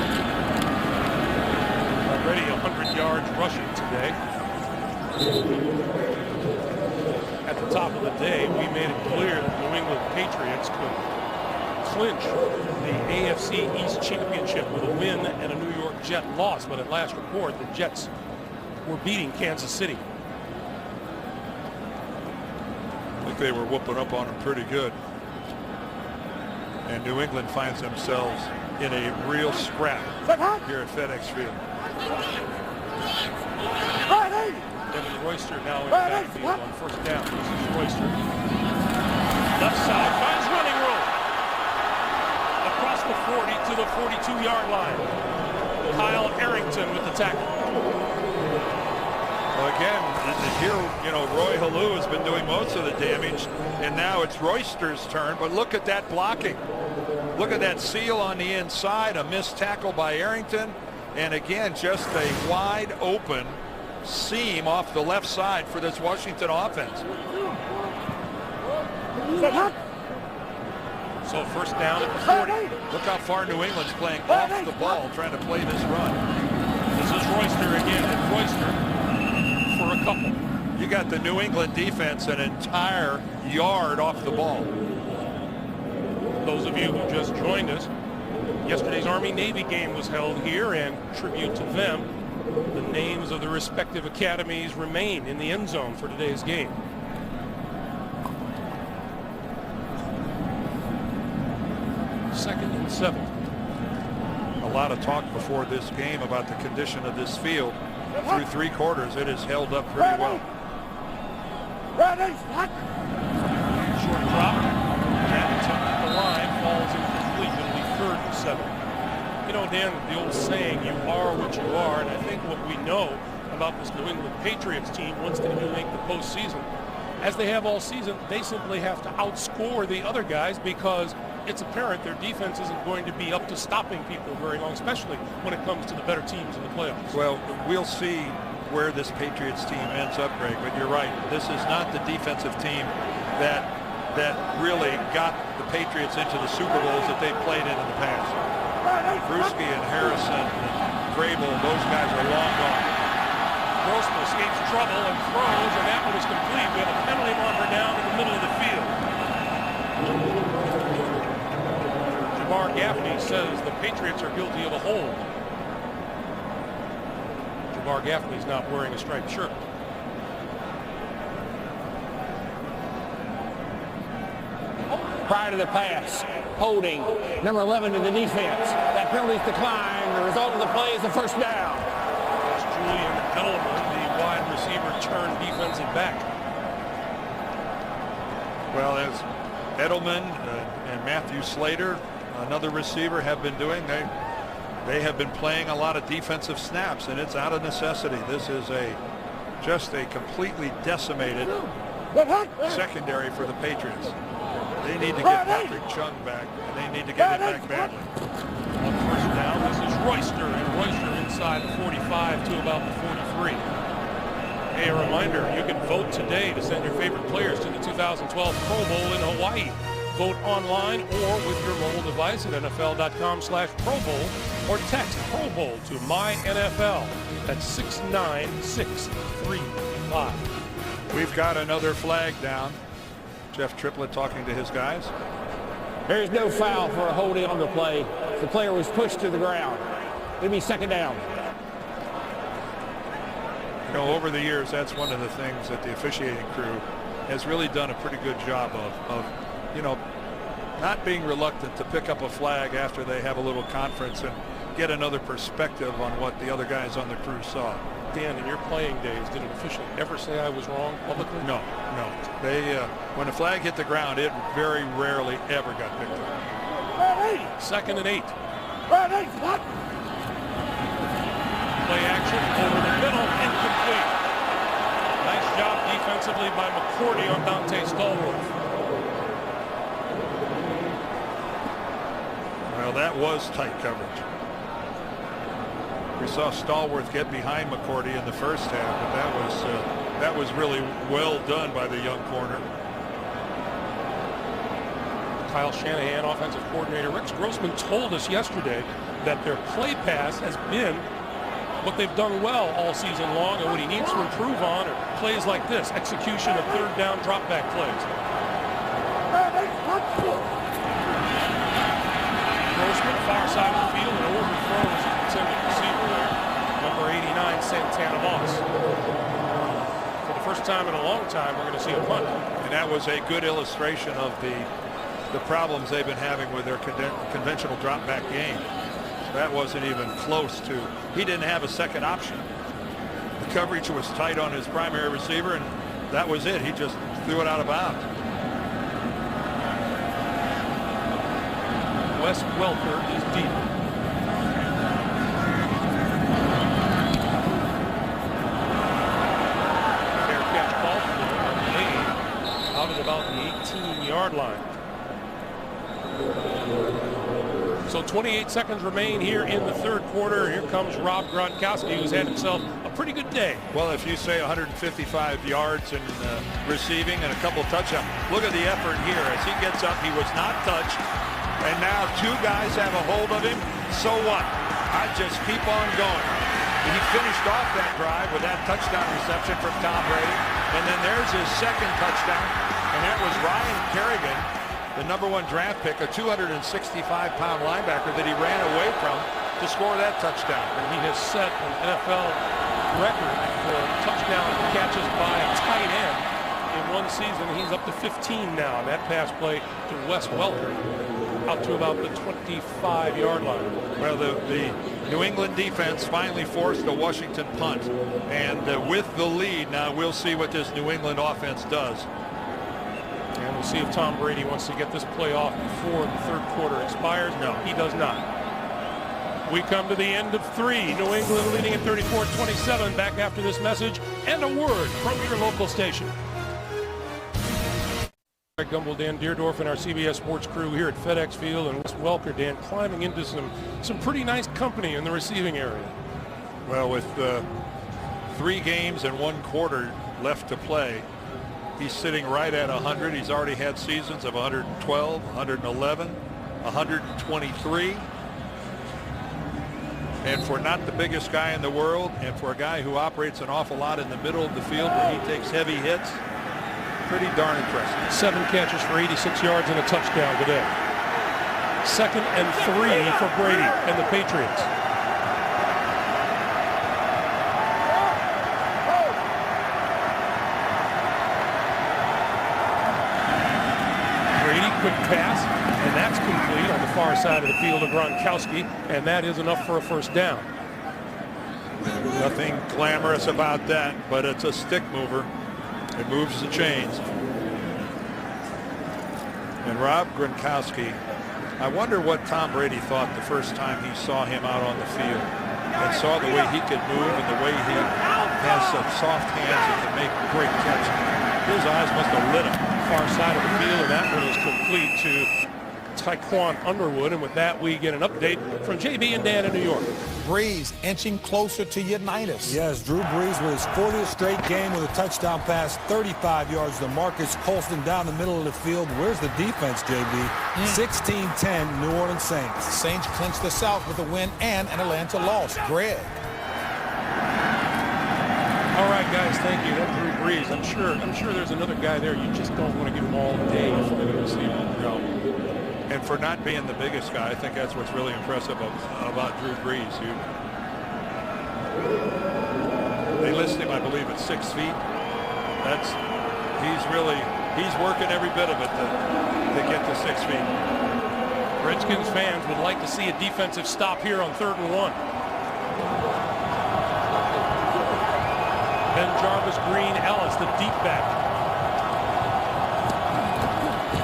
Already 100 yards rushing today. At the top of the day, we made it clear that New England Patriots could clinch the AFC East Championship with a win and a New York Jet loss. But at last report, the Jets were beating Kansas City. I think they were whooping up on them pretty good. And New England finds themselves in a real scrap here at FedEx Field. Devin Royster now in backfield on first down. This is Royster. Left side, finds running room. Across the 40 to the 42-yard line. Kyle Arrington with the tackle. Well, again, here, Roy Halou has been doing most of the damage, and now it's Royster's turn. But look at that blocking. Look at that seal on the inside, a missed tackle by Arrington, and again, just a wide open seam off the left side for this Washington offense. So first down at the 40. Look how far New England's playing off the ball, trying to play this run. This is Royster again, and Royster for a couple. You got the New England defense an entire yard off the ball. Those of you who just joined us, yesterday's Army-Navy game was held here, and tribute to them, the names of the respective academies remain in the end zone for today's game. Second and 7. A lot of talk before this game about the condition of this field. Through 3 quarters, it has held up pretty well. Short drop. That attempt at the line falls incomplete. It'll be 3rd and 7. You know, Dan, the old saying, you are what you are, and I think what we know about this New England Patriots team, once they do make the postseason, as they have all season, they simply have to outscore the other guys because it's apparent their defense isn't going to be up to stopping people very long, especially when it comes to the better teams in the playoffs. Well, we'll see where this Patriots team ends up, Greg, but you're right. This is not the defensive team that really got the Patriots into the Super Bowls that they've played in the past. Bruschi and Harrison and Grable, those guys are long gone. Grossman escapes trouble and throws, and that one is complete. We have a penalty marker down in the middle of the field. Jamar Gaffney says the Patriots are guilty of a hold. Jamar Gaffney's not wearing a striped shirt. prior to the pass. Holding number 11 to the defense. That penalty's declined. The result of the play is a first down. It's Julian Edelman, the wide receiver turned defensive back. Well, as Edelman and Matthew Slater, another receiver, have been doing, they have been playing a lot of defensive snaps, and it's out of necessity. This is just a completely decimated secondary for the Patriots. They need to get Patrick Chung back, and they need to get him back badly. On first down, this is Royster, and Royster inside the 45 to about the 43. Hey, a reminder, you can vote today to send your favorite players to the 2012 Pro Bowl in Hawaii. Vote online or with your mobile device at NFL.com/Pro Bowl or text Pro Bowl to MyNFL. That's 69635. We've got another flag down. Jeff Triplett talking to his guys. There's no foul for a holding on the play. The player was pushed to the ground. It'll be second down. You know, over the years, that's one of the things that the officiating crew has really done a pretty good job of you know, not being reluctant to pick up a flag after they have a little conference and get another perspective on what the other guys on the crew saw. Dan, in your playing days, did an official ever say I was wrong publicly? No. They, when a flag hit the ground, it very rarely ever got picked up. 2nd and 8. Play action over the middle, incomplete. Nice job defensively by McCourty on Dante Stallworth. Well, that was tight coverage. We saw Stallworth get behind McCourty in the first half, but that was really well done by the young corner. Kyle Shanahan, offensive coordinator. Rex Grossman told us yesterday that their play pass has been what they've done well all season long, and what he needs to improve on are plays like this, execution of third down drop back plays. Grossman, far side of the field, and overthrows the intended receiver there, number 89, Santana Moss. For the first time in a long time, we're going to see a punt. And that was a good illustration of the problems they've been having with their conventional drop back game. That wasn't even close to, he didn't have a second option. The coverage was tight on his primary receiver, and that was it. He just threw it out of bounds. Wes Welker is deep. Fair catch ball made out at about the 18-yard line. So 28 seconds remain here in the third quarter. Here comes Rob Gronkowski, who's had himself a pretty good day. Well, if you say 155 yards in receiving and a couple touchdowns, look at the effort here. As he gets up, he was not touched. And now two guys have a hold of him. So what? I just keep on going. He finished off that drive with that touchdown reception from Tom Brady. And then there's his second touchdown. And that was Ryan Kerrigan, the #1 draft pick, a 265-pound linebacker that he ran away from to score that touchdown. And he has set an NFL record for touchdown catches by a tight end in one season. He's up to 15 now. And that pass play to Wes Welker out to about the 25-yard line. Well, the New England defense finally forced a Washington punt. And with the lead, now we'll see what this New England offense does. And we'll see if Tom Brady wants to get this play off before the third quarter expires. No, he does not. We come to the end of 3. New England leading at 34-27. Back after this message and a word from your local station. Greg Gumbel, Dan Deerdorf, and our CBS Sports crew here at FedEx Field, and Wes Welker, Dan, climbing into some pretty nice company in the receiving area. Well, with 3 games and 1 quarter left to play, he's sitting right at 100. He's already had seasons of 112, 111, 123. And for not the biggest guy in the world, and for a guy who operates an awful lot in the middle of the field where he takes heavy hits, pretty darn impressive. 7 catches for 86 yards and a touchdown today. 2nd and 3 for Brady and the Patriots. Brady quick pass, and that's complete on the far side of the field to Gronkowski, and that is enough for a first down. Nothing glamorous about that, but it's a stick mover. It moves the chains. And Rob Gronkowski, I wonder what Tom Brady thought the first time he saw him out on the field and saw the way he could move and the way he has such soft hands and can make great catches. His eyes must have lit up. Far side of the field, and that one is complete to Tyquan Underwood. And with that, we get an update from JB and Dan in New York. Breeze inching closer to Unitas. Yes, Drew Brees with his 40th straight game with a touchdown pass, 35 yards to Marcus Colston down the middle of the field. Where's the defense, JB? 16-10, New Orleans Saints. Saints clinch the South with a win and an Atlanta loss. Greg. All right, guys, thank you. That's Drew Brees. I'm sure there's another guy there. You just don't want to give him all day for the receiver. No. And for not being the biggest guy, I think that's what's really impressive about Drew Brees. They list him, I believe, at 6 feet. He's working every bit of it to get to 6 feet. Redskins fans would like to see a defensive stop here on 3rd and 1. Ben Jarvis, Green, Ellis, the deep back.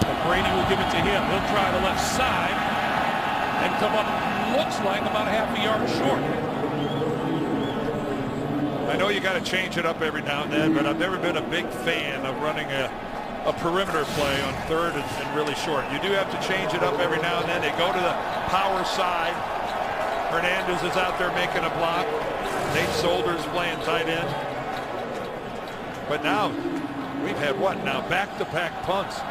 And Brady will give it to him. He'll try the left side and come up, looks like about a half a yard short. I know you got to change it up every now and then, but I've never been a big fan of running a perimeter play on 3rd and really short. You do have to change it up every now and then. They go to the power side. Hernandez is out there making a block. Nate Solder's playing tight end. But now, we've had what now? Back-to-back punts.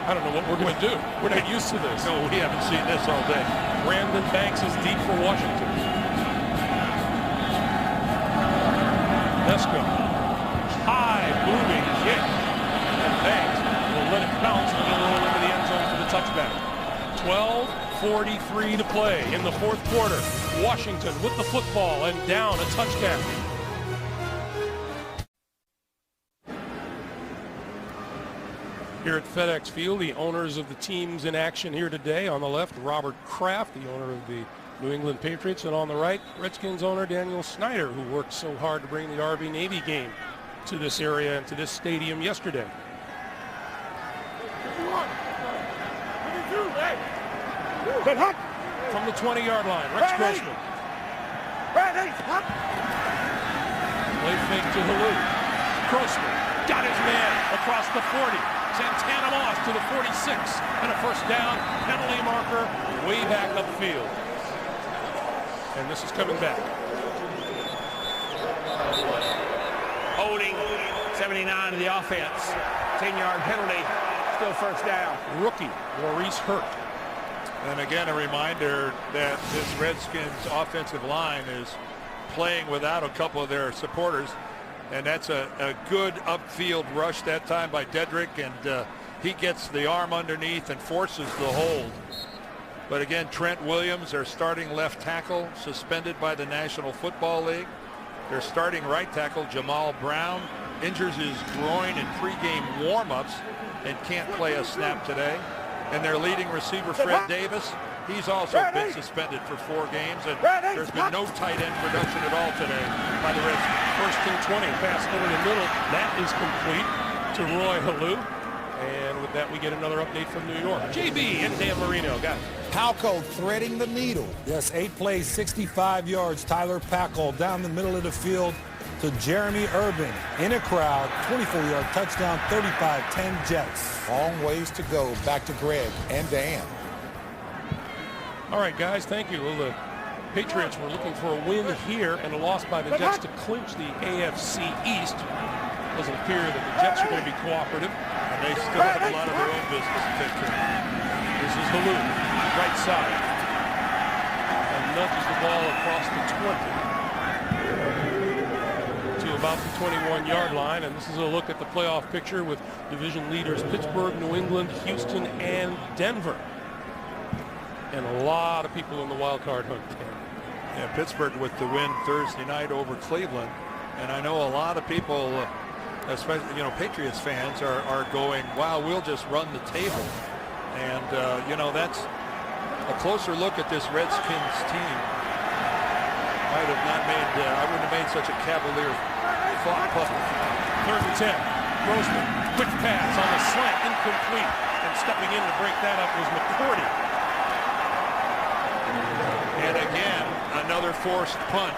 I don't know what we're going to do. We're not used to this. No, we haven't seen this all day. Brandon Banks is deep for Washington. Nesco. High moving kick. And Banks will let it bounce and it'll roll into the end zone for the touchback. 12:43 to play in the 4th quarter. Washington with the football and down a touchdown. Here at FedEx Field, the owners of the teams in action here today. On the left, Robert Kraft, the owner of the New England Patriots, and on the right, Redskins owner Daniel Snyder, who worked so hard to bring the RV Navy game to this area and to this stadium yesterday. From the 20-yard line, Rex Grossman. Play fake to Halou. Grossman got his man across the 40. Santana Moss to the 46, and a first down, penalty marker way back upfield. And this is coming back. Holding 79 to the offense. 10-yard penalty, still first down. Rookie Maurice Hurt. And again, a reminder that this Redskins offensive line is playing without a couple of their supporters. And that's a good upfield rush that time by Dedrick, and he gets the arm underneath and forces the hold. But again, Trent Williams, their starting left tackle, suspended by the National Football League. Their starting right tackle, Jamal Brown, injures his groin in pregame warm-ups and can't play a snap today. And their leading receiver, Fred Davis, he's also been suspended for 4 games, and there's been no tight end production at all today by the Redskins. 1st and 20, pass over the middle. That is complete to Roy Halou. And with that, we get another update from New York. JB and Dan Marino, guys. Palco threading the needle. Yes, 8 plays, 65 yards. Tyler Packle down the middle of the field to Jeremy Urban in a crowd. 24-yard touchdown, 35-10 Jets. Long ways to go. Back to Greg and Dan. All right, guys, thank you. Well, the Patriots were looking for a win here and a loss by the Jets to clinch the AFC East. Doesn't appear that the Jets are going to be cooperative. And they still have a lot of their own business to take care of. This is Halou, right side. And nudges the ball across the 20 to about the 21-yard line. And this is a look at the playoff picture with division leaders Pittsburgh, New England, Houston, and Denver. And a lot of people in the wild card hunt. Yeah, Pittsburgh with the win Thursday night over Cleveland. And I know a lot of people, especially, Patriots fans are going, wow, we'll just run the table. And, you know, that's a closer look at this Redskins team. Might have not made, I wouldn't have made such a cavalier thought puzzle. 3rd and 10. Grossman, quick pass on the slant, incomplete. And stepping in to break that up was McCourty. And again, another forced punt.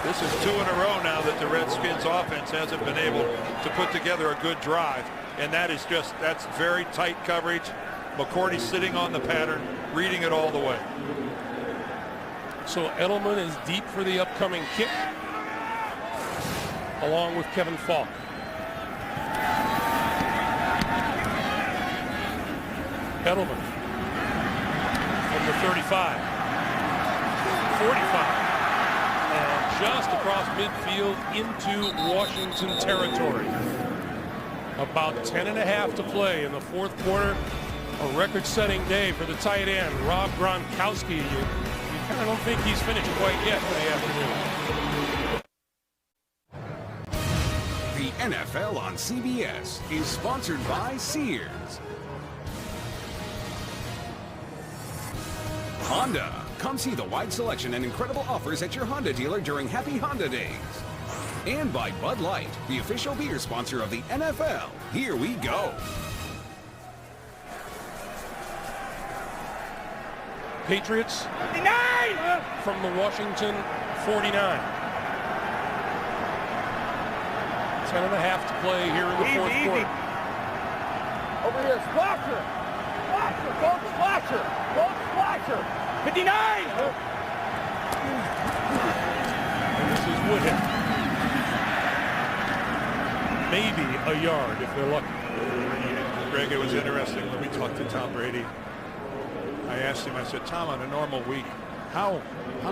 This is 2 in a row now that the Redskins offense hasn't been able to put together a good drive. And that is just, that's very tight coverage. McCourty sitting on the pattern, reading it all the way. So Edelman is deep for the upcoming kick, along with Kevin Falk. Edelman from the 35, 45, and just across midfield into Washington territory. About 10 and a half to play in the 4th quarter. A record-setting day for the tight end, Rob Gronkowski. You kind of don't think he's finished quite yet for the afternoon. The NFL on CBS is sponsored by Sears. Honda. Come see the wide selection and incredible offers at your Honda dealer during Happy Honda Days. And by Bud Light, the official beer sponsor of the NFL. Here we go. Patriots from the Washington 49. 10 and a half to play here in the 4th quarter. Over here, Splasher! Splasher! Don't Splasher! Don't Splasher! 59! And this is Woodhead. Maybe a yard if they're lucky. Greg, it was interesting when we talked to Tom Brady. I asked him, I said, Tom, on a normal week, how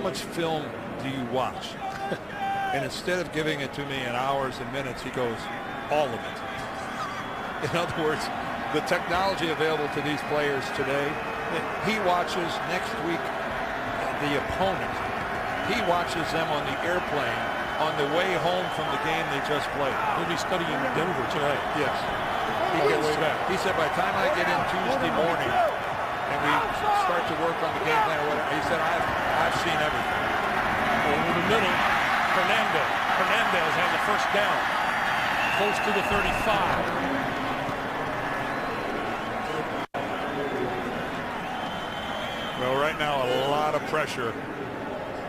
much film do you watch? And instead of giving it to me in hours and minutes, he goes, all of it. In other words, the technology available to these players today, he watches next week the opponent. He watches them on the airplane on the way home from the game they just played. He'll be studying Denver tonight. Yes. He said, by the time I get in Tuesday morning and we start to work on the game plan or whatever, he said, I've seen everything. Over the middle, Hernandez has a first down, close to the 35. Well, right now, a lot of pressure.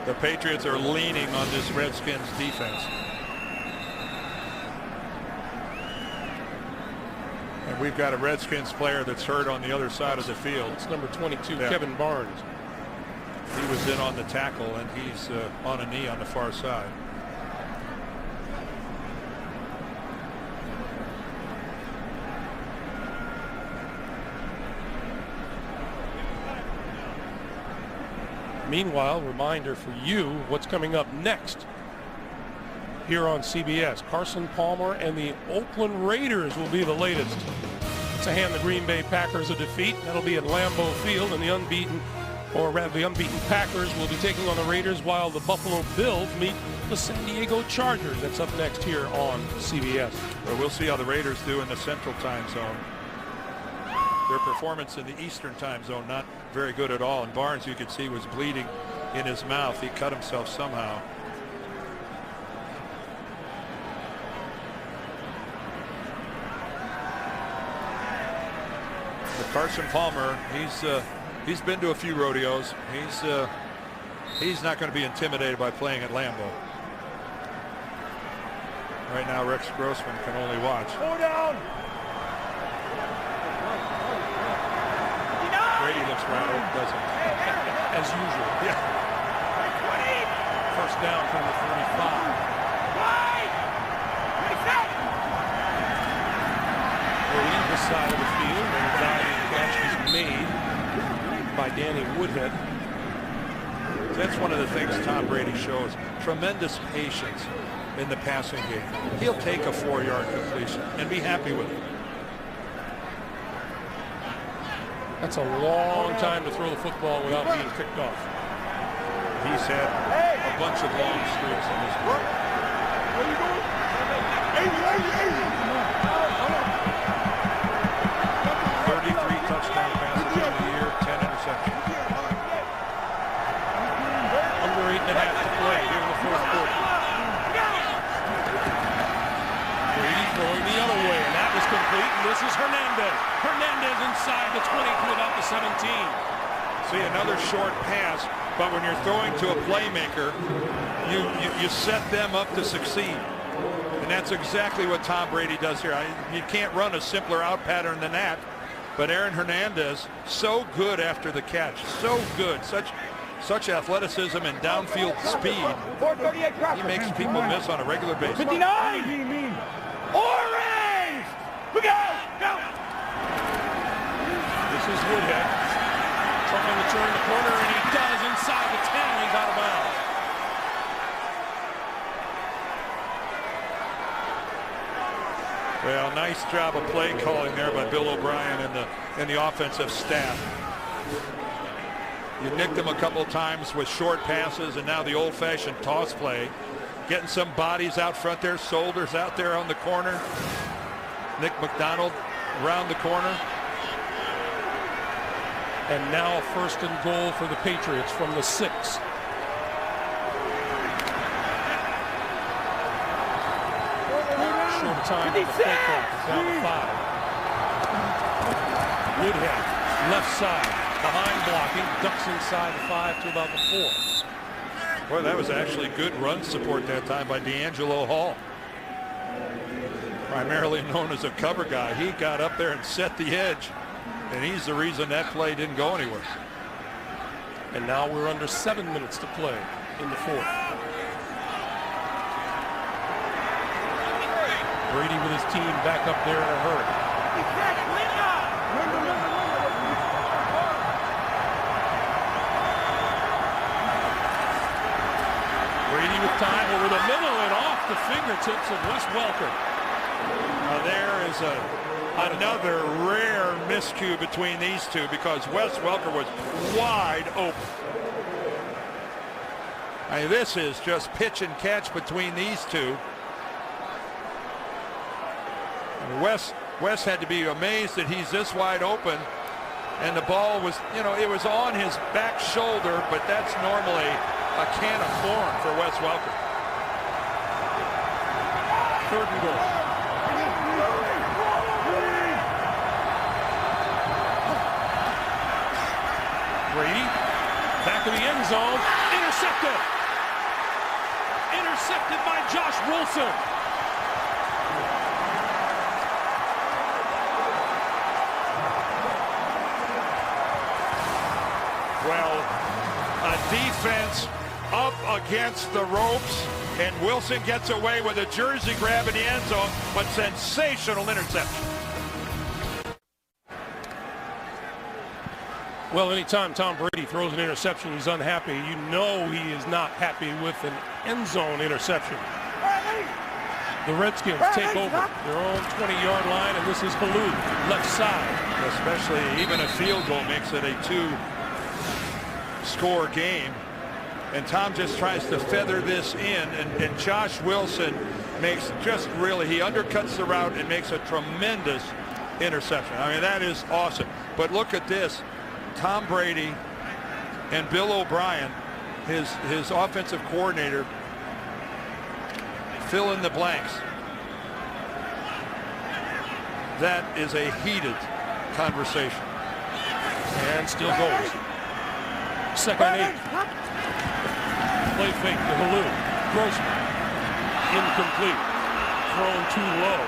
The Patriots are leaning on this Redskins defense. And we've got a Redskins player that's hurt on the other side of the field. It's number 22, Yeah. Kevin Barnes. He was in on the tackle, and he's on a knee on the far side. Meanwhile, reminder for you what's coming up next here on CBS. Carson Palmer and the Oakland Raiders will be the latest to hand the Green Bay Packers a defeat. That'll be at Lambeau Field, and the unbeaten Packers will be taking on the Raiders, while the Buffalo Bills meet the San Diego Chargers. That's up next here on CBS. Well, we'll see how the Raiders do in the Central Time Zone. Their performance in the Eastern Time Zone not very good at all. And Barnes, you could see, was bleeding in his mouth. He cut himself somehow. But Carson Palmer, he's been to a few rodeos. He's not going to be intimidated by playing at Lambeau. Right now, Rex Grossman can only watch. Go down! Brady looks rattled, doesn't he? As usual. Yeah. First down from the 35. We'll leave this side of the field, and the diving catch is made by Danny Woodhead. That's one of the things Tom Brady shows. Tremendous patience in the passing game. He'll take a 4-yard completion and be happy with it. That's a long time to throw the football without being picked off. He's had a bunch of long streaks in this game. 33 touchdown passes. Hernandez. Hernandez inside the 20 to about the 17. See, another short pass, but when you're throwing to a playmaker, you set them up to succeed. And that's exactly what Tom Brady does here. You can't run a simpler out pattern than that. But Aaron Hernandez, so good after the catch. So good. Such athleticism and downfield speed. He makes people miss on a regular basis. 59! Orange! Look out! Go! This is Woodhead. Trying to turn the corner, and he does inside the 10. He's out of bounds. Well, nice job of play calling there by Bill O'Brien and the offensive staff. You nicked them a couple of times with short passes, and now the old-fashioned toss play. Getting some bodies out front there, Soldiers out there on the corner. Nick McDonald around the corner. And now first and goal for the Patriots from the 6. Short time on the play clock, down to 5. Woodhead, left side, behind blocking, ducks inside the 5 to about the 4. Boy, that was actually good run support that time by D'Angelo Hall. Primarily known as a cover guy. He got up there and set the edge, and he's the reason that play didn't go anywhere. And now we're under 7 minutes to play in the 4th. Brady with his team back up there in a hurry. Brady with time over the middle and off the fingertips of Wes Welker. Now there is another rare miscue between these two, because Wes Welker was wide open. I mean, this is just pitch and catch between these two. Wes had to be amazed that he's this wide open, and the ball was, it was on his back shoulder, but that's normally a can of corn for Wes Welker. 3rd and goal. Brady, back of the end zone, intercepted! Intercepted by Josh Wilson. Well, a defense up against the ropes, and Wilson gets away with a jersey grab in the end zone, but sensational interception. Well, anytime Tom Brady throws an interception, he's unhappy. You know he is not happy with an end zone interception. The Redskins take over their own 20-yard line, and this is Halou, left side. Especially even a field goal makes it a 2-score game. And Tom just tries to feather this in, and Josh Wilson makes he undercuts the route and makes a tremendous interception. I mean, that is awesome. But look at this. Tom Brady and Bill O'Brien, his offensive coordinator, fill in the blanks. That is a heated conversation. And still goes. 2nd and 8. Play fake to Halou. Grossman. Incomplete. Thrown too low.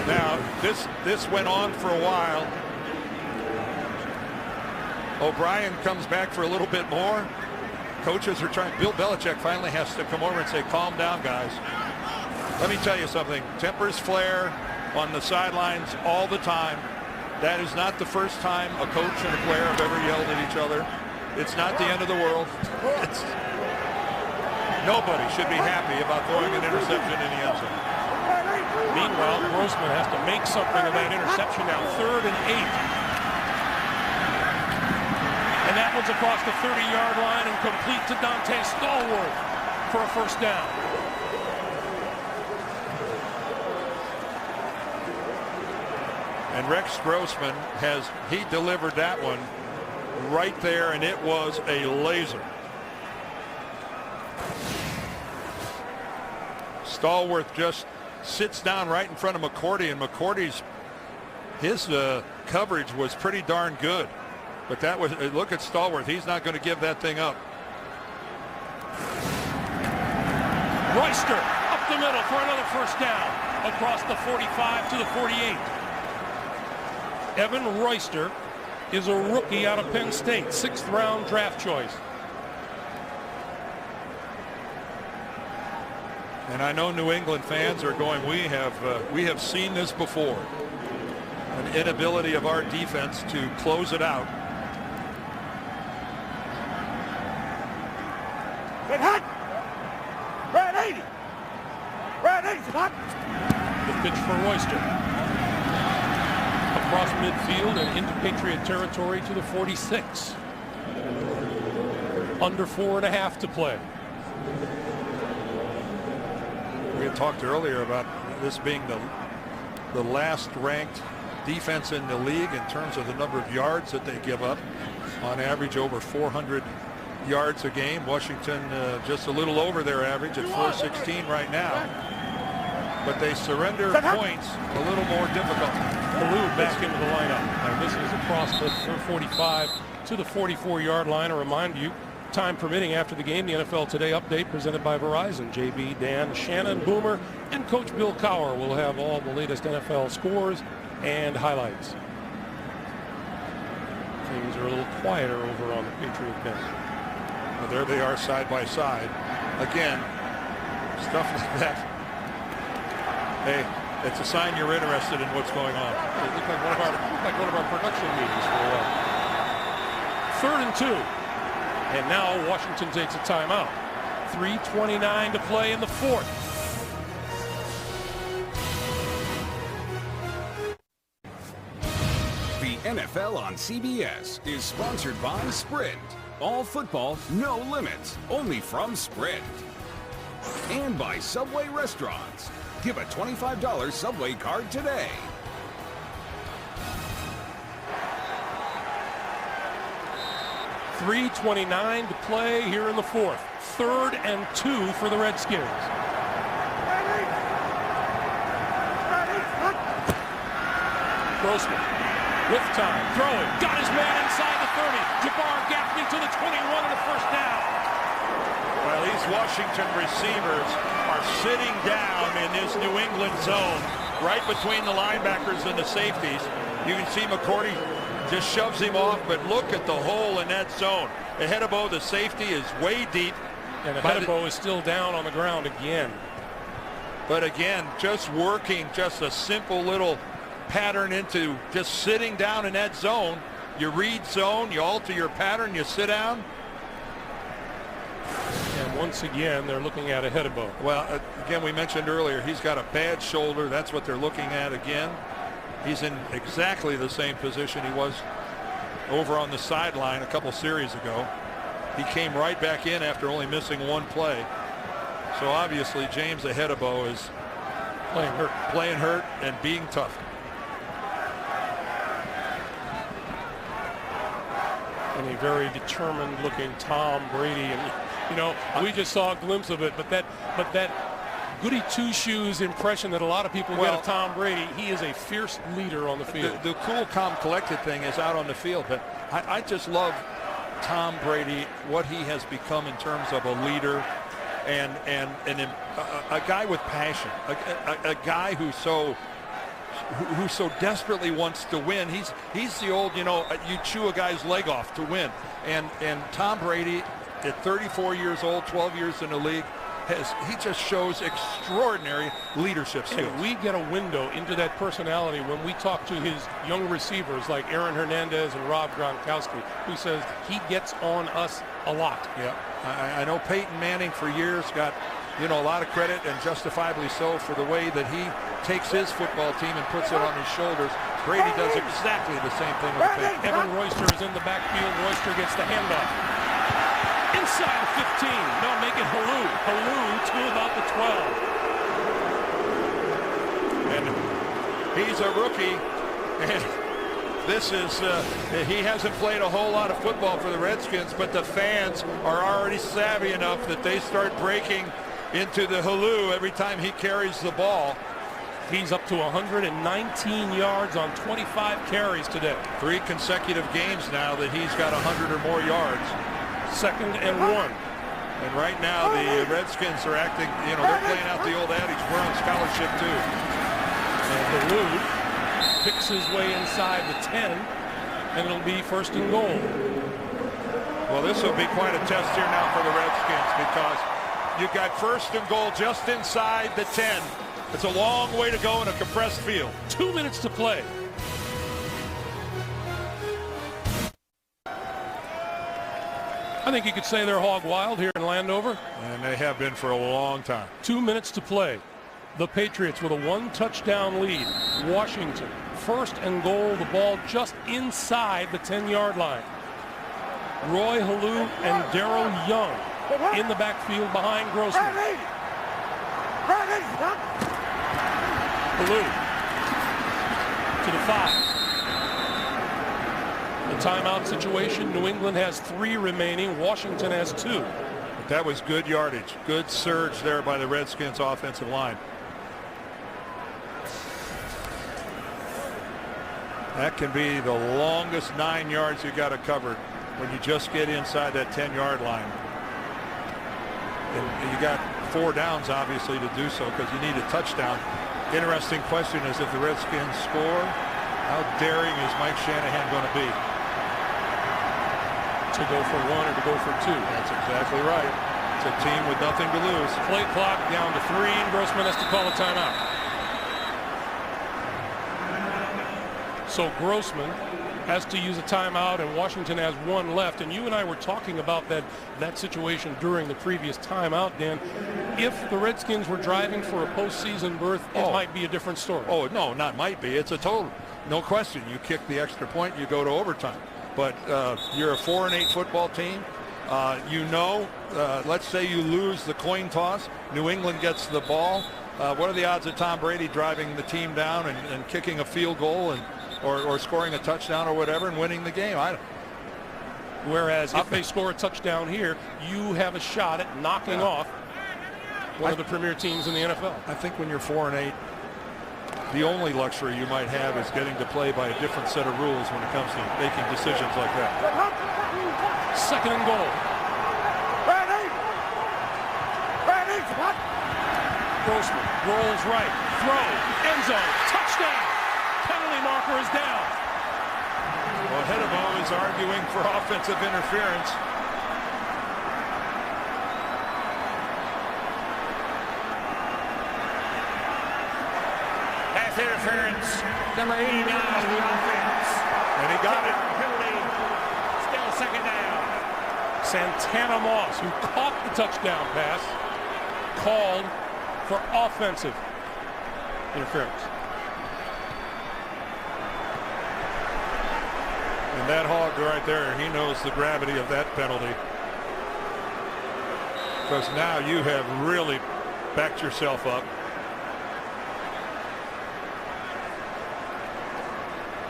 Now, this went on for a while. O'Brien comes back for a little bit more. Coaches are trying. Bill Belichick finally has to come over and say, calm down, guys. Let me tell you something. Tempers flare on the sidelines all the time. That is not the first time a coach and a player have ever yelled at each other. It's not the end of the world. Nobody should be happy about throwing an interception in the end zone. Meanwhile, Grossman has to make something of that interception now. 3rd and 8. And that one's across the 30-yard line and complete to Dante Stallworth for a first down. And Rex Grossman he delivered that one right there, and it was a laser. Stallworth just sits down right in front of McCourty, and his coverage was pretty darn good. But that was, look at Stallworth. He's not going to give that thing up. Royster up the middle for another first down across the 45 to the 48. Evan Royster is a rookie out of Penn State, 6th round draft choice. And I know New England fans are going, we have seen this before. An inability of our defense to close it out. Get hot! Red 80! Red 80 hot! The pitch for Royster. Across midfield and into Patriot territory to the 46. Under 4.5 to play. We had talked earlier about this being the last ranked defense in the league in terms of the number of yards that they give up. On average, over 400 yards a game. Washington just a little over their average at 416 right now. But they surrender points a little more difficult. Baloo back into the lineup. And this is across the 45 to the 44-yard line. I remind you, time permitting after the game, the NFL Today update presented by Verizon. JB, Dan, Shannon, Boomer, and Coach Bill Cowher will have all the latest NFL scores and highlights. Things are a little quieter over on the Patriot bench. Well, there they are side by side. Again, stuff like that. Hey, it's a sign you're interested in what's going on. It looked like one of our production meetings for a while. 3rd and 2. And now Washington takes a timeout. 3:29 to play in the 4th. The NFL on CBS is sponsored by Sprint. All football, no limits, only from Sprint. And by Subway Restaurants. Give a $25 Subway card today. .329 to play here in the 4th. 3rd and 2 for the Redskins. Grossman with time, throwing, got his man inside the 30. Jabbar Gaffney to the 21 and a first down. Well, these Washington receivers are sitting down in this New England zone, right between the linebackers and the safeties. You can see McCourty just shoves him off, but look at the hole in that zone. Ehedebo, the safety, is way deep. And Ehedebo is still down on the ground again. But again, just working just a simple little pattern into just sitting down in that zone. You read zone, you alter your pattern, you sit down. And once again, they're looking at Ehedebo. Well, again, we mentioned earlier, he's got a bad shoulder. That's what they're looking at again. He's in exactly the same position he was over on the sideline a couple series ago. He came right back in after only missing one play. So obviously James Ehedebo is playing hurt and being tough. And a very determined looking Tom Brady. And you know, we just saw a glimpse of it, but that goody two-shoes impression that a lot of people get of Tom Brady, he is a fierce leader on the field. The cool, calm, collected thing is out on the field, but I just love Tom Brady, what he has become in terms of a leader and a guy with passion, a guy who so desperately wants to win. He's the old, you know, you chew a guy's leg off to win. And Tom Brady, at 34 years old, 12 years in the league, he just shows extraordinary leadership skills. And we get a window into that personality when we talk to his young receivers like Aaron Hernandez and Rob Gronkowski, who says he gets on us a lot. Yeah, I know Peyton Manning for years got, you know, a lot of credit, and justifiably so, for the way that he takes his football team and puts it on his shoulders. Brady does exactly the same thing with Peyton. Evan Royster is in the backfield. Royster gets the handoff. Inside the 15. No, make it Halou. Halou to about the 12. And he's a rookie. And this is, he hasn't played a whole lot of football for the Redskins, but the fans are already savvy enough that they start breaking into the Halou every time he carries the ball. He's up to 119 yards on 25 carries today. 3 consecutive games now that he's got 100 or more yards. 2nd and 1. And right now the Redskins are acting, they're playing out the old adage, we're on scholarship too. And Baloo picks his way inside the 10, and it'll be 1st and goal. Well, this will be quite a test here now for the Redskins because you've got 1st and goal just inside the 10. It's a long way to go in a compressed field. 2 minutes to play. I think you could say they're hog wild here in Landover. And they have been for a long time. 2 minutes to play. The Patriots with a 1-touchdown lead. Washington, 1st and goal. The ball just inside the 10-yard line. Roy Halou and Darrell Young in the backfield behind Grossman. Baloo to the 5. The timeout situation, New England has 3 remaining. Washington has 2. But that was good yardage. Good surge there by the Redskins offensive line. That can be the longest 9 yards you got to cover when you just get inside that 10-yard line. And you got 4 downs, obviously, to do so because you need a touchdown. Interesting question is if the Redskins score, how daring is Mike Shanahan going to be? To go for 1 or to go for 2. That's exactly right. It's a team with nothing to lose. Play clock down to 3, and Grossman has to call a timeout. So Grossman has to use a timeout, and Washington has 1 left. And you and I were talking about that situation during the previous timeout, Dan. If the Redskins were driving for a postseason berth, it might be a different story. Oh, no, not might be. It's a total. No question. You kick the extra point, you go to overtime. But you're a 4-8 football team. Let's say you lose the coin toss. New England gets the ball. What are the odds of Tom Brady driving the team down and kicking a field goal or scoring a touchdown or whatever and winning the game? Whereas if they score a touchdown here, you have a shot at knocking off one of the premier teams in the NFL. I think when you're 4-8, the only luxury you might have is getting to play by a different set of rules when it comes to making decisions like that. 2nd and goal. Grossman rolls right, throw, end zone, touchdown. Penalty marker is down. Well, Hedebo is arguing for offensive interference. Pass interference. Number 89 of the offense. And he got it. Penalty. Still 2nd down. Santana Moss, who caught the touchdown pass, called for offensive interference. And that hog right there, he knows the gravity of that penalty. Because now you have really backed yourself up.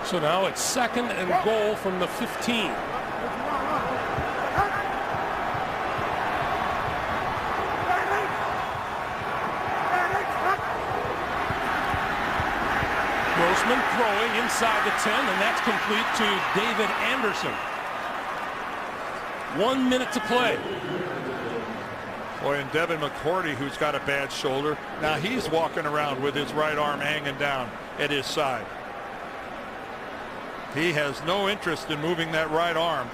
So now it's 2nd and goal from the 15. Grossman throwing inside the 10, and that's complete to David Anderson. 1 minute to play. Boy, and Devin McCourty, who's got a bad shoulder, now he's walking around with his right arm hanging down at his side. He has no interest in moving that right arm.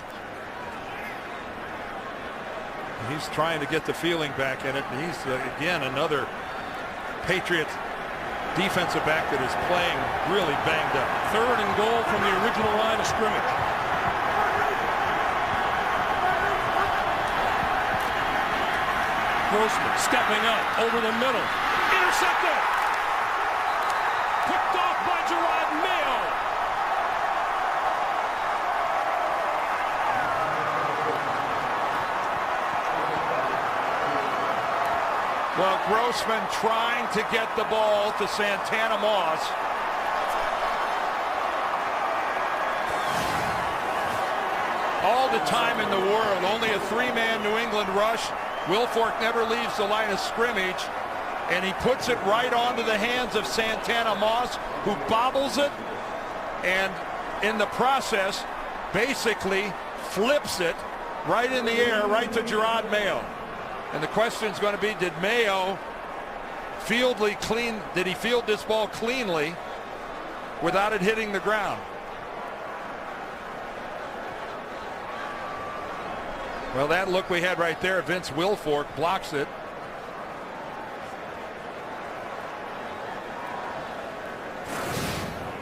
He's trying to get the feeling back in it. He's, again, another Patriots defensive back that is playing really banged up. 3rd and goal from the original line of scrimmage. Grossman stepping up over the middle. Intercepted! Picked off by Gerard Mayo. Well, Grossman trying to get the ball to Santana Moss. All the time in the world, only a 3-man New England rush. Wilfork never leaves the line of scrimmage. and he puts it right onto the hands of Santana Moss, who bobbles it, and in the process basically flips it right in the air, right to Gerard Mayo. And the question is going to be, did Mayo field this ball cleanly without it hitting the ground? Well, that look we had right there, Vince Wilfork blocks it.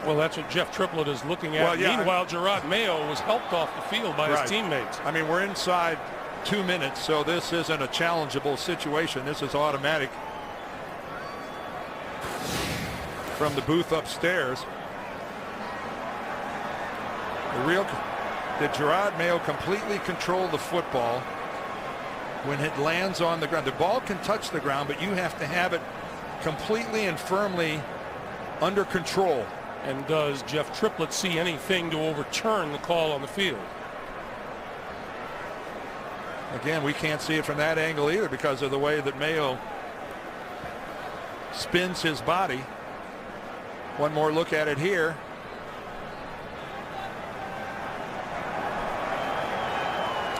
Well, that's what Jeff Triplett is looking at. Well, yeah, Meanwhile, Gerard Mayo was helped off the field by his teammates. I mean, we're inside 2 minutes, so this isn't a challengeable situation. This is automatic from the booth upstairs. Did Gerard Mayo completely control the football when it lands on the ground? The ball can touch the ground, but you have to have it completely and firmly under control. And does Jeff Triplett see anything to overturn the call on the field? Again, we can't see it from that angle either because of the way that Mayo spins his body. One more look at it here.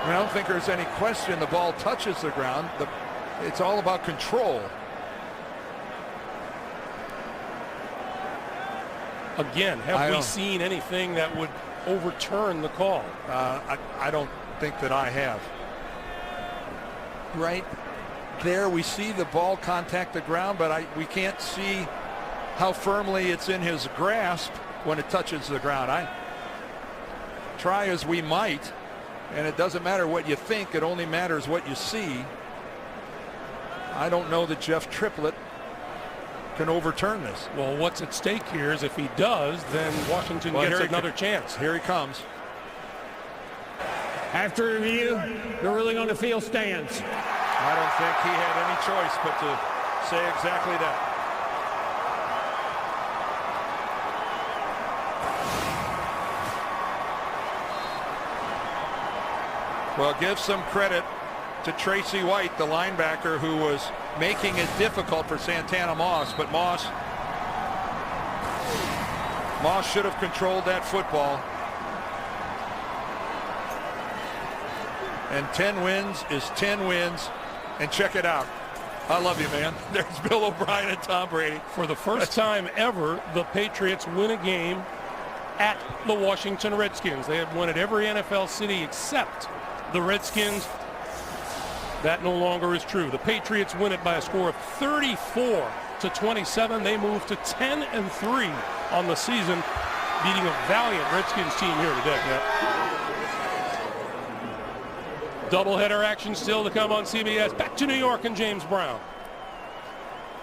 I don't think there's any question the ball touches the ground. It's all about control. Again, have we seen anything that would overturn the call? I don't think that I have. Right there we see the ball contact the ground, but we can't see how firmly it's in his grasp when it touches the ground. I try as we might, and it doesn't matter what you think, it only matters what you see. I don't know that Jeff Triplett can overturn this. Well, what's at stake here is if he does, then Washington gets another chance. Here he comes. After review, the ruling on the field stands. I don't think he had any choice but to say exactly that. Well, give some credit to Tracy White, the linebacker, who was making it difficult for Santana Moss, but Moss should have controlled that football. And 10 wins is 10 wins. And check it out. I love you, man. There's Bill O'Brien and Tom Brady. For the first time ever, the Patriots win a game at the Washington Redskins. They have won at every NFL city except the Redskins. That no longer is true. The Patriots win it by a score of 34-27. They move to 10-3 on the season, beating a valiant Redskins team here today. Doubleheader action still to come on CBS. Back to New York and James Brown.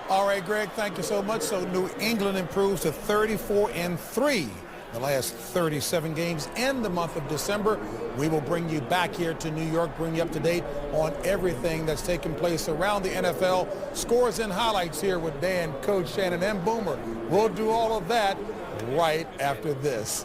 All right, Greg, thank you so much. So New England improves to 34-3 the last 37 games in the month of December. We will bring you back here to New York, bring you up to date on everything that's taking place around the NFL. Scores and highlights here with Dan, Coach Shannon, and Boomer. We'll do all of that right after this.